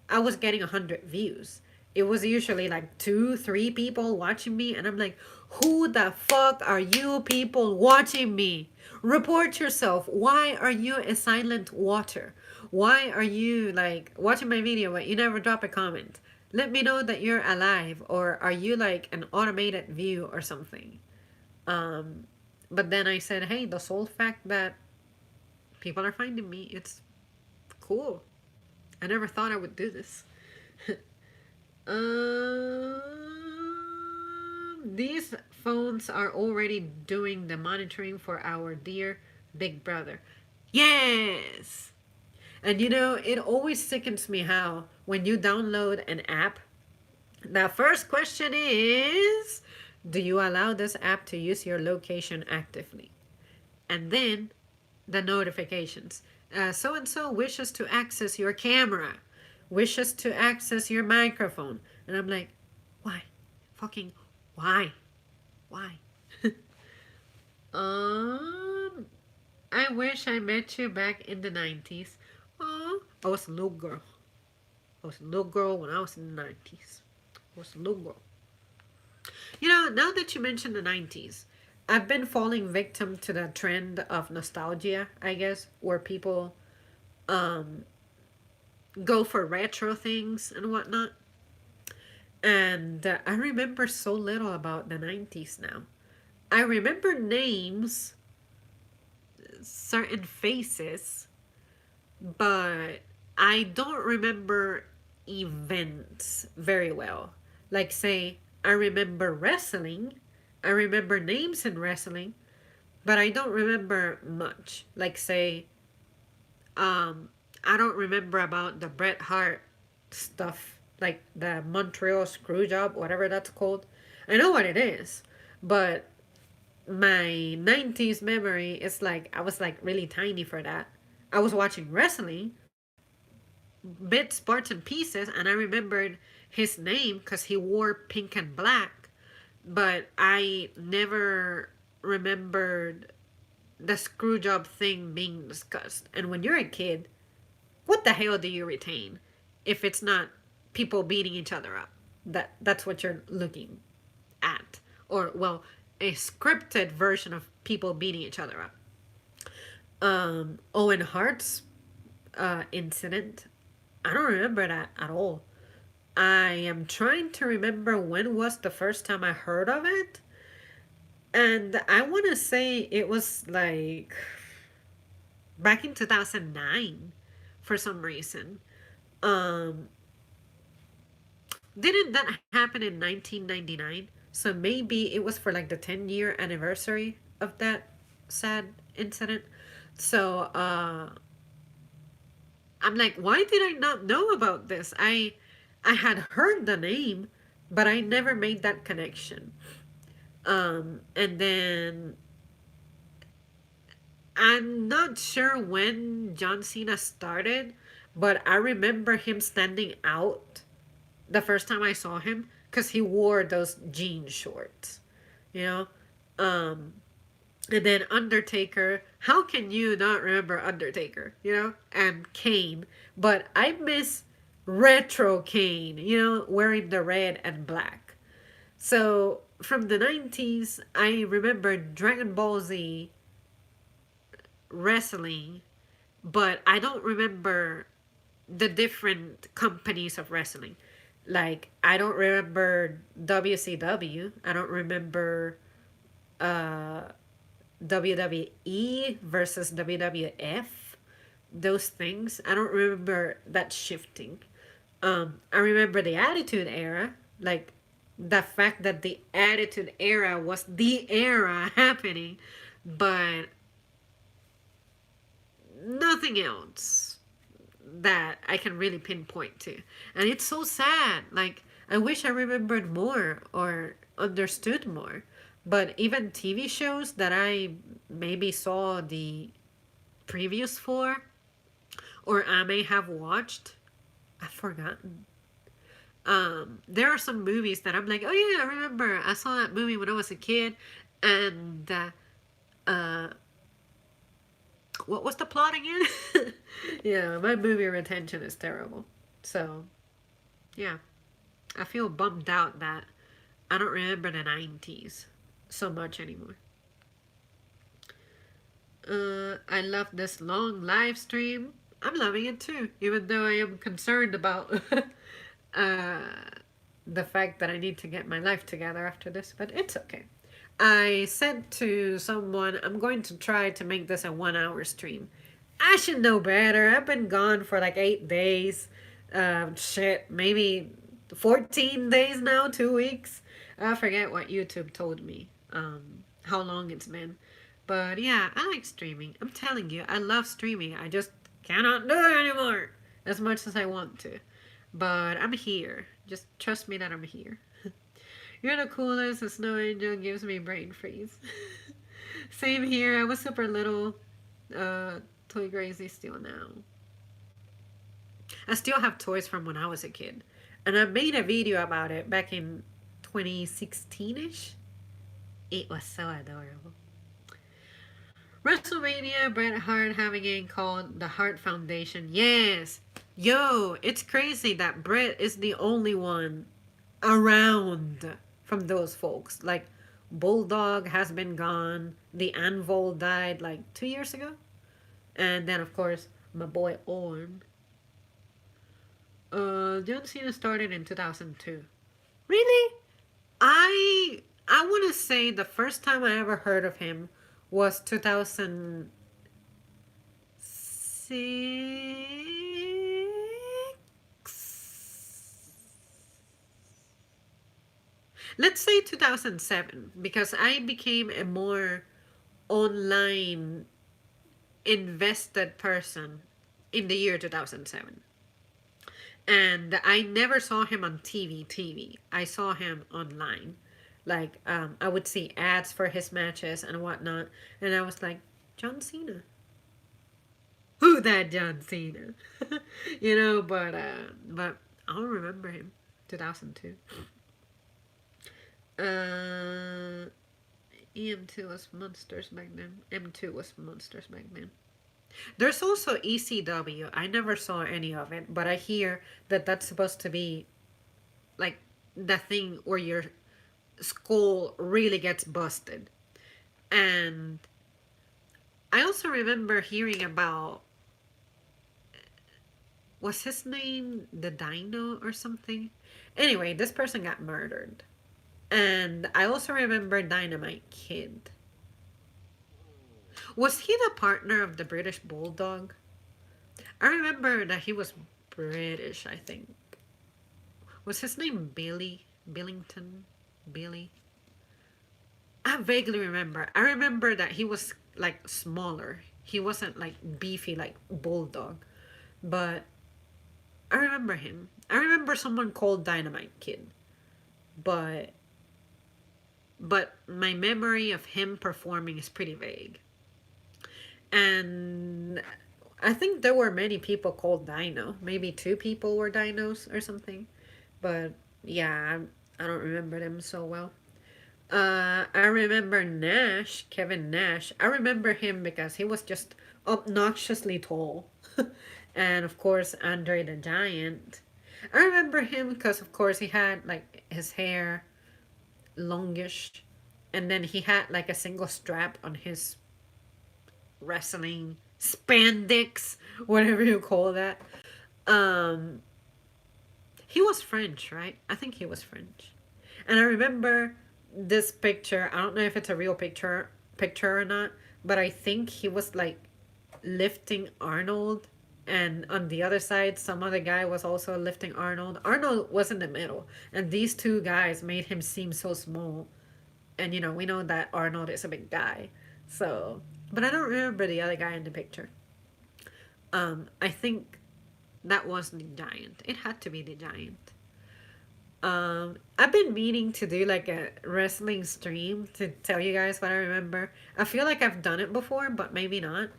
S1: I was getting 100 views. It was usually like two, three people watching me, and I'm like, who the fuck are you people watching me? Report yourself. Why are you a silent watcher? Why are you like watching my video but you never drop a comment? Let me know that you're alive, or are you like an automated view or something? Um, but then I said, hey, the sole fact that people are finding me, it's cool. I never thought I would do this. These phones are already doing the monitoring for our dear Big Brother. Yes! And you know, it always sickens me how when you download an app, the first question is, do you allow this app to use your location actively? And then the notifications. So and so wishes to access your camera, wishes to access your microphone. And I'm like, why? Fucking why? Why? um, I wish I met you back in the 90s. Oh, I was a little girl. I was a little girl when I was in the 90s. I was a little girl. You know, now that you mentioned the 90s, I've been falling victim to the trend of nostalgia, I guess, where people um, go for retro things and whatnot. And I remember so little about the 90s now. I remember names, certain faces, but I don't remember events very well. Like, say, I remember wrestling, I remember names in wrestling, but I don't remember much. Like, say, um, I don't remember about the Bret Hart stuff, like the Montreal Screwjob, whatever that's called. I know what it is, but my 90s memory is like I was like really tiny for that. I was watching wrestling, bits, parts, and pieces, and I remembered his name because he wore pink and black, but I never remembered the screw job thing being discussed. And when you're a kid, what the hell do you retain if it's not people beating each other up? That's what you're looking at, or well, a scripted version of people beating each other up. Owen Hart's incident, I don't remember that at all. I am trying to remember when was the first time I heard of it, and I want to say it was like back in 2009 for some reason. Um, didn't that happen in 1999? So maybe it was for like the 10-year anniversary of that sad incident. So I'm like, why did I not know about this? I had heard the name, but I never made that connection. And then I'm not sure when John Cena started, but I remember him standing out the first time I saw him because he wore those jean shorts, you know? Um, and then Undertaker. How can you not remember Undertaker, you know? And Kane. But I miss retro Kane, you know, wearing the red and black. So from the 90s, I remember Dragon Ball Z wrestling, but I don't remember the different companies of wrestling. Like, I don't remember WCW. I don't remember uh, WWE versus WWF. Those things. I don't remember that shifting. I remember the Attitude Era. Like, the fact that the Attitude Era was the era happening, but nothing else that I can really pinpoint to. And it's so sad. Like, I wish I remembered more or understood more. But even TV shows that I maybe saw the previews for, or I may have watched, I've forgotten. There are some movies that I'm like, oh yeah, I remember I saw that movie when I was a kid, and uh, what was the plot again? Yeah, my movie retention is terrible. So yeah, I feel bummed out that I don't remember the 90s so much anymore. I love this long live stream. I'm loving it too, even though I am concerned about uh, the fact that I need to get my life together after this, but it's okay. I said to someone, I'm going to try to make this a 1 hour stream. I should know better. I've been gone for like 8 days. Shit, maybe 14 days now, 2 weeks. I forget what YouTube told me, how long it's been. But yeah, I like streaming. I'm telling you, I love streaming. I just cannot do it anymore as much as I want to. But I'm here. Just trust me that I'm here. You're the coolest. A snow angel gives me brain freeze. Same here. I was super little. Toy crazy still now. I still have toys from when I was a kid. And I made a video about it back in 2016 ish. It was so adorable. WrestleMania, Bret Hart having a called the Hart Foundation. Yes. Yo, it's crazy that Bret is the only one around from those folks. Like, Bulldog has been gone. The Anvil died like 2 years ago. And then, of course, my boy Orm. John Cena started in 2002. Really? I want to say the first time I ever heard of him was 2006. Let's say 2007 because I became a more online invested person in the year 2007. And I never saw him on TV. I saw him online. Like, I would see ads for his matches and whatnot. And I was like, John Cena. Who that John Cena? But I don't remember him. 2002. EM2 was monsters back then. M2 was monsters back then. There's also ECW. I never saw any of it, but I hear that that's supposed to be like the thing where your skull really gets busted. And I also remember hearing about, was his name the Dino or something? Anyway, this person got murdered. And I also remember Dynamite Kid. Was he the partner of the British Bulldog? I remember that he was British, I think. Was his name Billy? Billington? Billy? I vaguely remember. I remember that he was like smaller. He wasn't like beefy like Bulldog. But I remember him. I remember someone called Dynamite Kid. but my memory of him performing is pretty vague. And I think there were many people called Dino. Maybe two people were dinos or something. But yeah, I don't remember them so well. I remember Nash, Kevin Nash. I remember him because he was just obnoxiously tall. And of course, Andre the Giant. I remember him because, of course, he had like his hair longish, and then he had like a single strap on his wrestling spandex, whatever you call that. Um, he was French, right? I think he was French. And I remember this picture. I don't know if it's a real picture or not, but I think he was like lifting Arnold, and on the other side some other guy was also lifting Arnold. Arnold was in the middle, and these two guys made him seem so small. And we know that Arnold is a big guy. So, but I don't remember the other guy in the picture. I think that was the Giant. It had to be the Giant. I've been meaning to do like a wrestling stream to tell you guys what I remember. I feel like I've done it before, but maybe not.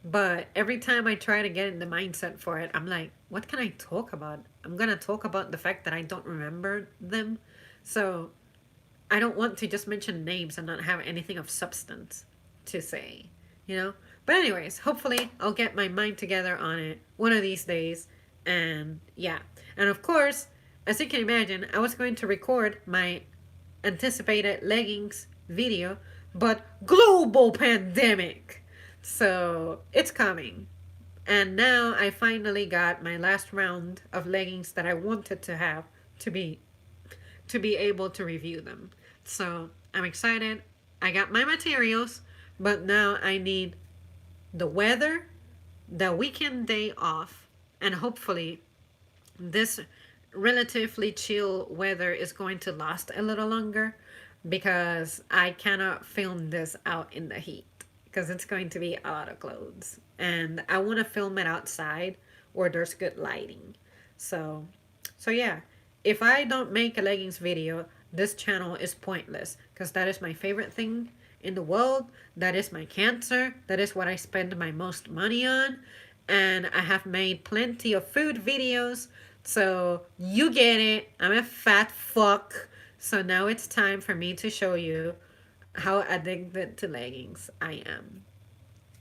S1: But every time I try to get in the mindset for it, I'm like, what can I talk about? I'm gonna talk about the fact that I don't remember them. So I don't want to just mention names and not have anything of substance to say, you know? But, anyways, hopefully I'll get my mind together on it one of these days. And yeah. And of course, as you can imagine, I was going to record my anticipated leggings video, but global pandemic. So it's coming. And now I finally got my last round of leggings that I wanted to have to be able to review them. So I'm excited. I got my materials, but now I need the weather, the weekend day off, and hopefully this relatively chill weather is going to last a little longer because I cannot film this out in the heat because it's going to be a lot of clothes. And I want to film it outside where there's good lighting. So, yeah, if I don't make a leggings video, this channel is pointless because that is my favorite thing in the world. That is my cancer. That is what I spend my most money on. And I have made plenty of food videos. So you get it. I'm a fat fuck. So now it's time for me to show you how addicted to leggings I am.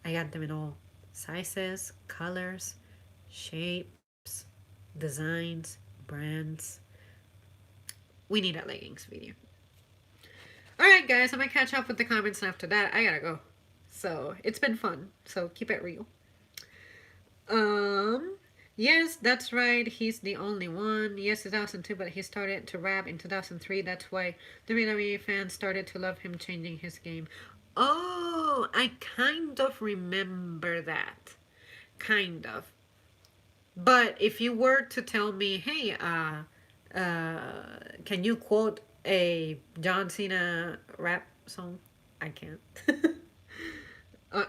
S1: I got them in all sizes, colors, shapes, designs, brands. We need a leggings video. Alright, guys, I'm gonna catch up with the comments, and after that, I gotta go. So, it's been fun. So, keep it real. Um, yes, that's right. He's the only one. Yes, 2002, but he started to rap in 2003. That's why WWE fans started to love him changing his game. Oh, I kind of remember that. Kind of. But if you were to tell me, hey, can you quote a John Cena rap song? I can't.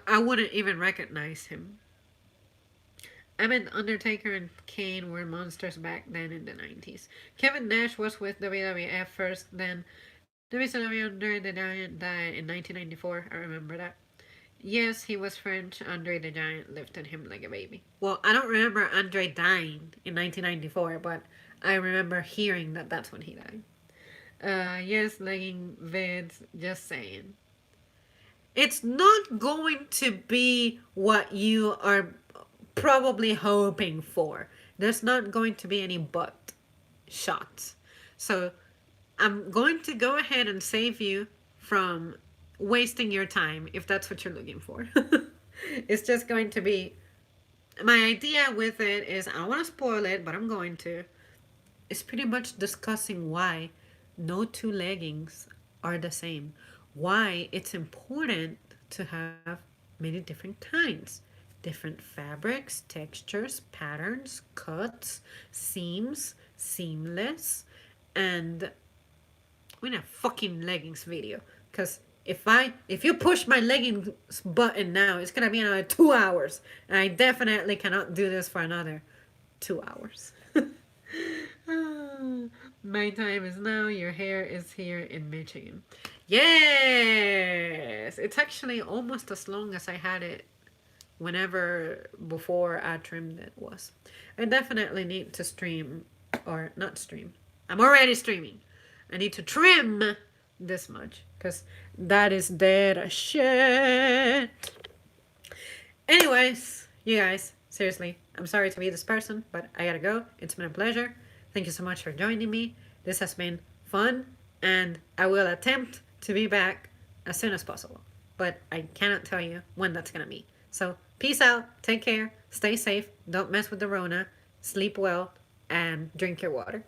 S1: I wouldn't even recognize him. I mean, Undertaker and Kane were monsters back then in the 90s. Kevin Nash was with WWF first, then WCW Andre the Giant died in 1994. I remember that. Yes, he was French. Andre the Giant lifted him like a baby. Well, I don't remember Andre dying in 1994, but I remember hearing that that's when he died. Yes, legging vids, just saying. It's not going to be what you are probably hoping for. There's not going to be any butt shots. So I'm going to go ahead and save you from wasting your time if that's what you're looking for. It's just going to be my idea with it is I don't want to spoil it, but I'm going to. It's pretty much discussing why no two leggings are the same. Why it's important to have many different kinds, different fabrics, textures, patterns, cuts, seams, seamless, and we're in a fucking leggings video. Cause if you push my leggings button now, it's gonna be another 2 hours, and I definitely cannot do this for another 2 hours. My time is now. Your hair is here in Michigan. Yes! It's actually almost as long as I had it whenever before I trimmed it was. I definitely need to stream, or not stream. I'm already streaming. I need to trim this much because that is dead as shit. Anyways, you guys, seriously, I'm sorry to be this person, but I gotta go. It's been a pleasure. Thank you so much for joining me. This has been fun, and I will attempt to be back as soon as possible. But I cannot tell you when that's gonna be. So, peace out, take care, stay safe, don't mess with the Rona, sleep well, and drink your water.